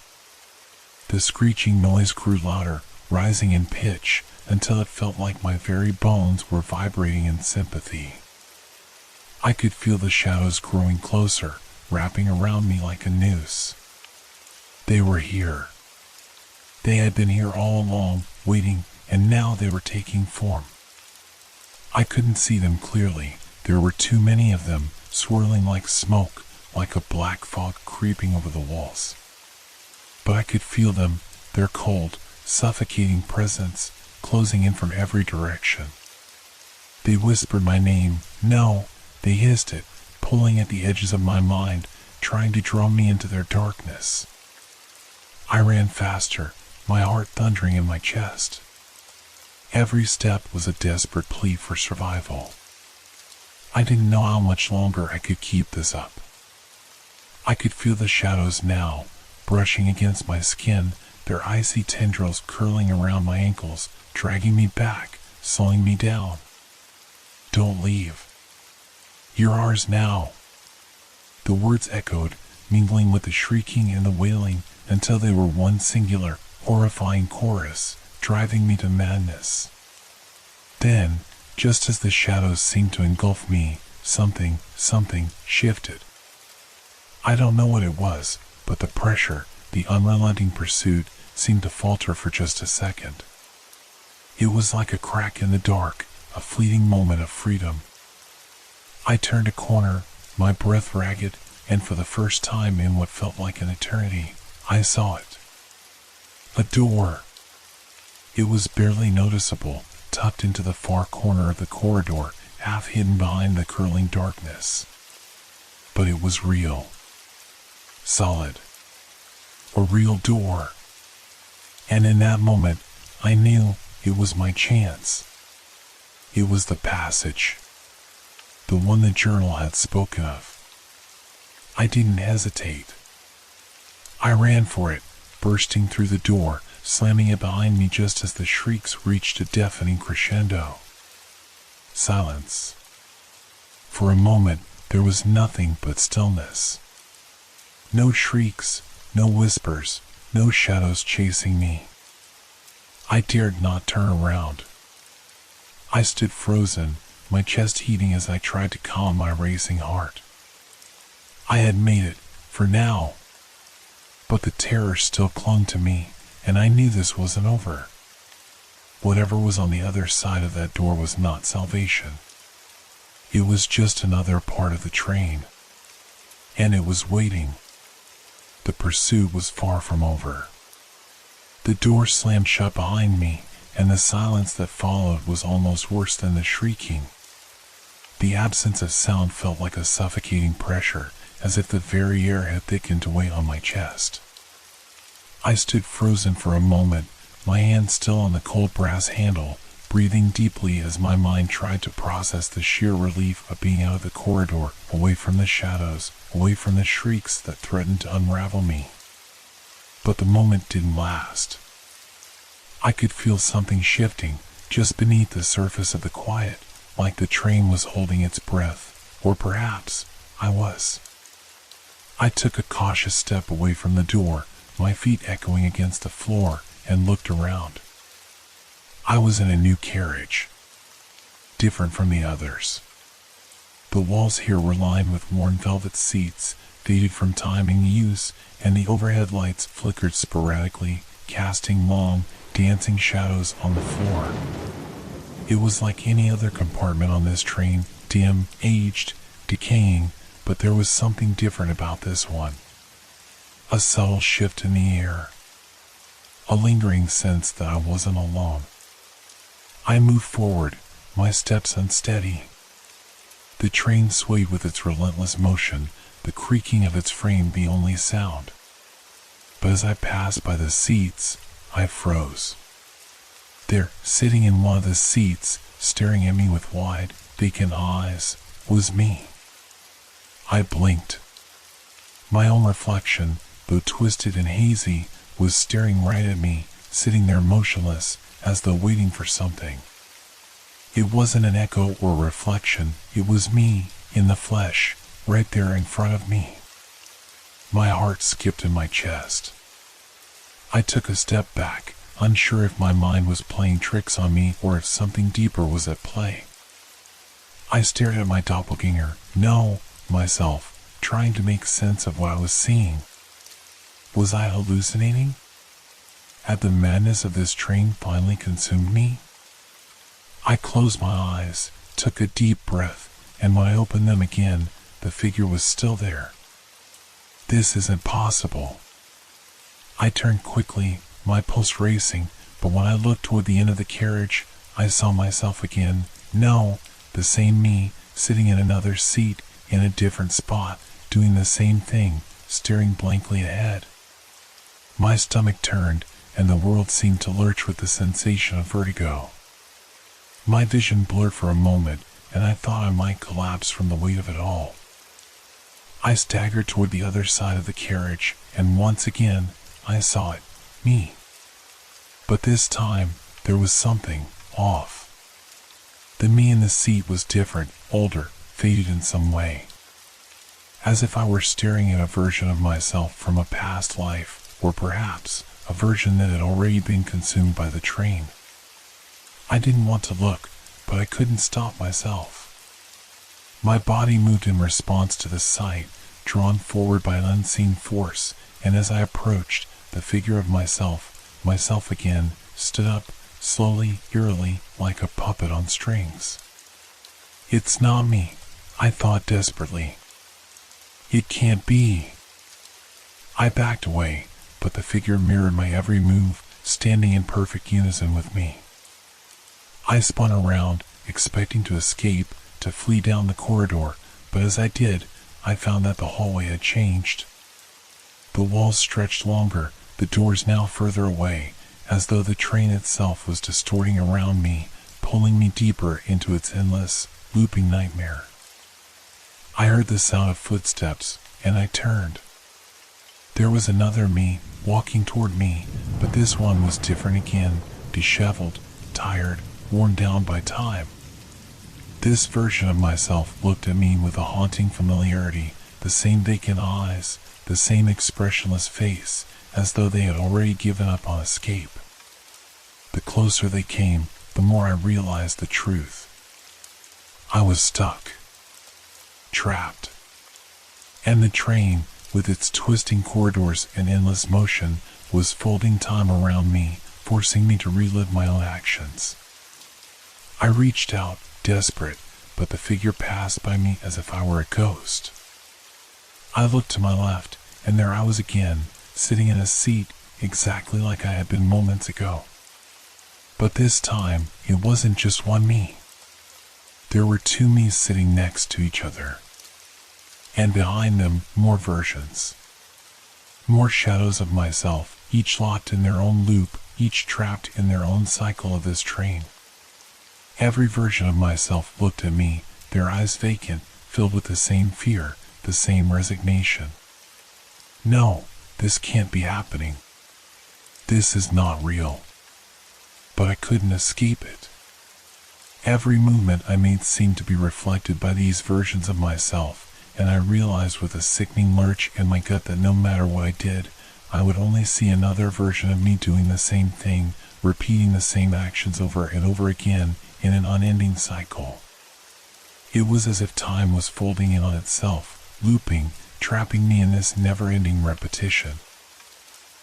The screeching noise grew louder, rising in pitch, until it felt like my very bones were vibrating in sympathy. I could feel the shadows growing closer, wrapping around me like a noose. They were here. They had been here all along, waiting, and now they were taking form. I couldn't see them clearly. There were too many of them, swirling like smoke, like a black fog creeping over the walls. But I could feel them, their cold, suffocating presence, closing in from every direction. They whispered my name. No, they hissed it, pulling at the edges of my mind, trying to draw me into their darkness. I ran faster, my heart thundering in my chest. Every step was a desperate plea for survival. I didn't know how much longer I could keep this up. I could feel the shadows now, brushing against my skin, their icy tendrils curling around my ankles, dragging me back, slowing me down. "Don't leave. You're ours now." The words echoed, mingling with the shrieking and the wailing, until they were one singular, horrifying chorus, driving me to madness. Then, just as the shadows seemed to engulf me, something shifted. I don't know what it was, but the pressure, the unrelenting pursuit, seemed to falter for just a second. It was like a crack in the dark, a fleeting moment of freedom. I turned a corner, my breath ragged, and for the first time in what felt like an eternity, I saw it. A door. It was barely noticeable, tucked into the far corner of the corridor, half hidden behind the curling darkness. But it was real. Solid. A real door. And in that moment, I knew it was my chance. It was the passage. The one the journal had spoken of. I didn't hesitate. I ran for it, bursting through the door, slamming it behind me just as the shrieks reached a deafening crescendo. Silence. For a moment, there was nothing but stillness. No shrieks, no whispers, no shadows chasing me. I dared not turn around. I stood frozen, my chest heaving as I tried to calm my racing heart. I had made it, for now. But the terror still clung to me, and I knew this wasn't over. Whatever was on the other side of that door was not salvation. It was just another part of the train. And it was waiting. The pursuit was far from over. The door slammed shut behind me, and the silence that followed was almost worse than the shrieking. The absence of sound felt like a suffocating pressure, as if the very air had thickened to weigh on my chest. I stood frozen for a moment, my hand still on the cold brass handle, breathing deeply as my mind tried to process the sheer relief of being out of the corridor, away from the shadows, away from the shrieks that threatened to unravel me. But the moment didn't last. I could feel something shifting just beneath the surface of the quiet, like the train was holding its breath, or perhaps I was. I took a cautious step away from the door, my feet echoing against the floor, and looked around. I was in a new carriage, different from the others. The walls here were lined with worn velvet seats, faded from time and use, and the overhead lights flickered sporadically, casting long, dancing shadows on the floor. It was like any other compartment on this train, dim, aged, decaying, but there was something different about this one. A subtle shift in the air. A lingering sense that I wasn't alone. I moved forward, my steps unsteady. The train swayed with its relentless motion, the creaking of its frame the only sound. But as I passed by the seats, I froze. There, sitting in one of the seats, staring at me with wide, vacant eyes, was me. I blinked. My own reflection, though twisted and hazy, was staring right at me, sitting there motionless, as though waiting for something. It wasn't an echo or reflection, it was me, in the flesh, right there in front of me. My heart skipped in my chest. I took a step back, unsure if my mind was playing tricks on me or if something deeper was at play. I stared at my doppelganger, myself, trying to make sense of what I was seeing. Was I hallucinating? Had the madness of this train finally consumed me? I closed my eyes, took a deep breath, and when I opened them again, the figure was still there. This isn't possible. I turned quickly, my pulse racing, but when I looked toward the end of the carriage, I saw myself again. No, the same me, sitting in another seat, in a different spot, doing the same thing, staring blankly ahead. My stomach turned, and the world seemed to lurch with the sensation of vertigo. My vision blurred for a moment, and I thought I might collapse from the weight of it all. I staggered toward the other side of the carriage, and once again, I saw it, me. But this time, there was something off. The me in the seat was different, older, faded in some way. As if I were staring at a version of myself from a past life, or perhaps a version that had already been consumed by the train. I didn't want to look, but I couldn't stop myself. My body moved in response to the sight, drawn forward by an unseen force, and as I approached, the figure of myself again, stood up, slowly, eerily, like a puppet on strings. It's not me, I thought desperately. It can't be. I backed away, but the figure mirrored my every move, standing in perfect unison with me. I spun around, expecting to escape, to flee down the corridor, but as I did, I found that the hallway had changed. The walls stretched longer, the doors now further away, as though the train itself was distorting around me, pulling me deeper into its endless, looping nightmare. I heard the sound of footsteps, and I turned. There was another me, walking toward me, but this one was different again, disheveled, tired, worn down by time. This version of myself looked at me with a haunting familiarity, the same vacant eyes, the same expressionless face, as though they had already given up on escape. The closer they came, the more I realized the truth. I was stuck. Trapped. And the train, with its twisting corridors and endless motion, was folding time around me, forcing me to relive my own actions. I reached out, desperate, but the figure passed by me as if I were a ghost. I looked to my left, and there I was again, sitting in a seat exactly like I had been moments ago. But this time, it wasn't just one me. There were two me's sitting next to each other. And behind them, more versions. More shadows of myself, each locked in their own loop, each trapped in their own cycle of this train. Every version of myself looked at me, their eyes vacant, filled with the same fear, the same resignation. No, this can't be happening. This is not real. but I couldn't escape it. Every movement I made seemed to be reflected by these versions of myself, and I realized with a sickening lurch in my gut that no matter what I did, I would only see another version of me doing the same thing, repeating the same actions over and over again in an unending cycle. It was as if time was folding in on itself, looping, trapping me in this never-ending repetition.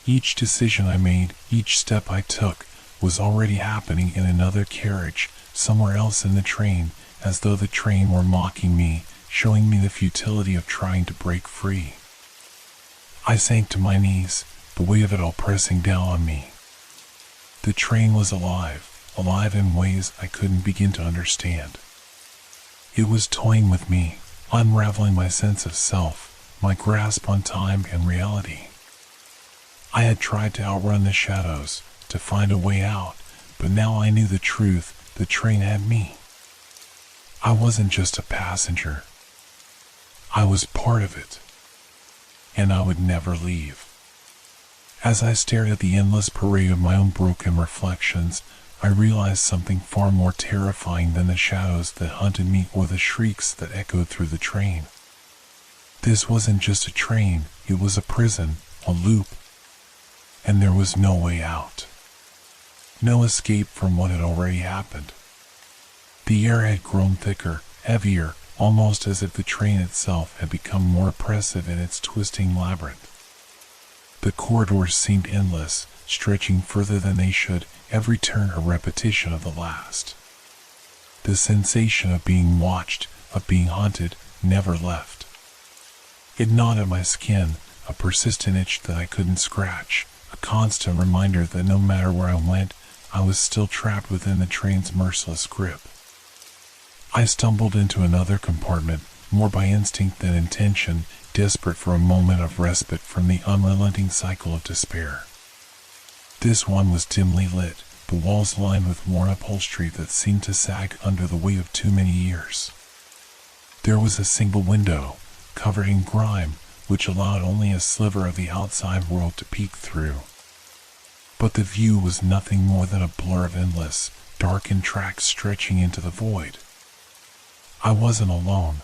Each decision I made, each step I took, was already happening in another carriage, somewhere else in the train, as though the train were mocking me, showing me the futility of trying to break free. I sank to my knees, the weight of it all pressing down on me. The train was alive in ways I couldn't begin to understand. It was toying with me, unraveling my sense of self, my grasp on time and reality. I had tried to outrun the shadows, to find a way out, but now I knew the truth, the train had me. I wasn't just a passenger. I was part of it, and I would never leave. As I stared at the endless parade of my own broken reflections, I realized something far more terrifying than the shadows that hunted me or the shrieks that echoed through the train. This wasn't just a train, it was a prison, a loop, and there was no way out. No escape from what had already happened. The air had grown thicker, heavier, almost as if the train itself had become more oppressive in its twisting labyrinth. The corridors seemed endless, stretching further than they should, every turn a repetition of the last. The sensation of being watched, of being hunted, never left. It gnawed at my skin, a persistent itch that I couldn't scratch, a constant reminder that no matter where I went, I was still trapped within the train's merciless grip. I stumbled into another compartment, more by instinct than intention, desperate for a moment of respite from the unrelenting cycle of despair. This one was dimly lit, the walls lined with worn upholstery that seemed to sag under the weight of too many years. There was a single window, covered in grime, which allowed only a sliver of the outside world to peek through. But the view was nothing more than a blur of endless, darkened tracks stretching into the void. I wasn't alone.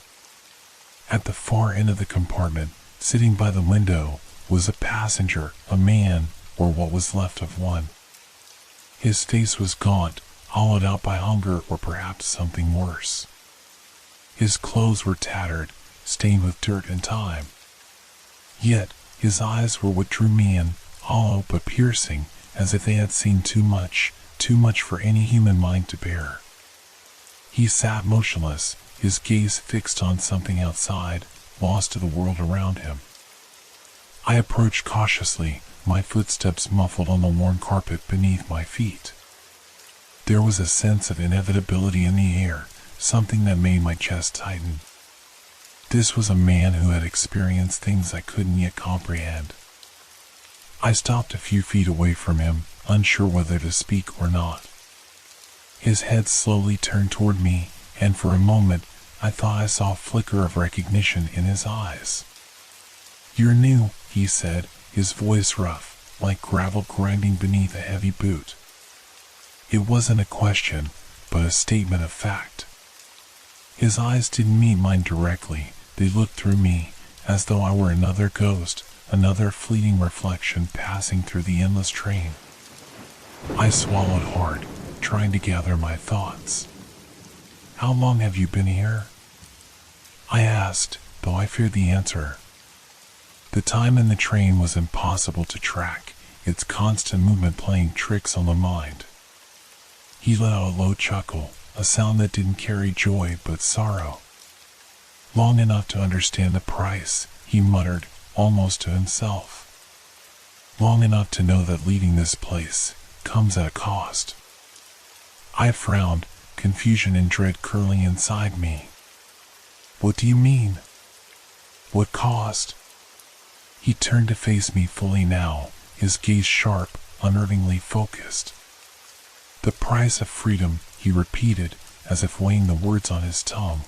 At the far end of the compartment, sitting by the window, was a passenger, a man, or what was left of one. His face was gaunt, hollowed out by hunger or perhaps something worse. His clothes were tattered, stained with dirt and time. Yet, his eyes were what drew me in, hollow but piercing, as if they had seen too much for any human mind to bear. He sat motionless, his gaze fixed on something outside, lost to the world around him. I approached cautiously, my footsteps muffled on the worn carpet beneath my feet. There was a sense of inevitability in the air, something that made my chest tighten. This was a man who had experienced things I couldn't yet comprehend. I stopped a few feet away from him, unsure whether to speak or not. His head slowly turned toward me, and for a moment, I thought I saw a flicker of recognition in his eyes. "You're new," he said, his voice rough, like gravel grinding beneath a heavy boot. It wasn't a question, but a statement of fact. His eyes didn't meet mine directly, they looked through me, as though I were another ghost, another fleeting reflection passing through the endless train. I swallowed hard, trying to gather my thoughts. "How long have you been here?" I asked, though I feared the answer. The time in the train was impossible to track, its constant movement playing tricks on the mind. He let out a low chuckle, a sound that didn't carry joy but sorrow. "Long enough to understand the price," he muttered, almost to himself. "Long enough to know that leaving this place comes at a cost." I frowned, confusion and dread curling inside me. "What do you mean? What cost?" He turned to face me fully now, his gaze sharp, unnervingly focused. "The price of freedom," he repeated, as if weighing the words on his tongue.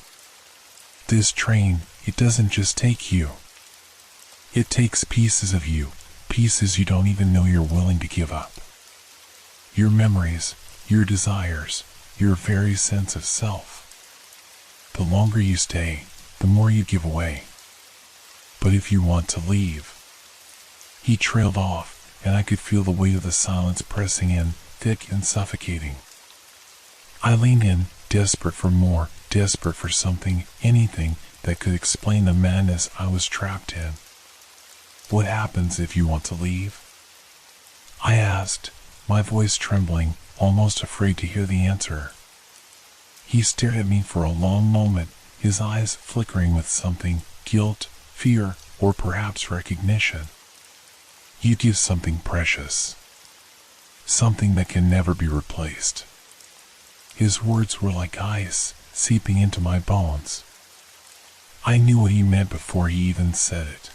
"This train, it doesn't just take you. It takes pieces of you, pieces you don't even know you're willing to give up. Your memories, your desires, your very sense of self. The longer you stay, the more you give away. But if you want to leave. He trailed off, and I could feel the weight of the silence pressing in, thick and suffocating. I leaned in, desperate for more, desperate for something, anything that could explain the madness I was trapped in. What happens if you want to leave? I asked, my voice trembling, almost afraid to hear the answer. He stared at me for a long moment, his eyes flickering with something, guilt, fear, or perhaps recognition. You give something precious. Something that can never be replaced. His words were like ice, seeping into my bones. I knew what he meant before he even said it.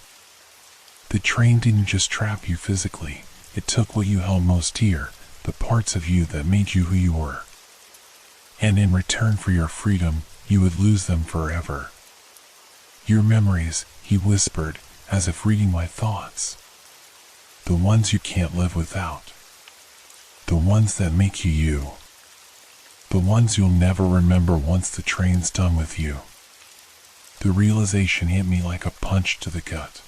The train didn't just trap you physically, it took what you held most dear, the parts of you that made you who you were. And in return for your freedom, you would lose them forever. Your memories, he whispered, as if reading my thoughts. The ones you can't live without. The ones that make you you. The ones you'll never remember once the train's done with you. The realization hit me like a punch to the gut.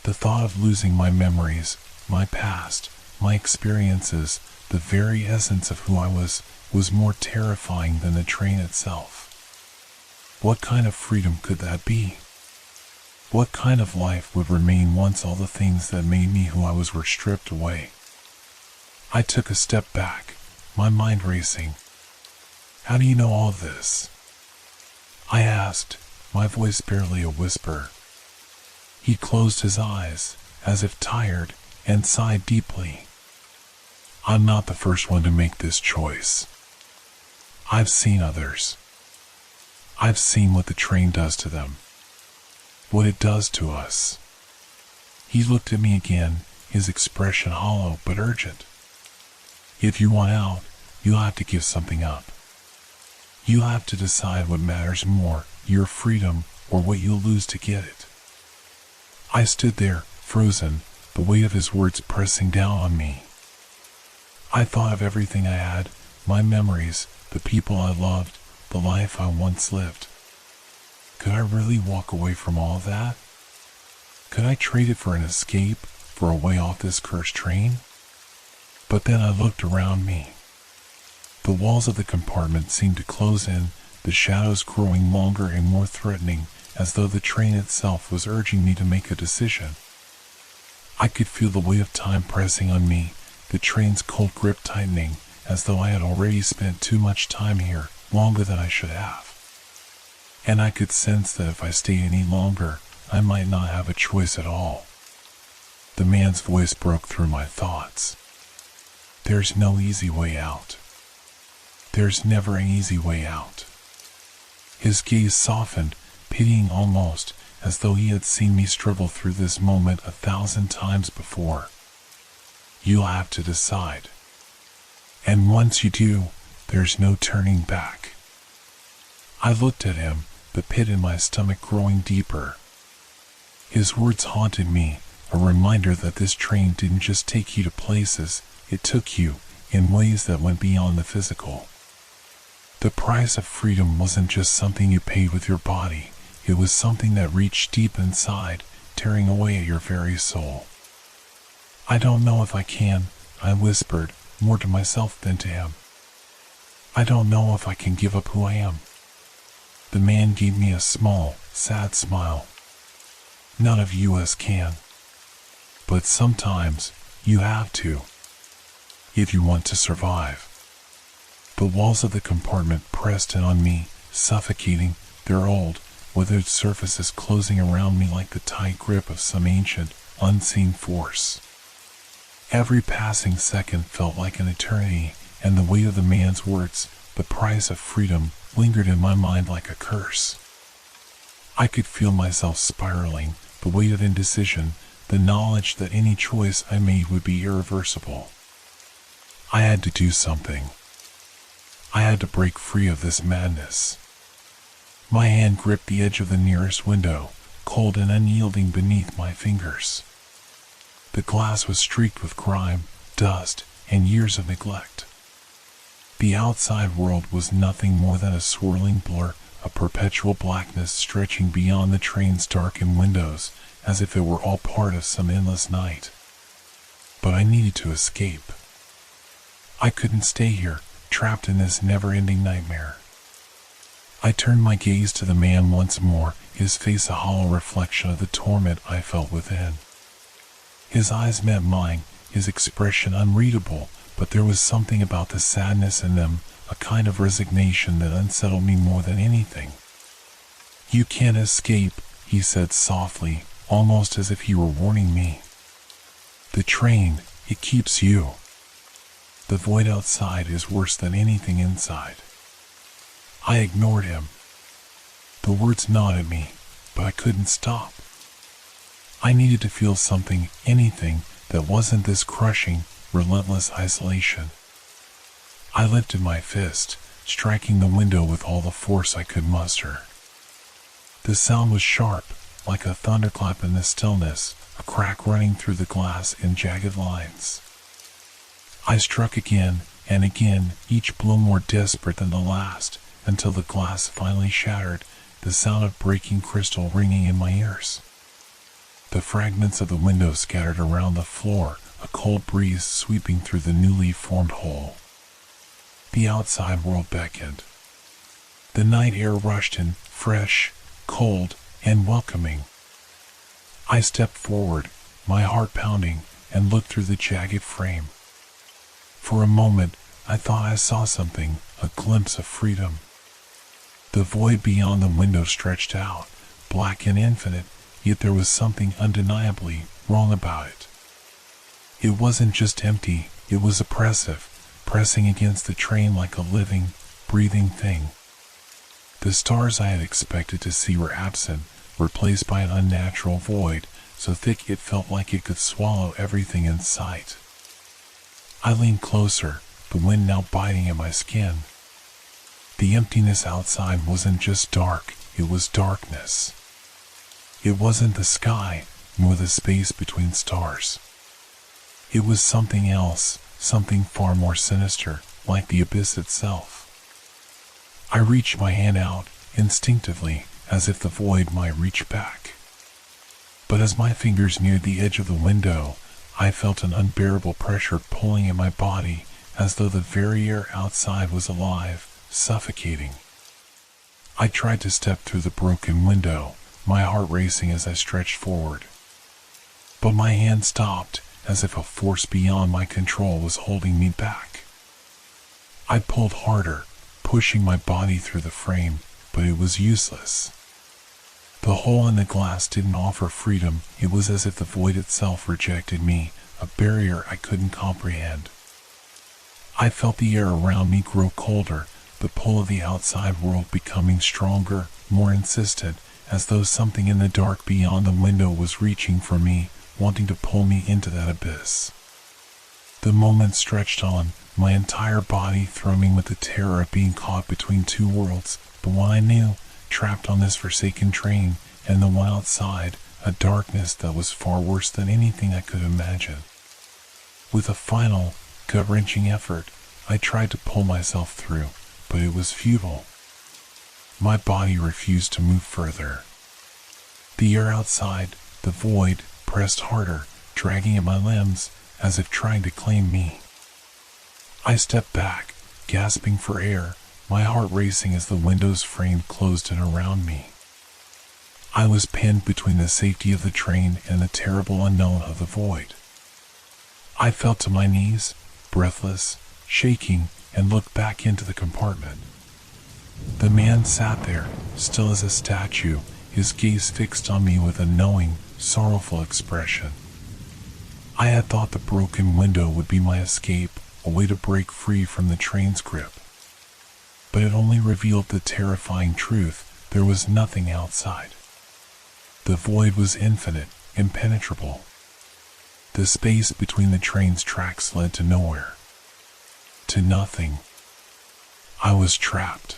The thought of losing my memories, my past, my experiences, the very essence of who I was more terrifying than the train itself. What kind of freedom could that be? What kind of life would remain once all the things that made me who I was were stripped away? I took a step back, my mind racing. How do you know all this? I asked, my voice barely a whisper. He closed his eyes, as if tired, and sighed deeply. I'm not the first one to make this choice. I've seen others. I've seen what the train does to them. What it does to us. He looked at me again, his expression hollow but urgent. If you want out, you'll have to give something up. You'll have to decide what matters more, your freedom, or what you'll lose to get it. I stood there, frozen, the weight of his words pressing down on me. I thought of everything I had, my memories, the people I loved, the life I once lived. Could I really walk away from all of that? Could I trade it for an escape, for a way off this cursed train? But then I looked around me. The walls of the compartment seemed to close in, the shadows growing longer and more threatening, as though the train itself was urging me to make a decision. I could feel the weight of time pressing on me, the train's cold grip tightening, as though I had already spent too much time here, longer than I should have. And I could sense that if I stayed any longer, I might not have a choice at all. The man's voice broke through my thoughts. There's no easy way out. There's never an easy way out. His gaze softened, pitying almost, as though he had seen me struggle through this moment 1,000 times before. You'll have to decide. And once you do, there's no turning back. I looked at him, the pit in my stomach growing deeper. His words haunted me, a reminder that this train didn't just take you to places, it took you, in ways that went beyond the physical. The price of freedom wasn't just something you paid with your body, it was something that reached deep inside, tearing away at your very soul. I don't know if I can, I whispered, more to myself than to him. I don't know if I can give up who I am. The man gave me a small, sad smile. None of us can. But sometimes, you have to. If you want to survive. The walls of the compartment pressed in on me, suffocating, their old, withered surfaces closing around me like the tight grip of some ancient, unseen force. Every passing second felt like an eternity, and the weight of the man's words, the price of freedom, lingered in my mind like a curse. I could feel myself spiraling, the weight of indecision, the knowledge that any choice I made would be irreversible. I had to do something. I had to break free of this madness. My hand gripped the edge of the nearest window, cold and unyielding beneath my fingers. The glass was streaked with grime, dust, and years of neglect. The outside world was nothing more than a swirling blur, a perpetual blackness stretching beyond the train's darkened windows, as if it were all part of some endless night. But I needed to escape. I couldn't stay here, trapped in this never-ending nightmare. I turned my gaze to the man once more, his face a hollow reflection of the torment I felt within. His eyes met mine, his expression unreadable, but there was something about the sadness in them, a kind of resignation that unsettled me more than anything. "You can't escape," he said softly, almost as if he were warning me. "The train, it keeps you. The void outside is worse than anything inside." I ignored him. The words gnawed at me, but I couldn't stop. I needed to feel something, anything, that wasn't this crushing, relentless isolation. I lifted my fist, striking the window with all the force I could muster. The sound was sharp, like a thunderclap in the stillness, a crack running through the glass in jagged lines. I struck again and again, each blow more desperate than the last, until the glass finally shattered, the sound of breaking crystal ringing in my ears. The fragments of the window scattered around the floor, a cold breeze sweeping through the newly formed hole. The outside world beckoned. The night air rushed in, fresh, cold, and welcoming. I stepped forward, my heart pounding, and looked through the jagged frame. For a moment, I thought I saw something, a glimpse of freedom. The void beyond the window stretched out, black and infinite, yet there was something undeniably wrong about it. It wasn't just empty, it was oppressive, pressing against the train like a living, breathing thing. The stars I had expected to see were absent, replaced by an unnatural void, so thick it felt like it could swallow everything in sight. I leaned closer, the wind now biting at my skin. The emptiness outside wasn't just dark, it was darkness. It wasn't the sky, nor the space between stars. It was something else, something far more sinister, like the abyss itself. I reached my hand out, instinctively, as if the void might reach back. But as my fingers neared the edge of the window, I felt an unbearable pressure pulling at my body, as though the very air outside was alive, suffocating. I tried to step through the broken window, my heart racing as I stretched forward. But my hand stopped, as if a force beyond my control was holding me back. I pulled harder, pushing my body through the frame, but it was useless. The hole in the glass didn't offer freedom, it was as if the void itself rejected me, a barrier I couldn't comprehend. I felt the air around me grow colder, the pull of the outside world becoming stronger, more insistent, as though something in the dark beyond the window was reaching for me, wanting to pull me into that abyss. The moment stretched on, my entire body thrumming with the terror of being caught between two worlds, the one I knew, trapped on this forsaken train, and the one outside, a darkness that was far worse than anything I could imagine. With a final, gut-wrenching effort, I tried to pull myself through, but it was futile. My body refused to move further. The air outside, the void, pressed harder, dragging at my limbs, as if trying to claim me. I stepped back, gasping for air, my heart racing as the window's frame closed in around me. I was pinned between the safety of the train and the terrible unknown of the void. I fell to my knees, breathless, shaking, and looked back into the compartment. The man sat there, still as a statue, his gaze fixed on me with a knowing, sorrowful expression. I had thought the broken window would be my escape, a way to break free from the train's grip. But it only revealed the terrifying truth: there was nothing outside. The void was infinite, impenetrable. The space between the train's tracks led to nowhere. To nothing. I was trapped.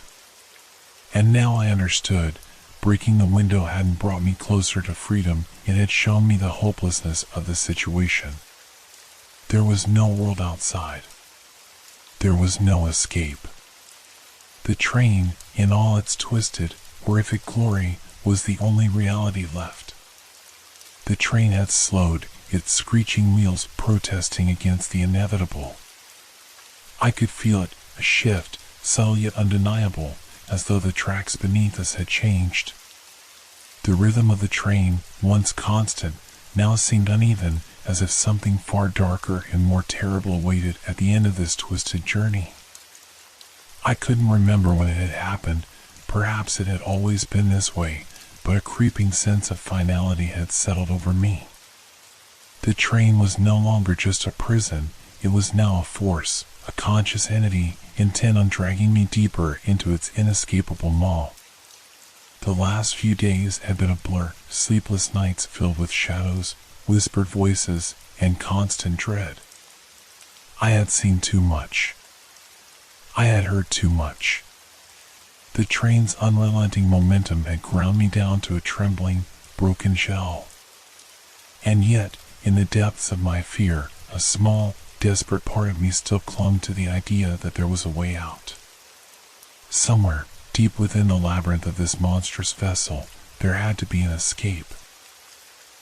And now I understood. Breaking the window hadn't brought me closer to freedom, it had shown me the hopelessness of the situation. There was no world outside. There was no escape. The train, in all its twisted, horrific glory, was the only reality left. The train had slowed, its screeching wheels protesting against the inevitable. I could feel it, a shift, subtle yet undeniable, as though the tracks beneath us had changed. The rhythm of the train, once constant, now seemed uneven, as if something far darker and more terrible awaited at the end of this twisted journey. I couldn't remember when it had happened. Perhaps it had always been this way, but a creeping sense of finality had settled over me. The train was no longer just a prison, it was now a force, a conscious entity, intent on dragging me deeper into its inescapable maw. The last few days had been a blur, sleepless nights filled with shadows, whispered voices, and constant dread. I had seen too much. I had heard too much. The train's unrelenting momentum had ground me down to a trembling, broken shell. And yet, in the depths of my fear, a small, desperate part of me still clung to the idea that there was a way out. Somewhere, deep within the labyrinth of this monstrous vessel, there had to be an escape.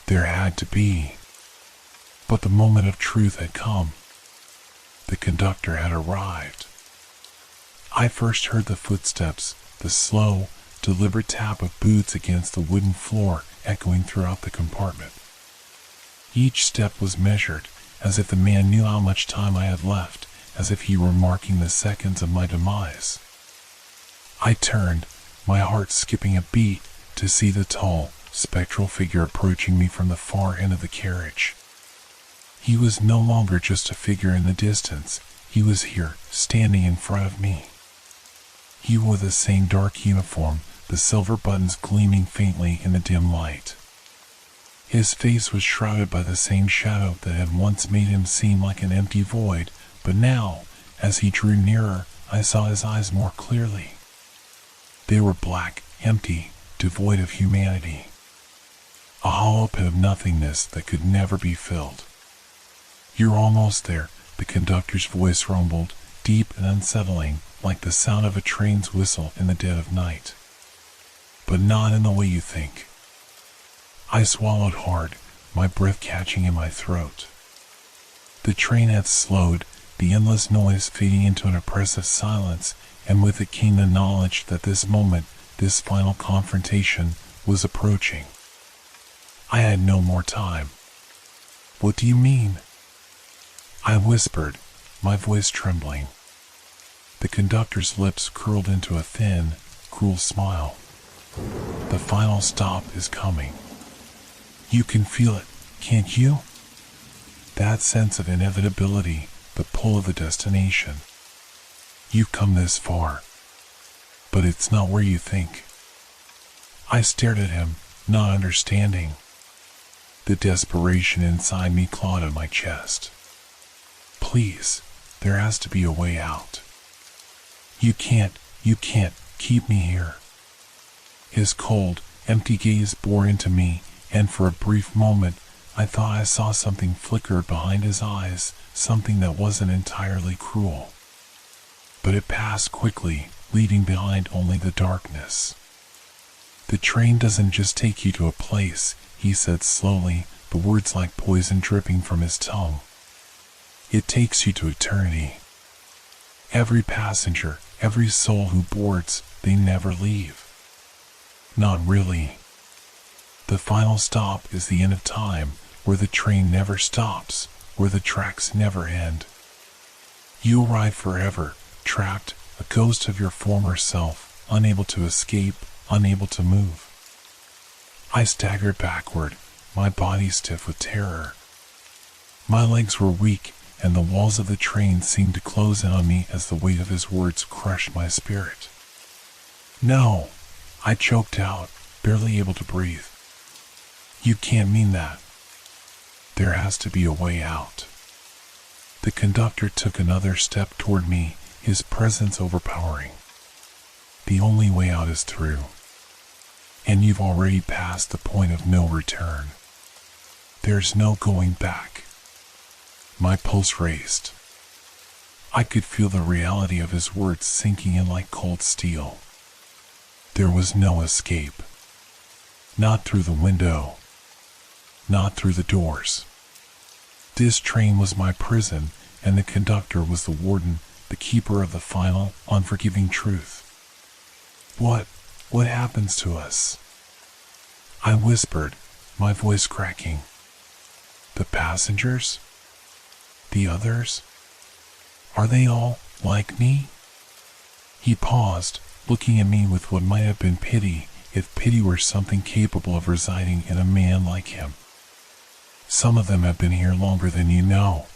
There had to be. But the moment of truth had come. The conductor had arrived. I first heard the footsteps, the slow, deliberate tap of boots against the wooden floor echoing throughout the compartment. Each step was measured, as if the man knew how much time I had left, as if he were marking the seconds of my demise. I turned, my heart skipping a beat, to see the tall, spectral figure approaching me from the far end of the carriage. He was no longer just a figure in the distance, he was here, standing in front of me. He wore the same dark uniform, the silver buttons gleaming faintly in the dim light. His face was shrouded by the same shadow that had once made him seem like an empty void, but now, as he drew nearer, I saw his eyes more clearly. They were black, empty, devoid of humanity. A hollow pit of nothingness that could never be filled. "You're almost there," the conductor's voice rumbled, deep and unsettling, like the sound of a train's whistle in the dead of night. "But not in the way you think." I swallowed hard, my breath catching in my throat. The train had slowed, the endless noise fading into an oppressive silence, and with it came the knowledge that this moment, this final confrontation, was approaching. I had no more time. "What do you mean?" I whispered, my voice trembling. The conductor's lips curled into a thin, cruel smile. "The final stop is coming. You can feel it, can't you? That sense of inevitability, the pull of the destination. You've come this far. But it's not where you think." I stared at him, not understanding. The desperation inside me clawed at my chest. "Please, there has to be a way out. You can't keep me here." His cold, empty gaze bore into me, and for a brief moment, I thought I saw something flicker behind his eyes, something that wasn't entirely cruel. But it passed quickly, leaving behind only the darkness. "The train doesn't just take you to a place," he said slowly, the words like poison dripping from his tongue. "It takes you to eternity. Every passenger, every soul who boards, they never leave. Not really. The final stop is the end of time, where the train never stops, where the tracks never end. You arrive forever, trapped, a ghost of your former self, unable to escape, unable to move." I staggered backward, my body stiff with terror. My legs were weak, and the walls of the train seemed to close in on me as the weight of his words crushed my spirit. "No," I choked out, barely able to breathe. "You can't mean that. There has to be a way out." The conductor took another step toward me, his presence overpowering. "The only way out is through. And you've already passed the point of no return. There's no going back." My pulse raced. I could feel the reality of his words sinking in like cold steel. There was no escape. Not through the window. Not through the doors. This train was my prison, and the conductor was the warden, the keeper of the final, unforgiving truth. What happens to us? I whispered, my voice cracking. The passengers? The others? Are they all like me? He paused, looking at me with what might have been pity, if pity were something capable of residing in a man like him. Some of them have been here longer than you know.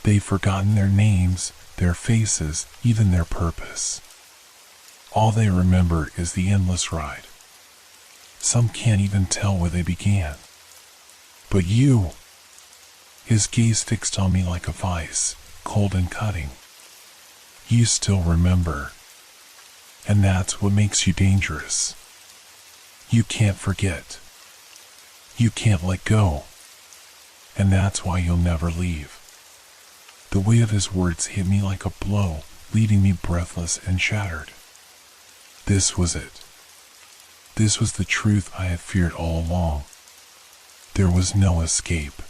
They've forgotten their names, their faces, even their purpose. All they remember is the endless ride. Some can't even tell where they began. But you... His gaze fixed on me like a vice, cold and cutting. You still remember. And that's what makes you dangerous. You can't forget. You can't let go. And that's why you'll never leave. The weight of his words hit me like a blow, leaving me breathless and shattered. This was it. This was the truth I had feared all along. There was no escape.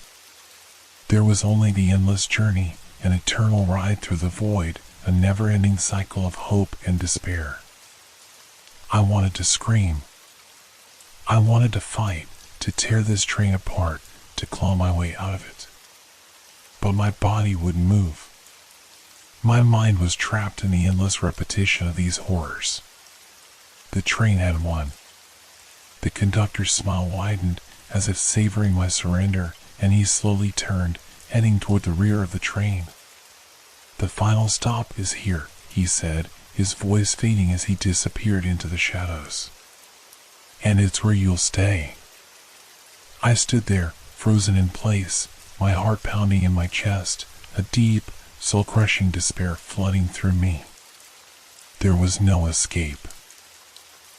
There was only the endless journey, an eternal ride through the void, a never-ending cycle of hope and despair. I wanted to scream. I wanted to fight, to tear this train apart, to claw my way out of it. But my body wouldn't move. My mind was trapped in the endless repetition of these horrors. The train had won. The conductor's smile widened, as if savoring my surrender, and he slowly turned, heading toward the rear of the train. The final stop is here, he said, his voice fading as he disappeared into the shadows. And it's where you'll stay. I stood there, frozen in place, my heart pounding in my chest, a deep, soul-crushing despair flooding through me. There was no escape.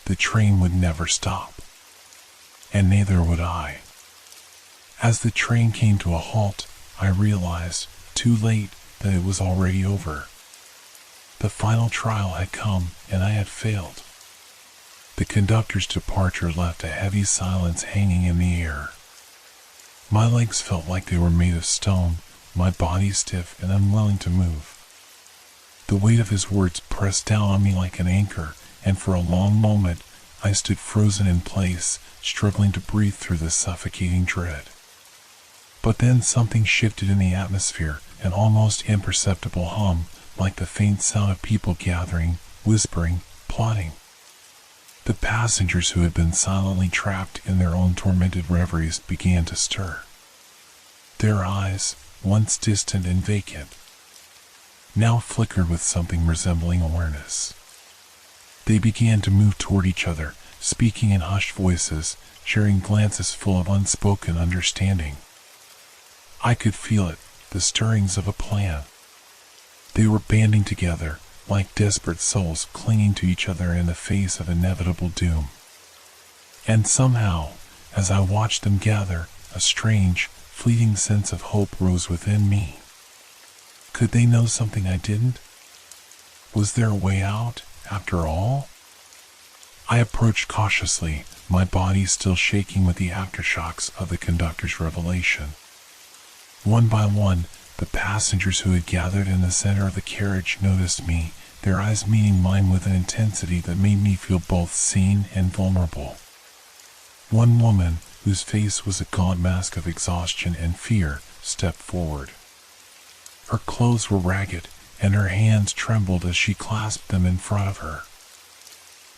The train would never stop. And neither would I. As the train came to a halt, I realized, too late, that it was already over. The final trial had come, and I had failed. The conductor's departure left a heavy silence hanging in the air. My legs felt like they were made of stone, my body stiff and unwilling to move. The weight of his words pressed down on me like an anchor, and for a long moment, I stood frozen in place, struggling to breathe through the suffocating dread. But then something shifted in the atmosphere, an almost imperceptible hum, like the faint sound of people gathering, whispering, plotting. The passengers who had been silently trapped in their own tormented reveries began to stir. Their eyes, once distant and vacant, now flickered with something resembling awareness. They began to move toward each other, speaking in hushed voices, sharing glances full of unspoken understanding. I could feel it, the stirrings of a plan. They were banding together, like desperate souls clinging to each other in the face of inevitable doom. And somehow, as I watched them gather, a strange, fleeting sense of hope rose within me. Could they know something I didn't? Was there a way out, after all? I approached cautiously, my body still shaking with the aftershocks of the conductor's revelation. One by one, the passengers who had gathered in the center of the carriage noticed me, their eyes meeting mine with an intensity that made me feel both seen and vulnerable. One woman, whose face was a gaunt mask of exhaustion and fear, stepped forward. Her clothes were ragged, and her hands trembled as she clasped them in front of her.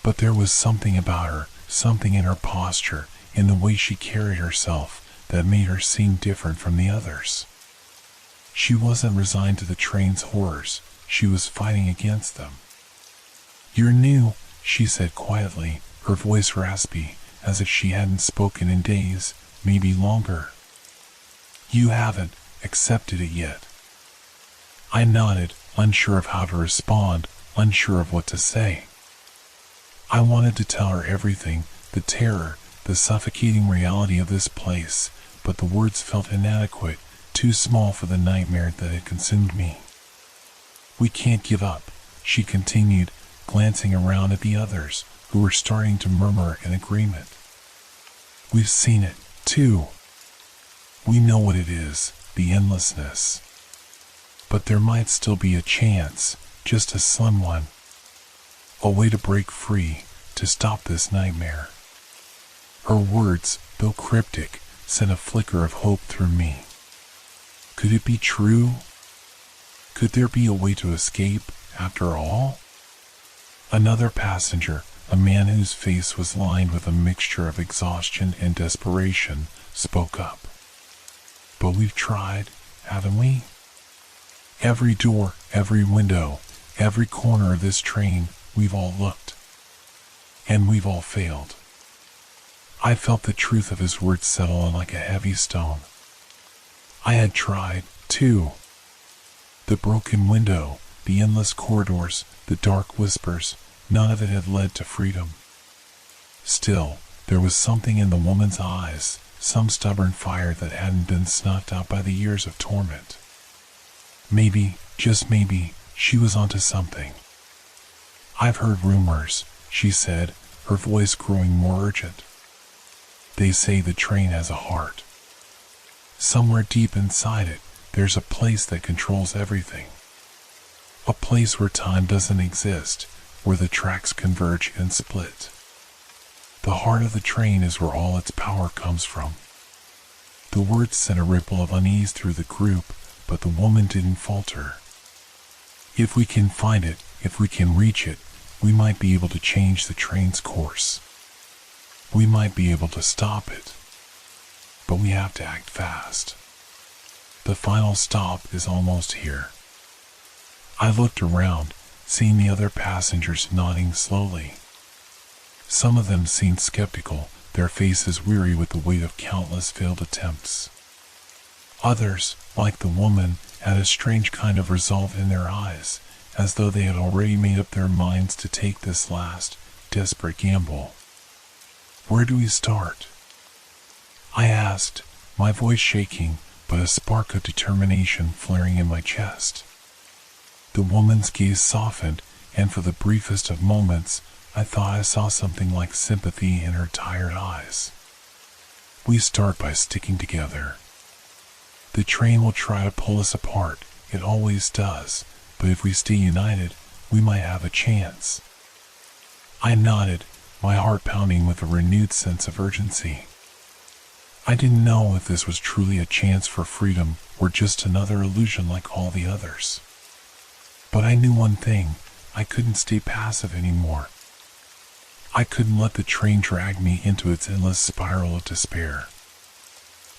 But there was something about her, something in her posture, in the way she carried herself, that made her seem different from the others. She wasn't resigned to the train's horrors, she was fighting against them. "You're new," she said quietly, her voice raspy, as if she hadn't spoken in days, maybe longer. "You haven't accepted it yet." I nodded, unsure of how to respond, unsure of what to say. I wanted to tell her everything, the terror, the suffocating reality of this place, but the words felt inadequate, too small for the nightmare that had consumed me. We can't give up, she continued, glancing around at the others, who were starting to murmur in agreement. We've seen it, too. We know what it is, the endlessness. But there might still be a chance, just a slim one. A way to break free, to stop this nightmare. Her words, though cryptic, sent a flicker of hope through me. Could it be true? Could there be a way to escape, after all? Another passenger, a man whose face was lined with a mixture of exhaustion and desperation, spoke up. But we've tried, haven't we? Every door, every window, every corner of this train, we've all looked. And we've all failed. I felt the truth of his words settle on like a heavy stone. I had tried, too. The broken window, the endless corridors, the dark whispers, none of it had led to freedom. Still, there was something in the woman's eyes, some stubborn fire that hadn't been snuffed out by the years of torment. Maybe, just maybe, she was onto something. I've heard rumors, she said, her voice growing more urgent. They say the train has a heart. Somewhere deep inside it, there's a place that controls everything. A place where time doesn't exist, where the tracks converge and split. The heart of the train is where all its power comes from. The words sent a ripple of unease through the group, but the woman didn't falter. If we can find it, if we can reach it, we might be able to change the train's course. We might be able to stop it. But we have to act fast. The final stop is almost here. I looked around, seeing the other passengers nodding slowly. Some of them seemed skeptical, their faces weary with the weight of countless failed attempts. Others, like the woman, had a strange kind of resolve in their eyes, as though they had already made up their minds to take this last, desperate gamble. Where do we start? I asked, my voice shaking, but a spark of determination flaring in my chest. The woman's gaze softened, and for the briefest of moments, I thought I saw something like sympathy in her tired eyes. We start by sticking together. The train will try to pull us apart, it always does, but if we stay united, we might have a chance. I nodded, my heart pounding with a renewed sense of urgency. I didn't know if this was truly a chance for freedom or just another illusion like all the others. But I knew one thing, I couldn't stay passive anymore. I couldn't let the train drag me into its endless spiral of despair.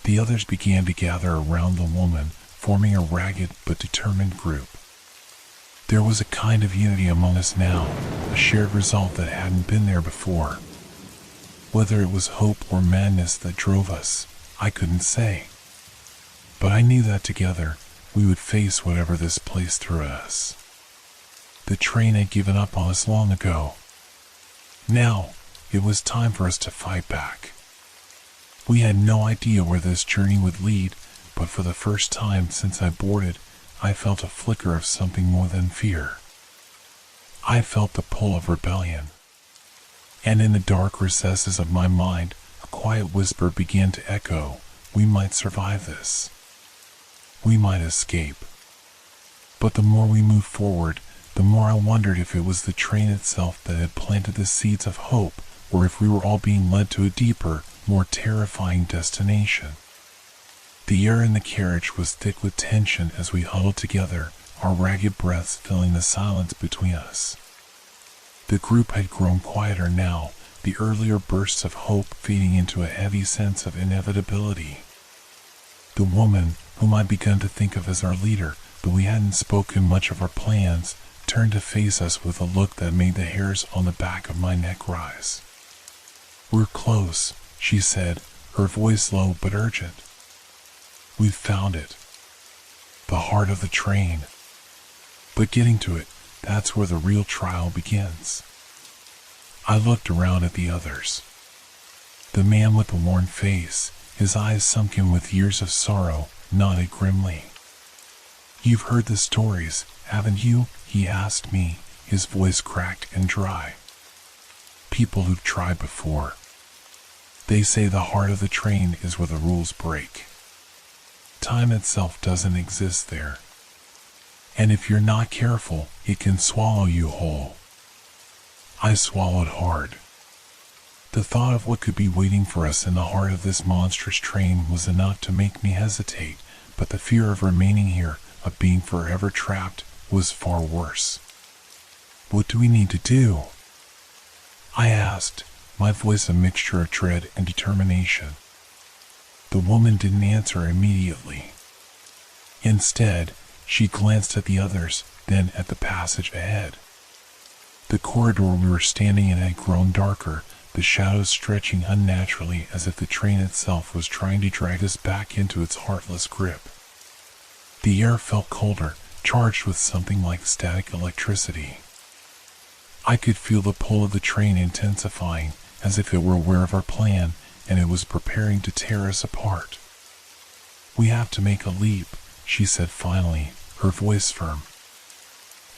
The others began to gather around the woman, forming a ragged but determined group. There was a kind of unity among us now, a shared resolve that hadn't been there before. Whether it was hope or madness that drove us, I couldn't say. But I knew that together, we would face whatever this place threw at us. The train had given up on us long ago. Now, it was time for us to fight back. We had no idea where this journey would lead, but for the first time since I boarded, I felt a flicker of something more than fear. I felt the pull of rebellion. And in the dark recesses of my mind, a quiet whisper began to echo, we might survive this. We might escape. But the more we moved forward, the more I wondered if it was the train itself that had planted the seeds of hope, or if we were all being led to a deeper, more terrifying destination. The air in the carriage was thick with tension as we huddled together, our ragged breaths filling the silence between us. The group had grown quieter now, the earlier bursts of hope fading into a heavy sense of inevitability. The woman, whom I'd begun to think of as our leader, though we hadn't spoken much of our plans, turned to face us with a look that made the hairs on the back of my neck rise. We're close, she said, her voice low but urgent. We've found it. The heart of the train. But getting to it, that's where the real trial begins. I looked around at the others. The man with the worn face, his eyes sunken with years of sorrow, nodded grimly. "You've heard the stories, haven't you?" he asked me, his voice cracked and dry. "People who've tried before. They say the heart of the train is where the rules break. Time itself doesn't exist there. And if you're not careful, it can swallow you whole." I swallowed hard. The thought of what could be waiting for us in the heart of this monstrous train was enough to make me hesitate, but the fear of remaining here, of being forever trapped, was far worse. "What do we need to do?" I asked, my voice a mixture of dread and determination. The woman didn't answer immediately. Instead, she glanced at the others, then at the passage ahead. The corridor we were standing in had grown darker, the shadows stretching unnaturally as if the train itself was trying to drag us back into its heartless grip. The air felt colder, charged with something like static electricity. I could feel the pull of the train intensifying, as if it were aware of our plan, and it was preparing to tear us apart. "We have to make a leap," she said finally, her voice firm.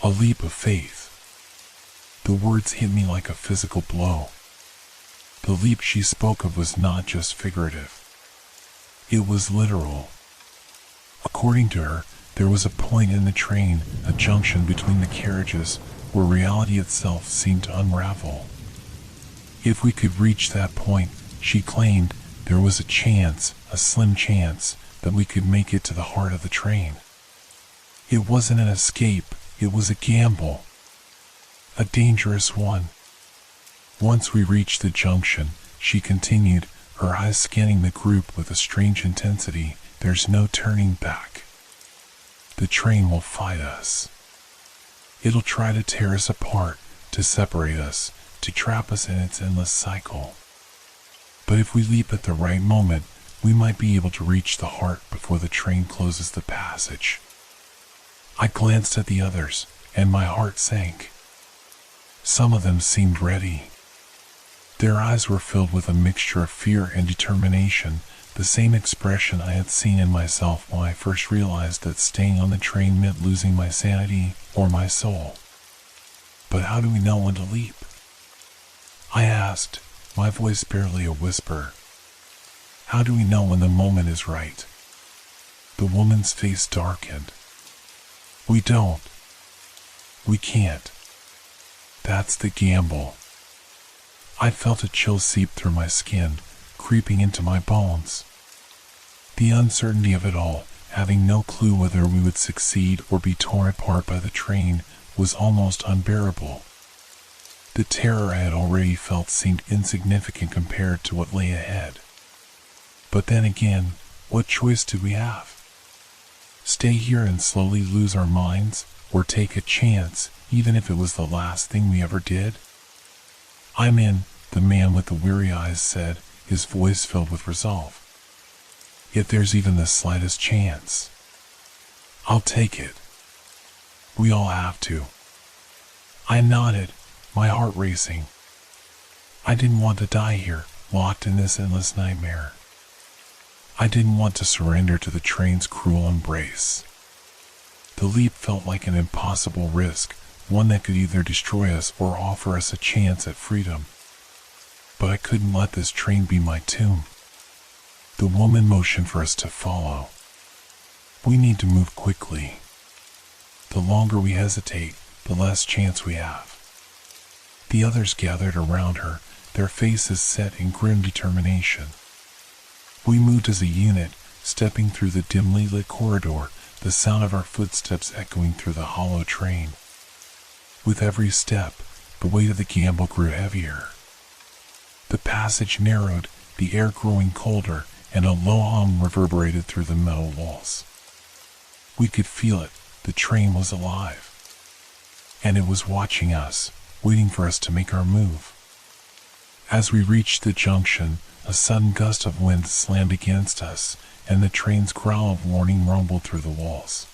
"A leap of faith." The words hit me like a physical blow. The leap she spoke of was not just figurative. It was literal. According to her, there was a point in the train, a junction between the carriages, where reality itself seemed to unravel. If we could reach that point, she claimed, there was a chance, a slim chance, that we could make it to the heart of the train. It wasn't an escape, it was a gamble. A dangerous one. Once we reached the junction, she continued, her eyes scanning the group with a strange intensity, "There's no turning back. The train will fight us. It'll try to tear us apart, to separate us, to trap us in its endless cycle. But if we leap at the right moment, we might be able to reach the heart before the train closes the passage." I glanced at the others, and my heart sank. Some of them seemed ready. Their eyes were filled with a mixture of fear and determination, the same expression I had seen in myself when I first realized that staying on the train meant losing my sanity or my soul. "But how do we know when to leap?" I asked, my voice barely a whisper. "How do we know when the moment is right?" The woman's face darkened. "We don't. We can't. That's the gamble." I felt a chill seep through my skin, creeping into my bones. The uncertainty of it all, having no clue whether we would succeed or be torn apart by the train, was almost unbearable. The terror I had already felt seemed insignificant compared to what lay ahead. But then again, what choice did we have? Stay here and slowly lose our minds, or take a chance, even if it was the last thing we ever did? "I'm in," the man with the weary eyes said, his voice filled with resolve. "If there's even the slightest chance, I'll take it. We all have to." I nodded, my heart racing. I didn't want to die here, locked in this endless nightmare. I didn't want to surrender to the train's cruel embrace. The leap felt like an impossible risk, one that could either destroy us or offer us a chance at freedom. But I couldn't let this train be my tomb. The woman motioned for us to follow. "We need to move quickly. The longer we hesitate, the less chance we have." The others gathered around her, their faces set in grim determination. We moved as a unit, stepping through the dimly lit corridor, the sound of our footsteps echoing through the hollow train. With every step, the weight of the gamble grew heavier. The passage narrowed, the air growing colder, and a low hum reverberated through the metal walls. We could feel it, the train was alive. And it was watching us, waiting for us to make our move. As we reached the junction, a sudden gust of wind slammed against us, and the train's growl of warning rumbled through the walls.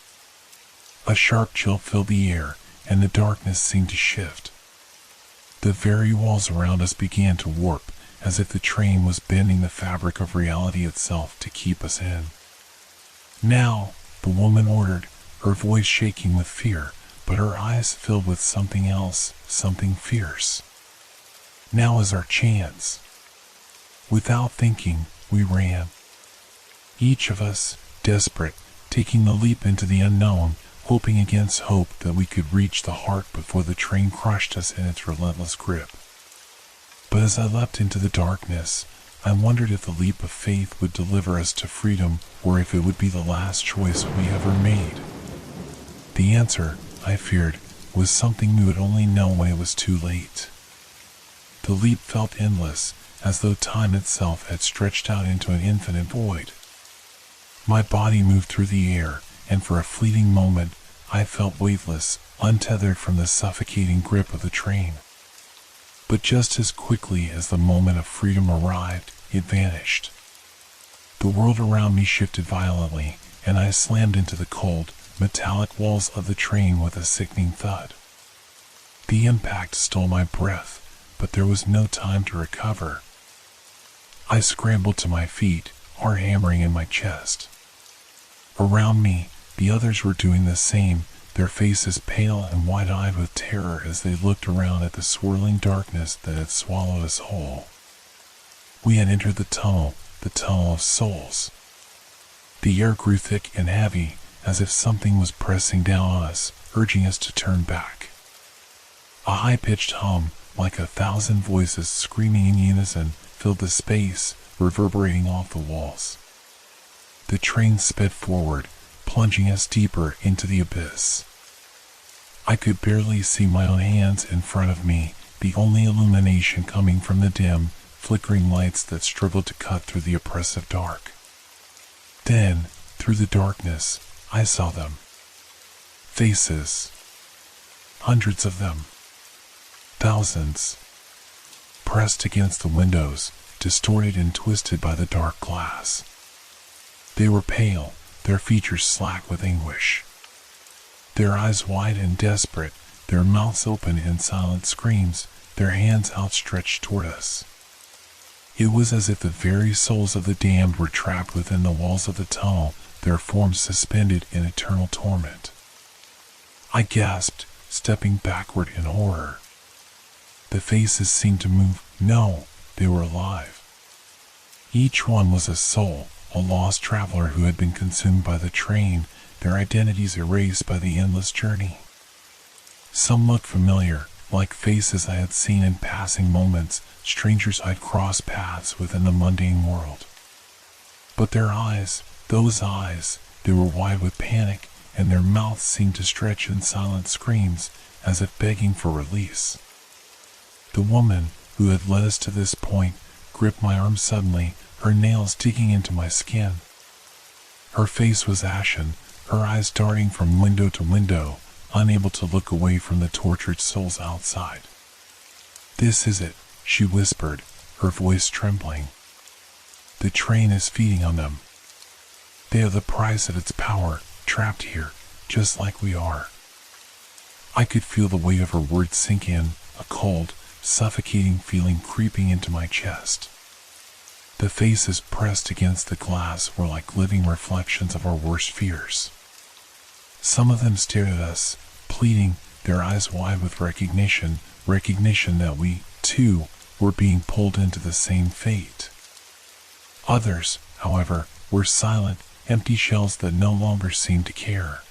A sharp chill filled the air, and the darkness seemed to shift. The very walls around us began to warp, as if the train was bending the fabric of reality itself to keep us in. "Now," the woman ordered, her voice shaking with fear, but her eyes filled with something else, something fierce. Now is our chance. Without thinking, we ran. Each of us, desperate, taking the leap into the unknown, hoping against hope that we could reach the heart before the train crushed us in its relentless grip. But as I leapt into the darkness, I wondered if the leap of faith would deliver us to freedom or if it would be the last choice we ever made. The answer, I feared, was something we would only know when it was too late. The leap felt endless, as though time itself had stretched out into an infinite void. My body moved through the air, and for a fleeting moment, I felt weightless, untethered from the suffocating grip of the train. But just as quickly as the moment of freedom arrived, it vanished. The world around me shifted violently, and I slammed into the cold, metallic walls of the train with a sickening thud. The impact stole my breath, but there was no time to recover. I scrambled to my feet, heart hammering in my chest. Around me, the others were doing the same, their faces pale and wide-eyed with terror as they looked around at the swirling darkness that had swallowed us whole. We had entered the tunnel of souls. The air grew thick and heavy, as if something was pressing down on us, urging us to turn back. A high-pitched hum, like 1,000 voices screaming in unison, filled the space, reverberating off the walls. The train sped forward, plunging us deeper into the abyss. I could barely see my own hands in front of me, the only illumination coming from the dim, flickering lights that struggled to cut through the oppressive dark. Then, through the darkness, I saw them. Faces. Hundreds of them. Thousands. Pressed against the windows, distorted and twisted by the dark glass. They were pale, their features slack with anguish. Their eyes wide and desperate, their mouths open in silent screams, their hands outstretched toward us. It was as if the very souls of the damned were trapped within the walls of the tunnel, their forms suspended in eternal torment. I gasped, stepping backward in horror. The faces seemed to move. No, they were alive. Each one was a soul, a lost traveler who had been consumed by the train, their identities erased by the endless journey. Some looked familiar, like faces I had seen in passing moments, strangers I'd crossed paths with in the mundane world. But their eyes, those eyes, they were wide with panic, and their mouths seemed to stretch in silent screams, as if begging for release. The woman, who had led us to this point, gripped my arm suddenly, her nails digging into my skin. Her face was ashen, her eyes darting from window to window, unable to look away from the tortured souls outside. "This is it," she whispered, her voice trembling. "The train is feeding on them. They are the price of its power, trapped here, just like we are." I could feel the weight of her words sink in, a cold, suffocating feeling creeping into my chest. The faces pressed against the glass were like living reflections of our worst fears. Some of them stared at us, pleading, their eyes wide with recognition that we, too, were being pulled into the same fate. Others, however, were silent, empty shells that no longer seemed to care.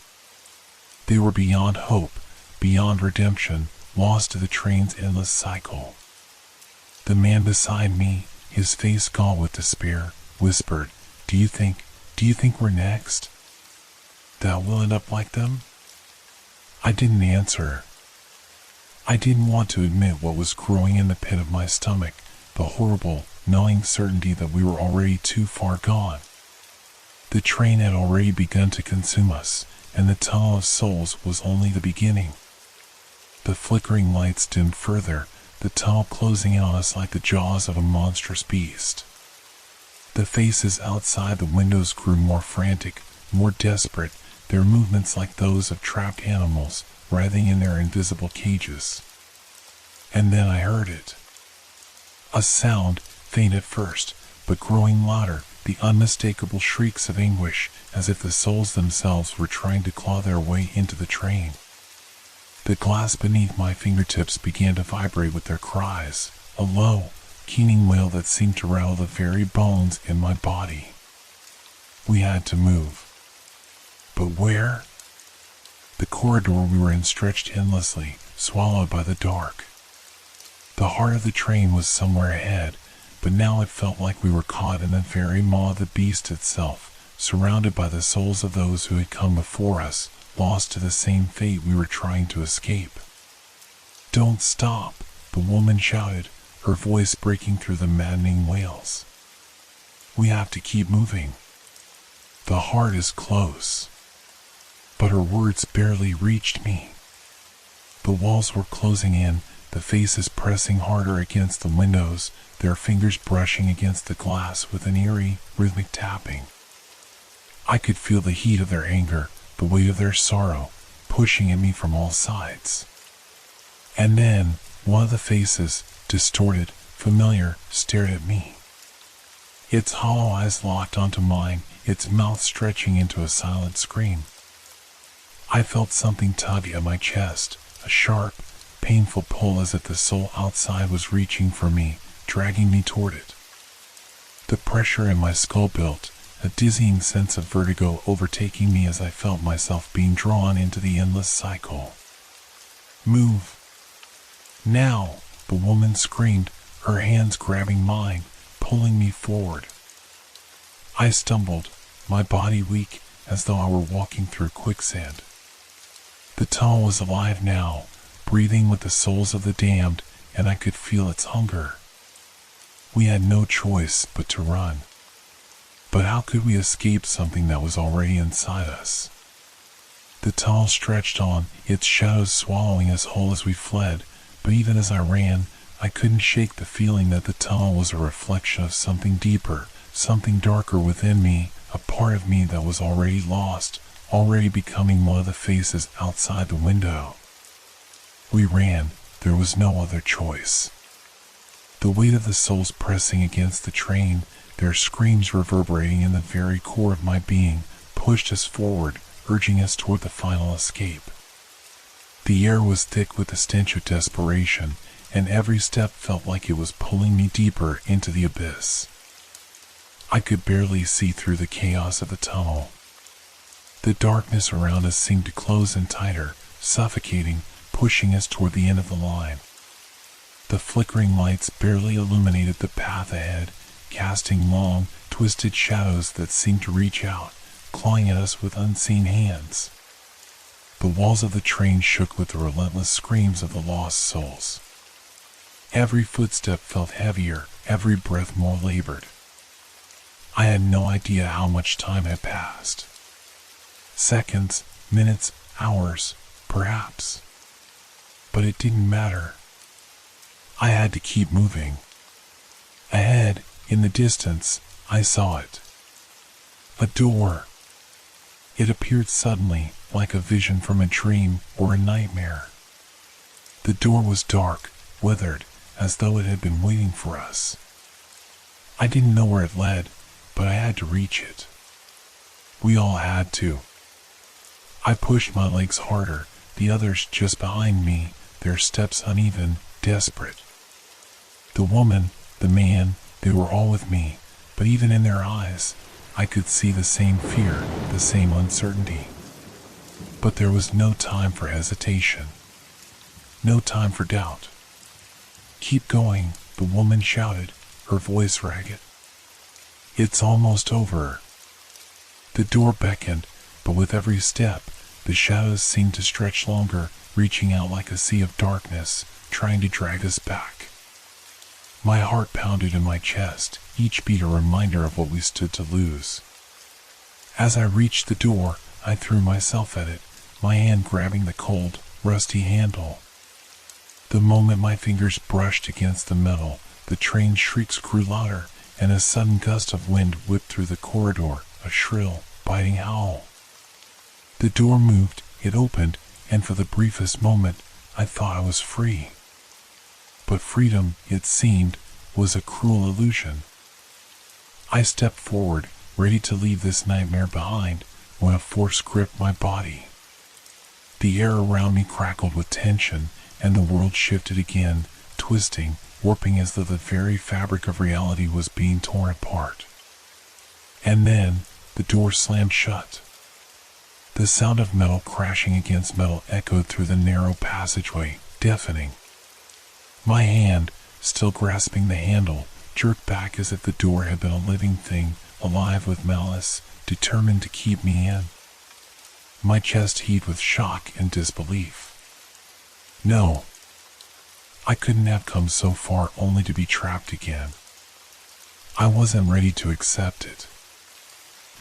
They were beyond hope, beyond redemption, lost to the train's endless cycle. The man beside me, his face gaunt with despair, whispered, Do you think we're next? That we'll end up like them?" I didn't answer. I didn't want to admit what was growing in the pit of my stomach, the horrible, gnawing certainty that we were already too far gone. The train had already begun to consume us, and the tunnel of souls was only the beginning. The flickering lights dimmed further, the tunnel closing in on us like the jaws of a monstrous beast. The faces outside the windows grew more frantic, more desperate, their movements like those of trapped animals, writhing in their invisible cages. And then I heard it. A sound, faint at first, but growing louder, the unmistakable shrieks of anguish, as if the souls themselves were trying to claw their way into the train. The glass beneath my fingertips began to vibrate with their cries, a low, keening wail that seemed to rattle the very bones in my body. We had to move. But where? The corridor we were in stretched endlessly, swallowed by the dark. The heart of the train was somewhere ahead, but now it felt like we were caught in the very maw of the beast itself, surrounded by the souls of those who had come before us, lost to the same fate we were trying to escape. "Don't stop," the woman shouted, her voice breaking through the maddening wails. "We have to keep moving. The heart is close." But her words barely reached me. The walls were closing in, the faces pressing harder against the windows, their fingers brushing against the glass with an eerie, rhythmic tapping. I could feel the heat of their anger, the weight of their sorrow, pushing at me from all sides. And then, one of the faces, distorted, familiar, stared at me. Its hollow eyes locked onto mine, its mouth stretching into a silent scream. I felt something tug at my chest, a sharp, painful pull as if the soul outside was reaching for me, dragging me toward it. The pressure in my skull built, a dizzying sense of vertigo overtaking me as I felt myself being drawn into the endless cycle. "Move! Now!" the woman screamed, her hands grabbing mine, pulling me forward. I stumbled, my body weak, as though I were walking through quicksand. The tunnel was alive now, breathing with the souls of the damned, and I could feel its hunger. We had no choice but to run. But how could we escape something that was already inside us? The tunnel stretched on, its shadows swallowing us whole as we fled, but even as I ran, I couldn't shake the feeling that the tunnel was a reflection of something deeper, something darker within me, a part of me that was already lost, already becoming one of the faces outside the window. We ran, there was no other choice. The weight of the souls pressing against the train, their screams reverberating in the very core of my being, pushed us forward, urging us toward the final escape. The air was thick with the stench of desperation, and every step felt like it was pulling me deeper into the abyss. I could barely see through the chaos of the tunnel. The darkness around us seemed to close in tighter, suffocating, pushing us toward the end of the line. The flickering lights barely illuminated the path ahead, casting long, twisted shadows that seemed to reach out, clawing at us with unseen hands. The walls of the train shook with the relentless screams of the lost souls. Every footstep felt heavier, every breath more labored. I had no idea how much time had passed. Seconds, minutes, hours, perhaps. But it didn't matter. I had to keep moving. Ahead, in the distance, I saw it. A door. It appeared suddenly, like a vision from a dream or a nightmare. The door was dark, withered, as though it had been waiting for us. I didn't know where it led, but I had to reach it. We all had to. I pushed my legs harder, the others just behind me, their steps uneven, desperate. The woman, the man, they were all with me, but even in their eyes, I could see the same fear, the same uncertainty. But there was no time for hesitation. No time for doubt. "Keep going," the woman shouted, her voice ragged. "It's almost over." The door beckoned, but with every step, the shadows seemed to stretch longer, reaching out like a sea of darkness, trying to drag us back. My heart pounded in my chest, each beat a reminder of what we stood to lose. As I reached the door, I threw myself at it, my hand grabbing the cold, rusty handle. The moment my fingers brushed against the metal, the train's shrieks grew louder, and a sudden gust of wind whipped through the corridor, a shrill, biting howl. The door moved, it opened, and for the briefest moment, I thought I was free. But freedom, it seemed, was a cruel illusion. I stepped forward, ready to leave this nightmare behind, when a force gripped my body. The air around me crackled with tension, and the world shifted again, twisting, warping as though the very fabric of reality was being torn apart. And then, the door slammed shut. The sound of metal crashing against metal echoed through the narrow passageway, deafening. My hand, still grasping the handle, jerked back as if the door had been a living thing, alive with malice, determined to keep me in. My chest heaved with shock and disbelief. No. I couldn't have come so far only to be trapped again. I wasn't ready to accept it.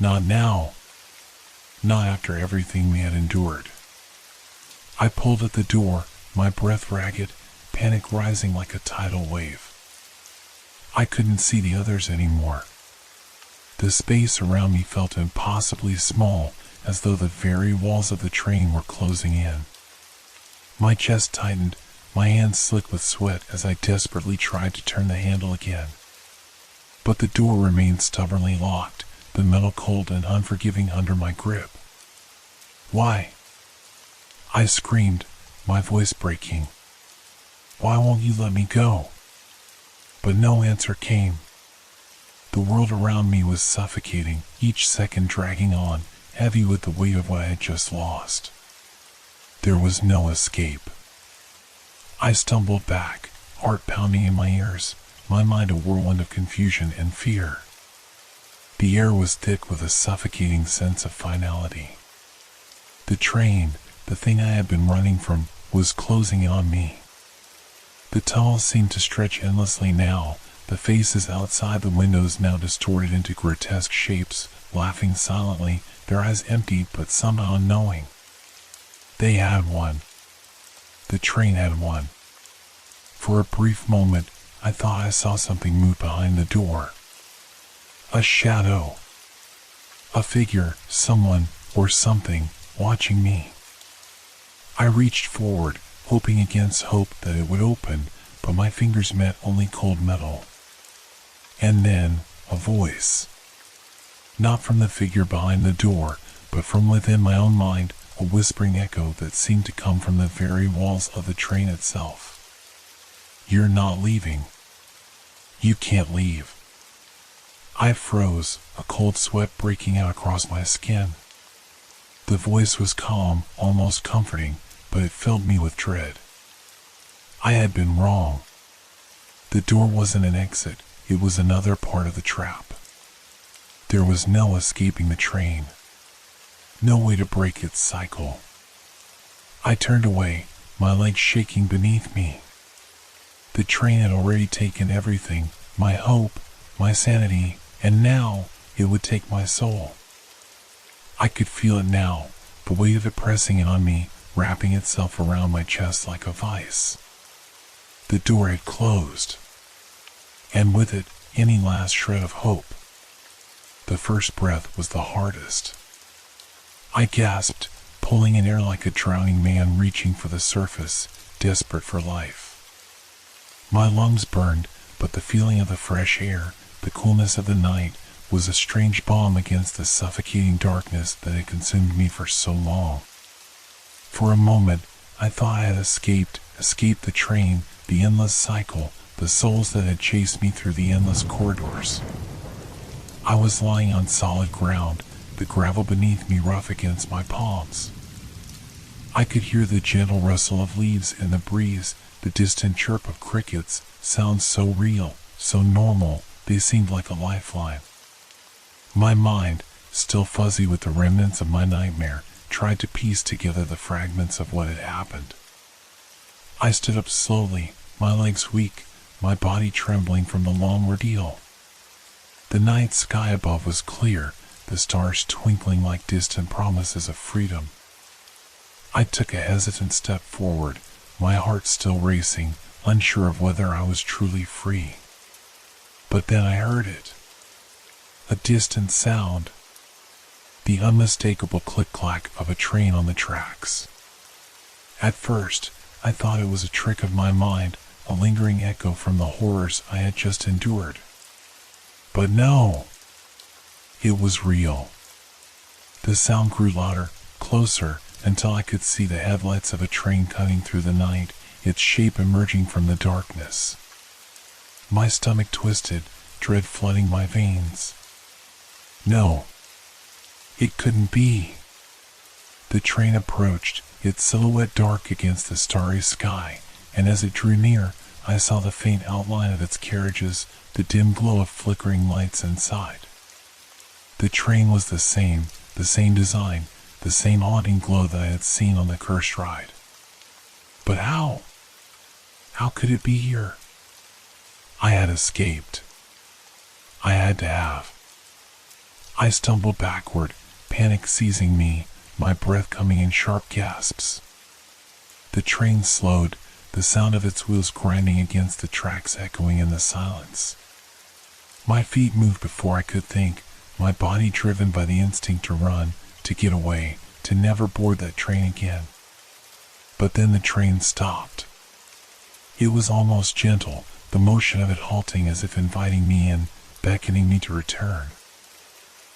Not now. Not after everything we had endured. I pulled at the door, my breath ragged, panic rising like a tidal wave. I couldn't see the others anymore. The space around me felt impossibly small, as though the very walls of the train were closing in. My chest tightened, my hands slick with sweat as I desperately tried to turn the handle again. But the door remained stubbornly locked, the metal cold and unforgiving under my grip. Why? I screamed, my voice breaking. Why won't you let me go? But no answer came. The world around me was suffocating, each second dragging on, heavy with the weight of what I had just lost. There was no escape. I stumbled back, heart pounding in my ears, my mind a whirlwind of confusion and fear. The air was thick with a suffocating sense of finality. The train, the thing I had been running from, was closing in on me. The tunnel seemed to stretch endlessly now, the faces outside the windows now distorted into grotesque shapes, laughing silently, their eyes empty but somehow unknowing. They had won. The train had won. For a brief moment, I thought I saw something move behind the door. A shadow. A figure, someone, or something, watching me. I reached forward, hoping against hope that it would open, but my fingers met only cold metal. And then, a voice. Not from the figure behind the door, but from within my own mind, a whispering echo that seemed to come from the very walls of the train itself. You're not leaving. You can't leave. I froze, a cold sweat breaking out across my skin. The voice was calm, almost comforting, but it filled me with dread. I had been wrong. The door wasn't an exit, it was another part of the trap. There was no escaping the train. No way to break its cycle. I turned away, my legs shaking beneath me. The train had already taken everything, my hope, my sanity, and now it would take my soul. I could feel it now, the weight of it pressing in on me, wrapping itself around my chest like a vice. The door had closed, and with it, any last shred of hope. The first breath was the hardest. I gasped, pulling in air like a drowning man reaching for the surface, desperate for life. My lungs burned, but the feeling of the fresh air, the coolness of the night, was a strange balm against the suffocating darkness that had consumed me for so long. For a moment, I thought I had escaped the train, the endless cycle, the souls that had chased me through the endless corridors. I was lying on solid ground, the gravel beneath me rough against my palms. I could hear the gentle rustle of leaves in the breeze, the distant chirp of crickets, sounds so real, so normal, they seemed like a lifeline. My mind, still fuzzy with the remnants of my nightmare, tried to piece together the fragments of what had happened. I stood up slowly, my legs weak, my body trembling from the long ordeal. The night sky above was clear, the stars twinkling like distant promises of freedom. I took a hesitant step forward, my heart still racing, unsure of whether I was truly free. But then I heard it. A distant sound. The unmistakable click-clack of a train on the tracks. At first, I thought it was a trick of my mind, a lingering echo from the horrors I had just endured. But no! It was real. The sound grew louder, closer, until I could see the headlights of a train cutting through the night, its shape emerging from the darkness. My stomach twisted, dread flooding my veins. No. It couldn't be. The train approached, its silhouette dark against the starry sky, and as it drew near, I saw the faint outline of its carriages, the dim glow of flickering lights inside. The train was the same design, the same haunting glow that I had seen on the cursed ride. But how? How could it be here? I had escaped. I had to have. I stumbled backward, panic seizing me, my breath coming in sharp gasps. The train slowed, the sound of its wheels grinding against the tracks echoing in the silence. My feet moved before I could think, my body driven by the instinct to run, to get away, to never board that train again. But then the train stopped. It was almost gentle, the motion of it halting as if inviting me in, beckoning me to return.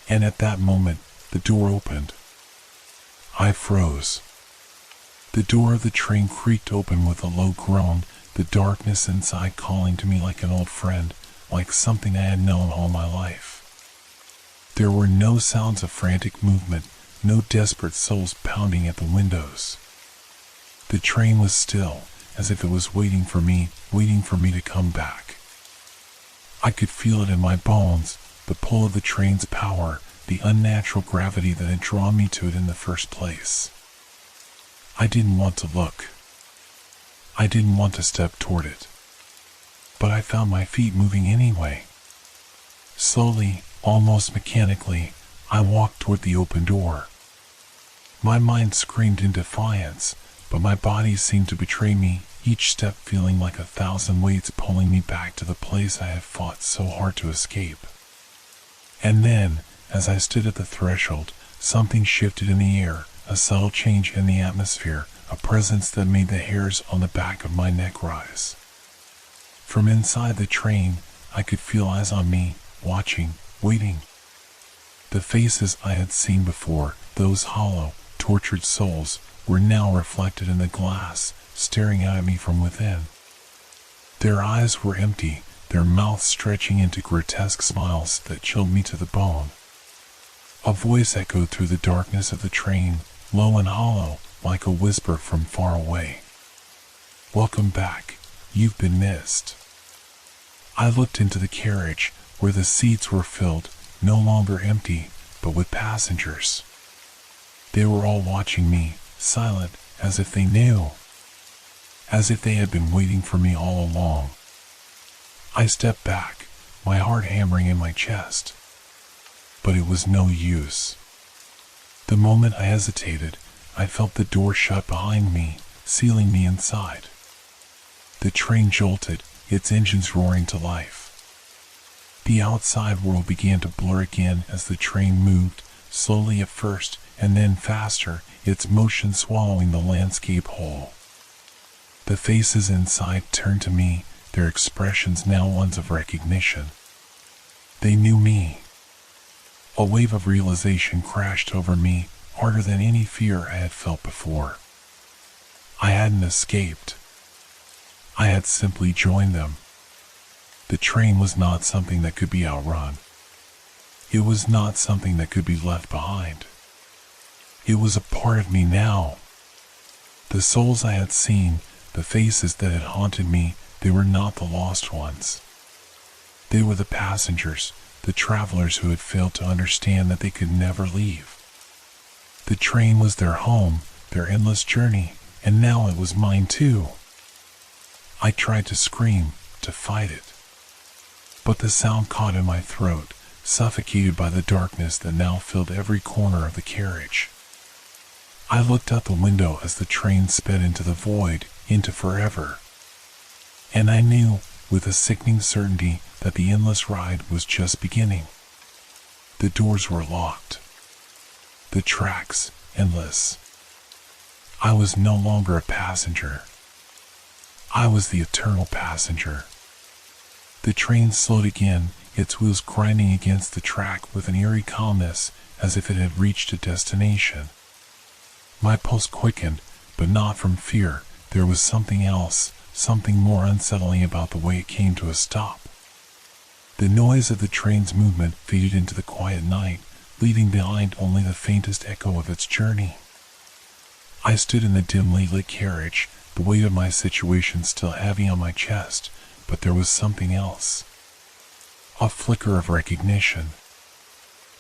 And at that moment, the door opened. I froze. The door of the train creaked open with a low groan, the darkness inside calling to me like an old friend, like something I had known all my life. There were no sounds of frantic movement, no desperate souls pounding at the windows. The train was still, as if it was waiting for me to come back. I could feel it in my bones, the pull of the train's power, the unnatural gravity that had drawn me to it in the first place. I didn't want to look. I didn't want to step toward it. But I found my feet moving anyway. Slowly, almost mechanically, I walked toward the open door. My mind screamed in defiance, but my body seemed to betray me, each step feeling like 1,000 weights pulling me back to the place I had fought so hard to escape. And then, as I stood at the threshold, something shifted in the air, a subtle change in the atmosphere, a presence that made the hairs on the back of my neck rise. From inside the train, I could feel eyes on me, watching, waiting. The faces I had seen before, those hollow, tortured souls, were now reflected in the glass, staring at me from within. Their eyes were empty, their mouths stretching into grotesque smiles that chilled me to the bone. A voice echoed through the darkness of the train, low and hollow, like a whisper from far away. "Welcome back. You've been missed." I looked into the carriage, where the seats were filled, no longer empty, but with passengers. They were all watching me, silent, as if they knew. As if they had been waiting for me all along. I stepped back, my heart hammering in my chest. But it was no use. The moment I hesitated, I felt the door shut behind me, sealing me inside. The train jolted, its engines roaring to life. The outside world began to blur again as the train moved, slowly at first, and then faster, its motion swallowing the landscape whole. The faces inside turned to me, their expressions now ones of recognition. They knew me. A wave of realization crashed over me, harder than any fear I had felt before. I hadn't escaped. I had simply joined them. The train was not something that could be outrun. It was not something that could be left behind. It was a part of me now. The souls I had seen, the faces that had haunted me, they were not the lost ones. They were the passengers, the travelers who had failed to understand that they could never leave. The train was their home, their endless journey, and now it was mine too. I tried to scream, to fight it. But the sound caught in my throat, suffocated by the darkness that now filled every corner of the carriage. I looked out the window as the train sped into the void, into forever. And I knew, with a sickening certainty, that the endless ride was just beginning. The doors were locked. The tracks, endless. I was no longer a passenger. I was the eternal passenger. The train slowed again, its wheels grinding against the track with an eerie calmness, as if it had reached a destination. My pulse quickened, but not from fear. There was something else, something more unsettling about the way it came to a stop. The noise of the train's movement faded into the quiet night, leaving behind only the faintest echo of its journey. I stood in the dimly lit carriage, the weight of my situation still heavy on my chest, but there was something else. A flicker of recognition.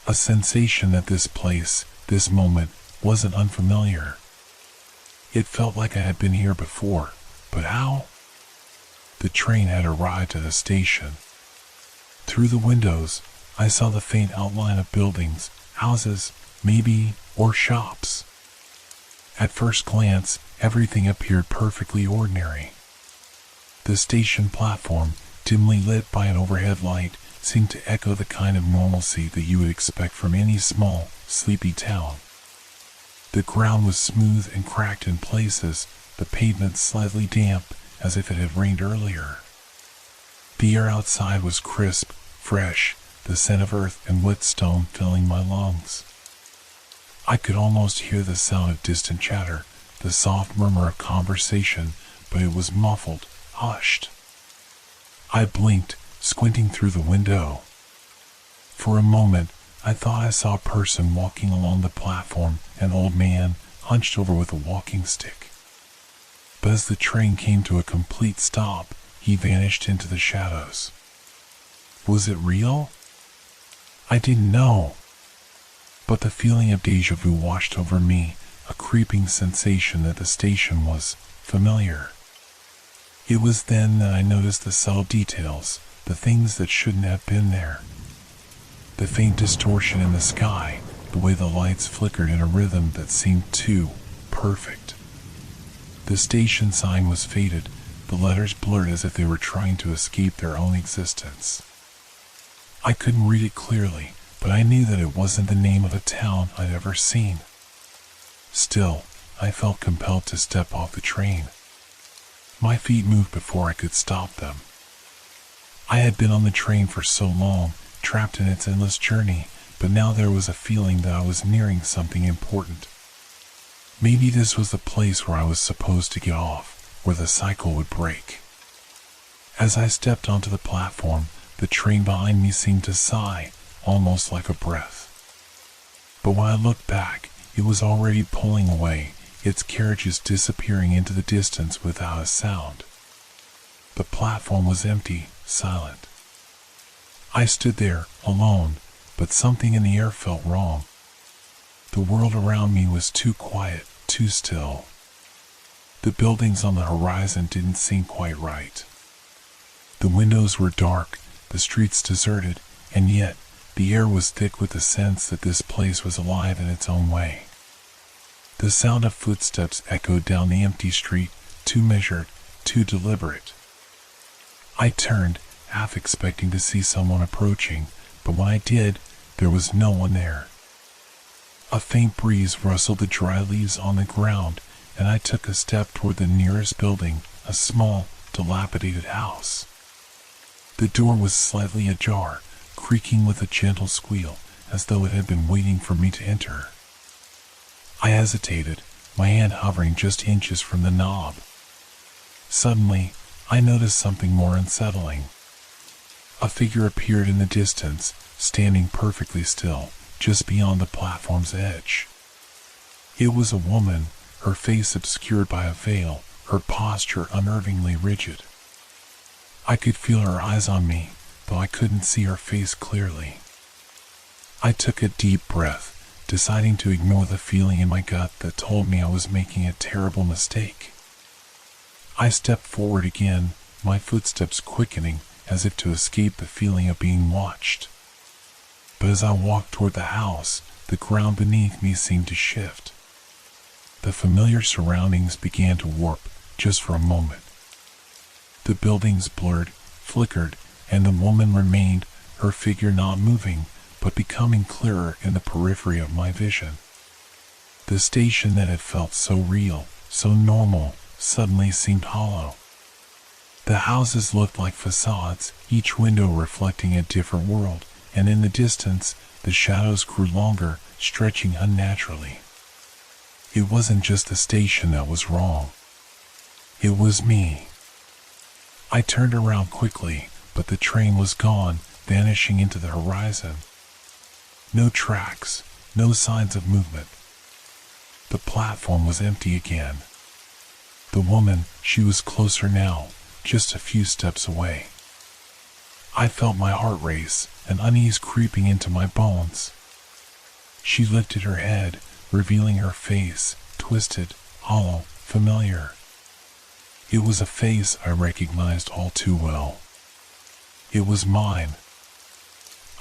A sensation that this place, this moment, wasn't unfamiliar. It felt like I had been here before, but how? The train had arrived at a station. Through the windows, I saw the faint outline of buildings, houses, maybe, or shops. At first glance, everything appeared perfectly ordinary. The station platform, dimly lit by an overhead light, seemed to echo the kind of normalcy that you would expect from any small, sleepy town. The ground was smooth and cracked in places, the pavement slightly damp, as if it had rained earlier. The air outside was crisp, fresh, the scent of earth and wet stone filling my lungs. I could almost hear the sound of distant chatter, the soft murmur of conversation, but it was muffled, hushed. I blinked, squinting through the window. For a moment, I thought I saw a person walking along the platform, an old man, hunched over with a walking stick. But as the train came to a complete stop, he vanished into the shadows. Was it real? I didn't know. But the feeling of déjà vu washed over me, a creeping sensation that the station was familiar. It was then that I noticed the subtle details, the things that shouldn't have been there. The faint distortion in the sky, the way the lights flickered in a rhythm that seemed too perfect. The station sign was faded, the letters blurred as if they were trying to escape their own existence. I couldn't read it clearly, but I knew that it wasn't the name of a town I'd ever seen. Still, I felt compelled to step off the train. My feet moved before I could stop them. I had been on the train for so long, trapped in its endless journey, but now there was a feeling that I was nearing something important. Maybe this was the place where I was supposed to get off, where the cycle would break. As I stepped onto the platform, the train behind me seemed to sigh, almost like a breath. But when I looked back, it was already pulling away, its carriages disappearing into the distance without a sound. The platform was empty, silent. I stood there, alone, but something in the air felt wrong. The world around me was too quiet, too still. The buildings on the horizon didn't seem quite right. The windows were dark, the streets deserted, and yet, the air was thick with the sense that this place was alive in its own way. The sound of footsteps echoed down the empty street, too measured, too deliberate. I turned, half expecting to see someone approaching, but when I did, there was no one there. A faint breeze rustled the dry leaves on the ground, and I took a step toward the nearest building, a small, dilapidated house. The door was slightly ajar, creaking with a gentle squeal, as though it had been waiting for me to enter. I hesitated, my hand hovering just inches from the knob. Suddenly, I noticed something more unsettling. A figure appeared in the distance, standing perfectly still, just beyond the platform's edge. It was a woman, her face obscured by a veil, her posture unnervingly rigid. I could feel her eyes on me, though I couldn't see her face clearly. I took a deep breath, deciding to ignore the feeling in my gut that told me I was making a terrible mistake. I stepped forward again, my footsteps quickening, as if to escape the feeling of being watched. But as I walked toward the house, the ground beneath me seemed to shift. The familiar surroundings began to warp, just for a moment. The buildings blurred, flickered, and the woman remained, her figure not moving, but becoming clearer in the periphery of my vision. The station that had felt so real, so normal, suddenly seemed hollow. The houses looked like facades, each window reflecting a different world, and in the distance, the shadows grew longer, stretching unnaturally. It wasn't just the station that was wrong. It was me. I turned around quickly, but the train was gone, vanishing into the horizon. No tracks, no signs of movement. The platform was empty again. The woman, she was closer now, just a few steps away. I felt my heart race, an unease creeping into my bones. She lifted her head, revealing her face, twisted, hollow, familiar. It was a face I recognized all too well. It was mine.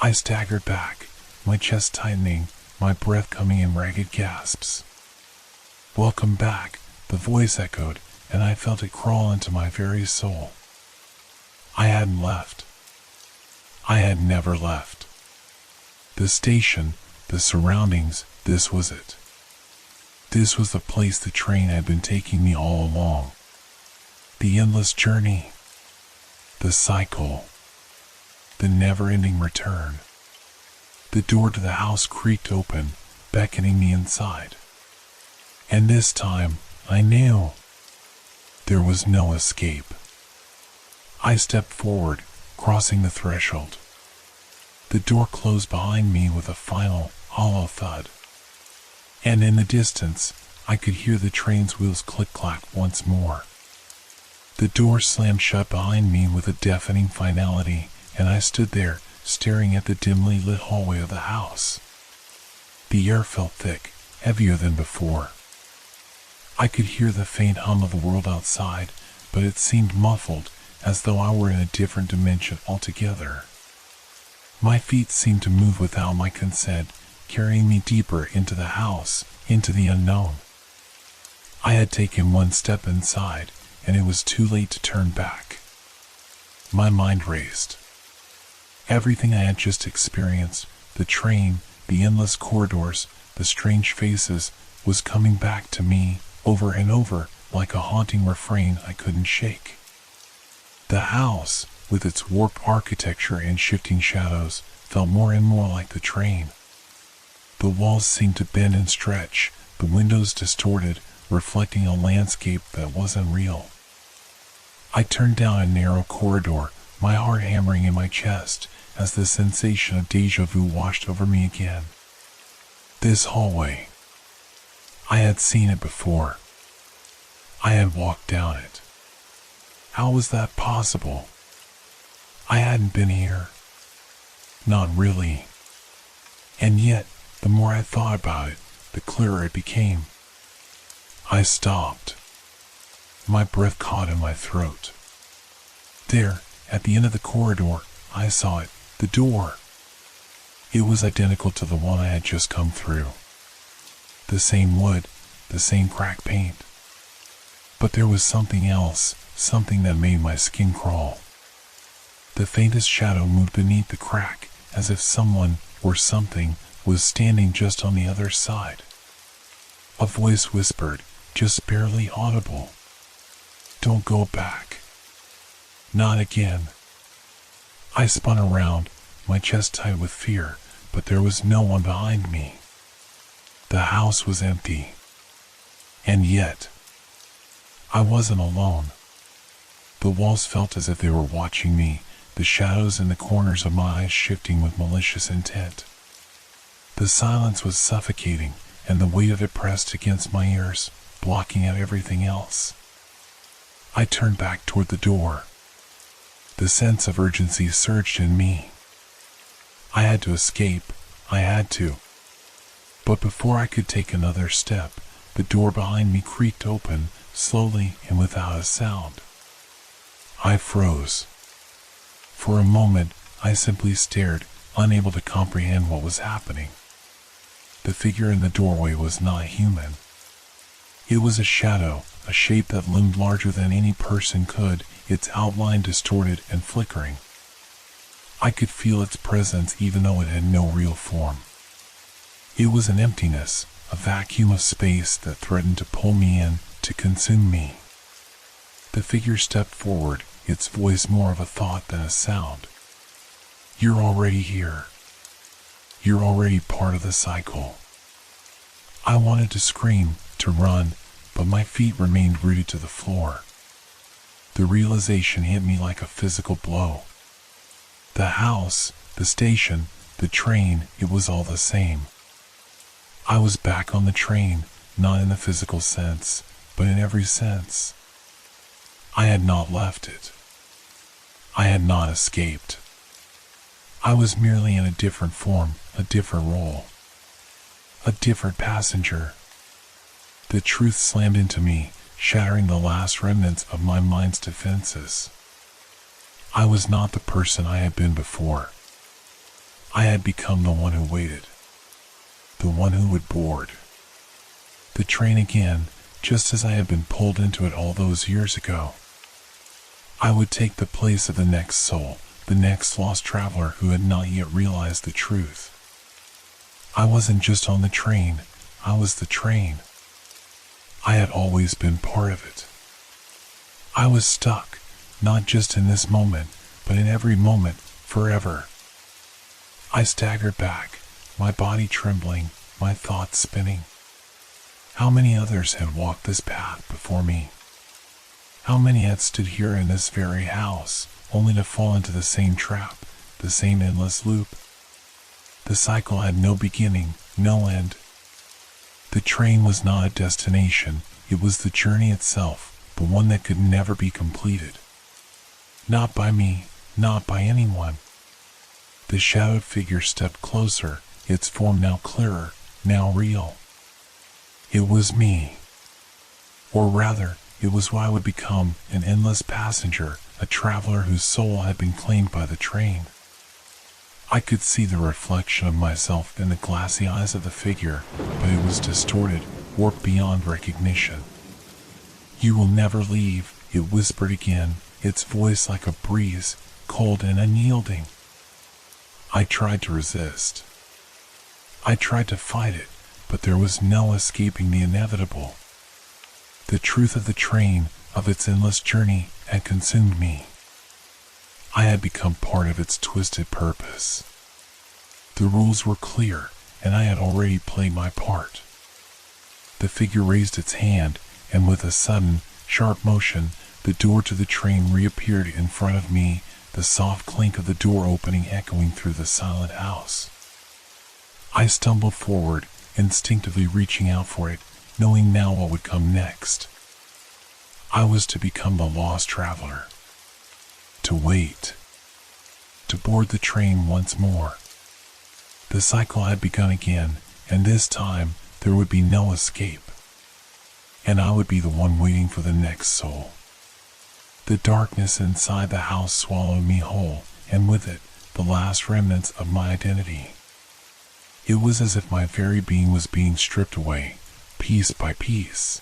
I staggered back, my chest tightening, my breath coming in ragged gasps. "Welcome back," the voice echoed, and I felt it crawl into my very soul. I hadn't left. I had never left. The station, the surroundings, this was it. This was the place the train had been taking me all along. The endless journey. The cycle. The never-ending return. The door to the house creaked open, beckoning me inside. And this time, I knew. There was no escape. I stepped forward, crossing the threshold. The door closed behind me with a final, hollow thud. And in the distance, I could hear the train's wheels click-clack once more. The door slammed shut behind me with a deafening finality, and I stood there, staring at the dimly lit hallway of the house. The air felt thick, heavier than before. I could hear the faint hum of the world outside, but it seemed muffled, as though I were in a different dimension altogether. My feet seemed to move without my consent, carrying me deeper into the house, into the unknown. I had taken one step inside, and it was too late to turn back. My mind raced. Everything I had just experienced, the train, the endless corridors, the strange faces, was coming back to me, over and over, like a haunting refrain I couldn't shake. The house, with its warped architecture and shifting shadows, felt more and more like the train. The walls seemed to bend and stretch, the windows distorted, reflecting a landscape that wasn't real. I turned down a narrow corridor, my heart hammering in my chest, as the sensation of déjà vu washed over me again. This hallway. I had seen it before. I had walked down it. How was that possible? I hadn't been here. Not really. And yet, the more I thought about it, the clearer it became. I stopped. My breath caught in my throat. There, at the end of the corridor, I saw it, the door. It was identical to the one I had just come through. The same wood, the same cracked paint. But there was something else, something that made my skin crawl. The faintest shadow moved beneath the crack, as if someone, or something, was standing just on the other side. A voice whispered, just barely audible, "Don't go back. Not again." I spun around, my chest tight with fear, but there was no one behind me. The house was empty. And yet, I wasn't alone. The walls felt as if they were watching me, the shadows in the corners of my eyes shifting with malicious intent. The silence was suffocating, and the weight of it pressed against my ears, blocking out everything else. I turned back toward the door. The sense of urgency surged in me. I had to escape, I had to. But before I could take another step, the door behind me creaked open, slowly and without a sound. I froze. For a moment, I simply stared, unable to comprehend what was happening. The figure in the doorway was not human. It was a shadow, a shape that loomed larger than any person could, its outline distorted and flickering. I could feel its presence even though it had no real form. It was an emptiness, a vacuum of space that threatened to pull me in, to consume me. The figure stepped forward, its voice more of a thought than a sound. You're already here. You're already part of the cycle. I wanted to scream, to run, but my feet remained rooted to the floor. The realization hit me like a physical blow. The house, the station, the train, it was all the same. I was back on the train, not in the physical sense, but in every sense. I had not left it. I had not escaped. I was merely in a different form, a different role. A different passenger. The truth slammed into me, shattering the last remnants of my mind's defenses. I was not the person I had been before. I had become the one who waited. The one who would board the train again, just as I had been pulled into it all those years ago. I would take the place of the next soul, the next lost traveler who had not yet realized the truth. I wasn't just on the train, I was the train. I had always been part of it. I was stuck, not just in this moment, but in every moment, forever. I staggered back, my body trembling, my thoughts spinning. How many others had walked this path before me? How many had stood here in this very house, only to fall into the same trap, the same endless loop? The cycle had no beginning, no end. The train was not a destination, it was the journey itself, the one that could never be completed. Not by me, not by anyone. The shadowed figure stepped closer, its form now clearer, now real. It was me. Or rather, it was what I would become, an endless passenger, a traveler whose soul had been claimed by the train. I could see the reflection of myself in the glassy eyes of the figure, but it was distorted, warped beyond recognition. You will never leave, it whispered again, its voice like a breeze, cold and unyielding. I tried to resist. I tried to fight it, but there was no escaping the inevitable. The truth of the train, of its endless journey, had consumed me. I had become part of its twisted purpose. The rules were clear, and I had already played my part. The figure raised its hand, and with a sudden, sharp motion, the door to the train reappeared in front of me, the soft clink of the door opening echoing through the silent house. I stumbled forward, instinctively reaching out for it, knowing now what would come next. I was to become the lost traveler. To wait. To board the train once more. The cycle had begun again, and this time there would be no escape. And I would be the one waiting for the next soul. The darkness inside the house swallowed me whole, and with it, the last remnants of my identity. It was as if my very being was being stripped away, piece by piece.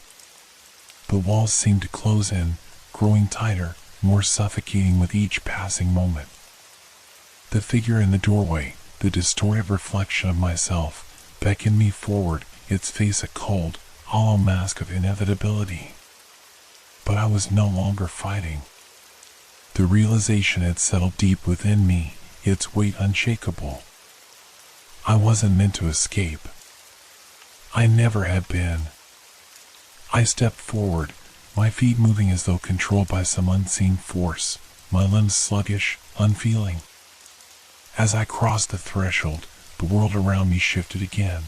The walls seemed to close in, growing tighter, more suffocating with each passing moment. The figure in the doorway, the distorted reflection of myself, beckoned me forward, its face a cold, hollow mask of inevitability. But I was no longer fighting. The realization had settled deep within me, its weight unshakable. I wasn't meant to escape. I never had been. I stepped forward, my feet moving as though controlled by some unseen force, my limbs sluggish, unfeeling. As I crossed the threshold, the world around me shifted again.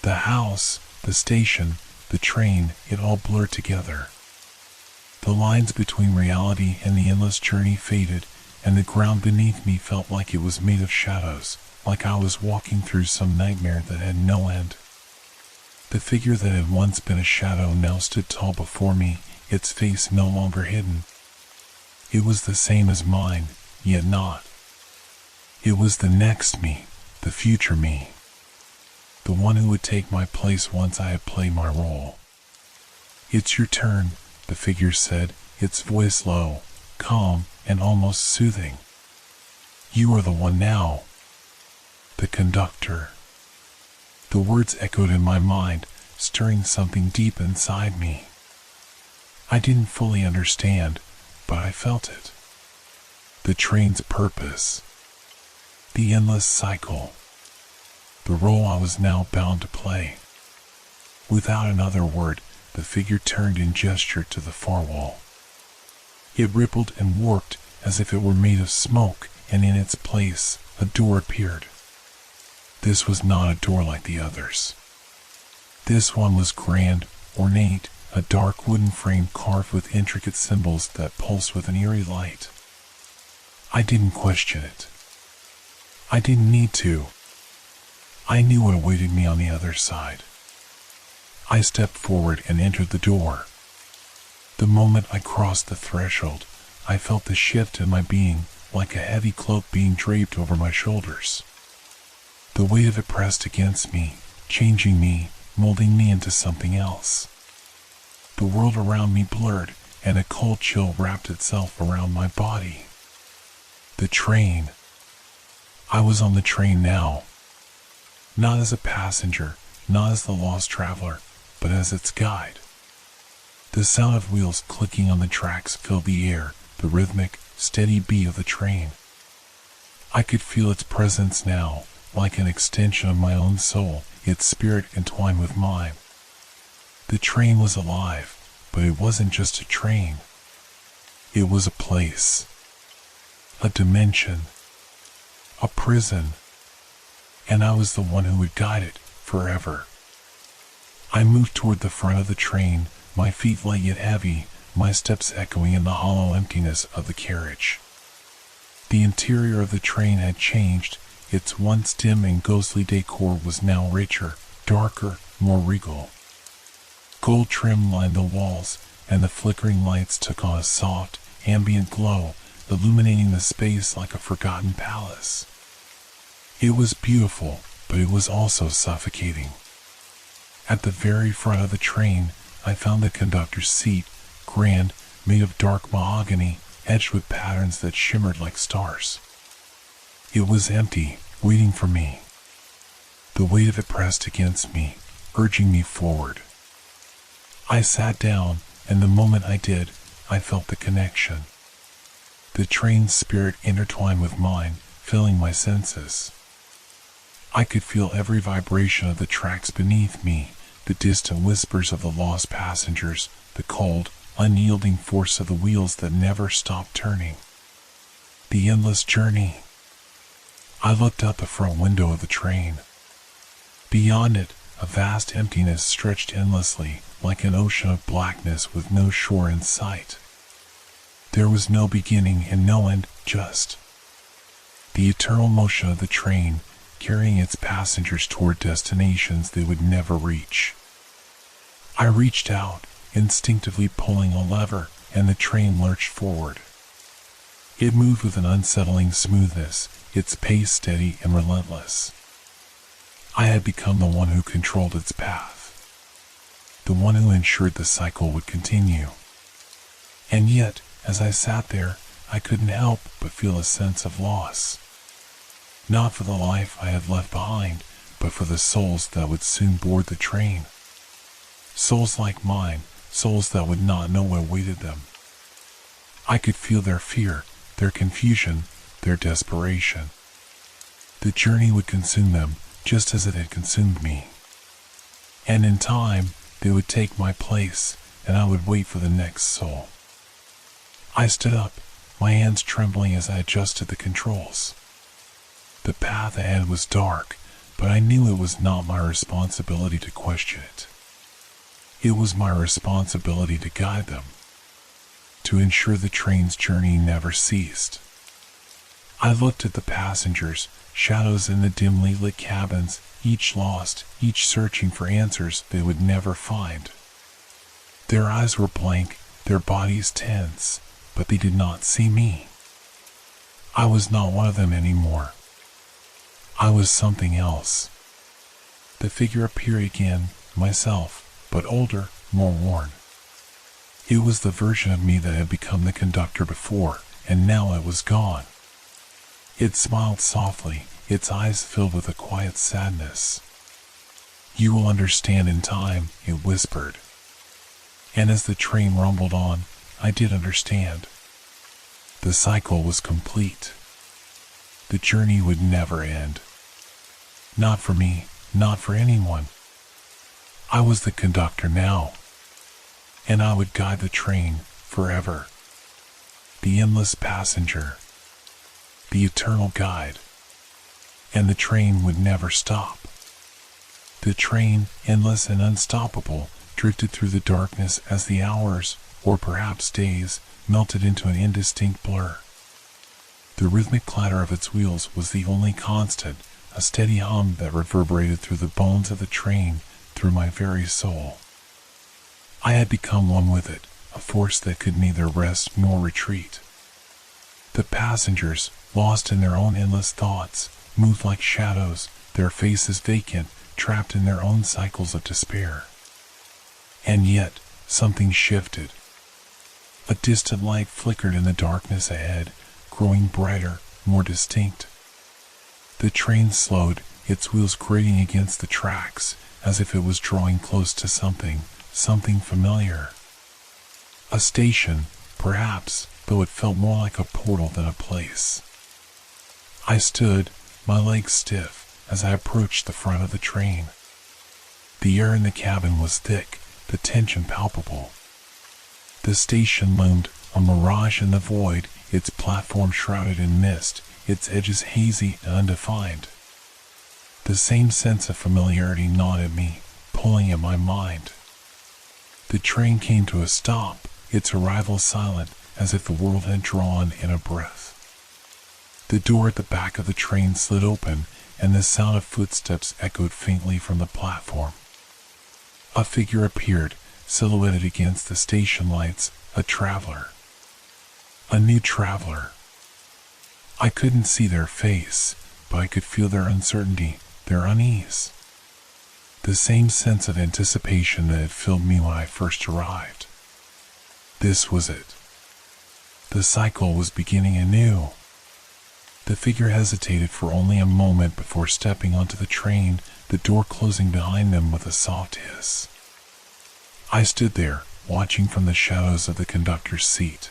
The house, the station, the train, it all blurred together. The lines between reality and the endless journey faded, and the ground beneath me felt like it was made of shadows, like I was walking through some nightmare that had no end. The figure that had once been a shadow now stood tall before me, its face no longer hidden. It was the same as mine, yet not. It was the next me, the future me. The one who would take my place once I had played my role. "It's your turn," the figure said, its voice low, calm, and almost soothing. "You are the one now. The conductor." The words echoed in my mind, stirring something deep inside me. I didn't fully understand, but I felt it. The train's purpose. The endless cycle. The role I was now bound to play. Without another word, the figure turned and gestured to the far wall. It rippled and warped as if it were made of smoke, and in its place, a door appeared. This was not a door like the others. This one was grand, ornate, a dark wooden frame carved with intricate symbols that pulsed with an eerie light. I didn't question it. I didn't need to. I knew what awaited me on the other side. I stepped forward and entered the door. The moment I crossed the threshold, I felt the shift in my being, like a heavy cloak being draped over my shoulders. The weight of it pressed against me, changing me, molding me into something else. The world around me blurred, and a cold chill wrapped itself around my body. The train. I was on the train now. Not as a passenger, not as the lost traveler, but as its guide. The sound of wheels clicking on the tracks filled the air, the rhythmic, steady beat of the train. I could feel its presence now, like an extension of my own soul, its spirit entwined with mine. The train was alive, but it wasn't just a train. It was a place, a dimension, a prison, and I was the one who would guide it forever. I moved toward the front of the train, my feet light yet heavy, my steps echoing in the hollow emptiness of the carriage. The interior of the train had changed. Its once dim and ghostly decor was now richer, darker, more regal. Gold trim lined the walls, and the flickering lights took on a soft, ambient glow, illuminating the space like a forgotten palace. It was beautiful, but it was also suffocating. At the very front of the train, I found the conductor's seat, grand, made of dark mahogany, edged with patterns that shimmered like stars. It was empty, waiting for me. The weight of it pressed against me, urging me forward. I sat down, and the moment I did, I felt the connection. The train's spirit intertwined with mine, filling my senses. I could feel every vibration of the tracks beneath me, the distant whispers of the lost passengers, the cold, unyielding force of the wheels that never stopped turning. The endless journey. I looked out the front window of the train. Beyond it, a vast emptiness stretched endlessly, like an ocean of blackness with no shore in sight. There was no beginning and no end, just the eternal motion of the train, carrying its passengers toward destinations they would never reach. I reached out, instinctively pulling a lever, and the train lurched forward. It moved with an unsettling smoothness, its pace steady and relentless. I had become the one who controlled its path, the one who ensured the cycle would continue. And yet, as I sat there, I couldn't help but feel a sense of loss. Not for the life I had left behind, but for the souls that would soon board the train. Souls like mine, souls that would not know what awaited them. I could feel their fear, their confusion, their desperation. The journey would consume them, just as it had consumed me. And in time, they would take my place, and I would wait for the next soul. I stood up, my hands trembling as I adjusted the controls. The path ahead was dark, but I knew it was not my responsibility to question it. It was my responsibility to guide them, to ensure the train's journey never ceased. I looked at the passengers, shadows in the dimly lit cabins, each lost, each searching for answers they would never find. Their eyes were blank, their bodies tense, but they did not see me. I was not one of them anymore. I was something else. The figure appeared again, myself, but older, more worn. It was the version of me that had become the conductor before, and now it was gone. It smiled softly, its eyes filled with a quiet sadness. "You will understand in time," it whispered. And as the train rumbled on, I did understand. The cycle was complete. The journey would never end. Not for me, not for anyone. I was the conductor now, and I would guide the train forever. The endless passenger, the eternal guide, and the train would never stop. The train, endless and unstoppable, drifted through the darkness as the hours, or perhaps days, melted into an indistinct blur. The rhythmic clatter of its wheels was the only constant, a steady hum that reverberated through the bones of the train, through my very soul. I had become one with it, a force that could neither rest nor retreat. The passengers, lost in their own endless thoughts, moved like shadows, their faces vacant, trapped in their own cycles of despair. And yet, something shifted. A distant light flickered in the darkness ahead, growing brighter, more distinct. The train slowed, its wheels grating against the tracks, as if it was drawing close to something familiar. A station, perhaps, though it felt more like a portal than a place. I stood, my legs stiff, as I approached the front of the train. The air in the cabin was thick, the tension palpable. The station loomed, a mirage in the void, its platform shrouded in mist, its edges hazy and undefined. The same sense of familiarity gnawed at me, pulling at my mind. The train came to a stop, its arrival silent, as if the world had drawn in a breath. The door at the back of the train slid open, and the sound of footsteps echoed faintly from the platform. A figure appeared, silhouetted against the station lights, a traveler. A new traveler. I couldn't see their face, but I could feel their uncertainty, their unease. The same sense of anticipation that had filled me when I first arrived. This was it. The cycle was beginning anew. The figure hesitated for only a moment before stepping onto the train, the door closing behind them with a soft hiss. I stood there, watching from the shadows of the conductor's seat.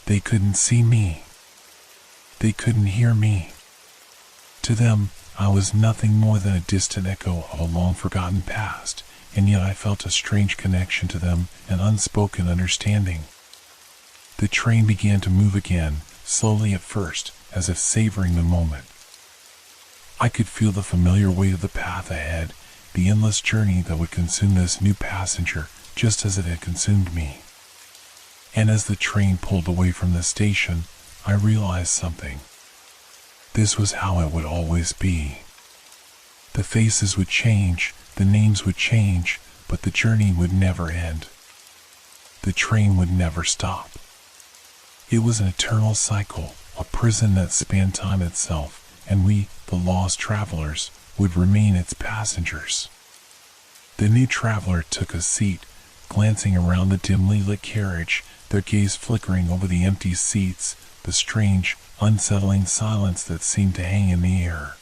They couldn't see me. They couldn't hear me. To them, I was nothing more than a distant echo of a long-forgotten past, and yet I felt a strange connection to them, an unspoken understanding. The train began to move again, slowly at first, as if savoring the moment. I could feel the familiar weight of the path ahead, the endless journey that would consume this new passenger, just as it had consumed me. And as the train pulled away from the station, I realized something. This was how it would always be. The faces would change, the names would change, but the journey would never end. The train would never stop. It was an eternal cycle, a prison that spanned time itself, and we, the lost travelers, would remain its passengers. The new traveler took a seat, glancing around the dimly lit carriage, their gaze flickering over the empty seats, the strange, unsettling silence that seemed to hang in the air.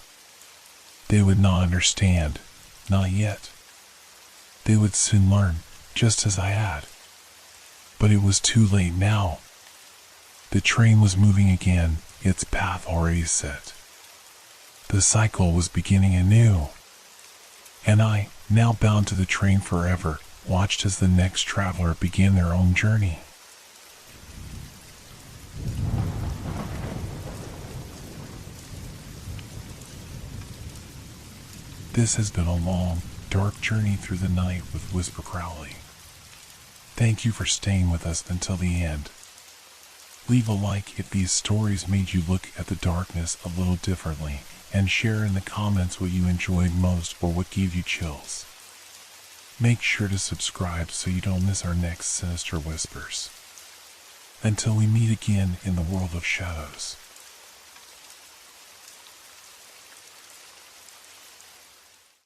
They would not understand, not yet. They would soon learn, just as I had. But it was too late now. The train was moving again, its path already set. The cycle was beginning anew. And I, now bound to the train forever, watched as the next traveler began their own journey. This has been a long, dark journey through the night with Whisper Crowley. Thank you for staying with us until the end. Leave a like if these stories made you look at the darkness a little differently, and share in the comments what you enjoyed most or what gave you chills. Make sure to subscribe so you don't miss our next Sinister Whispers. Until we meet again in the world of shadows.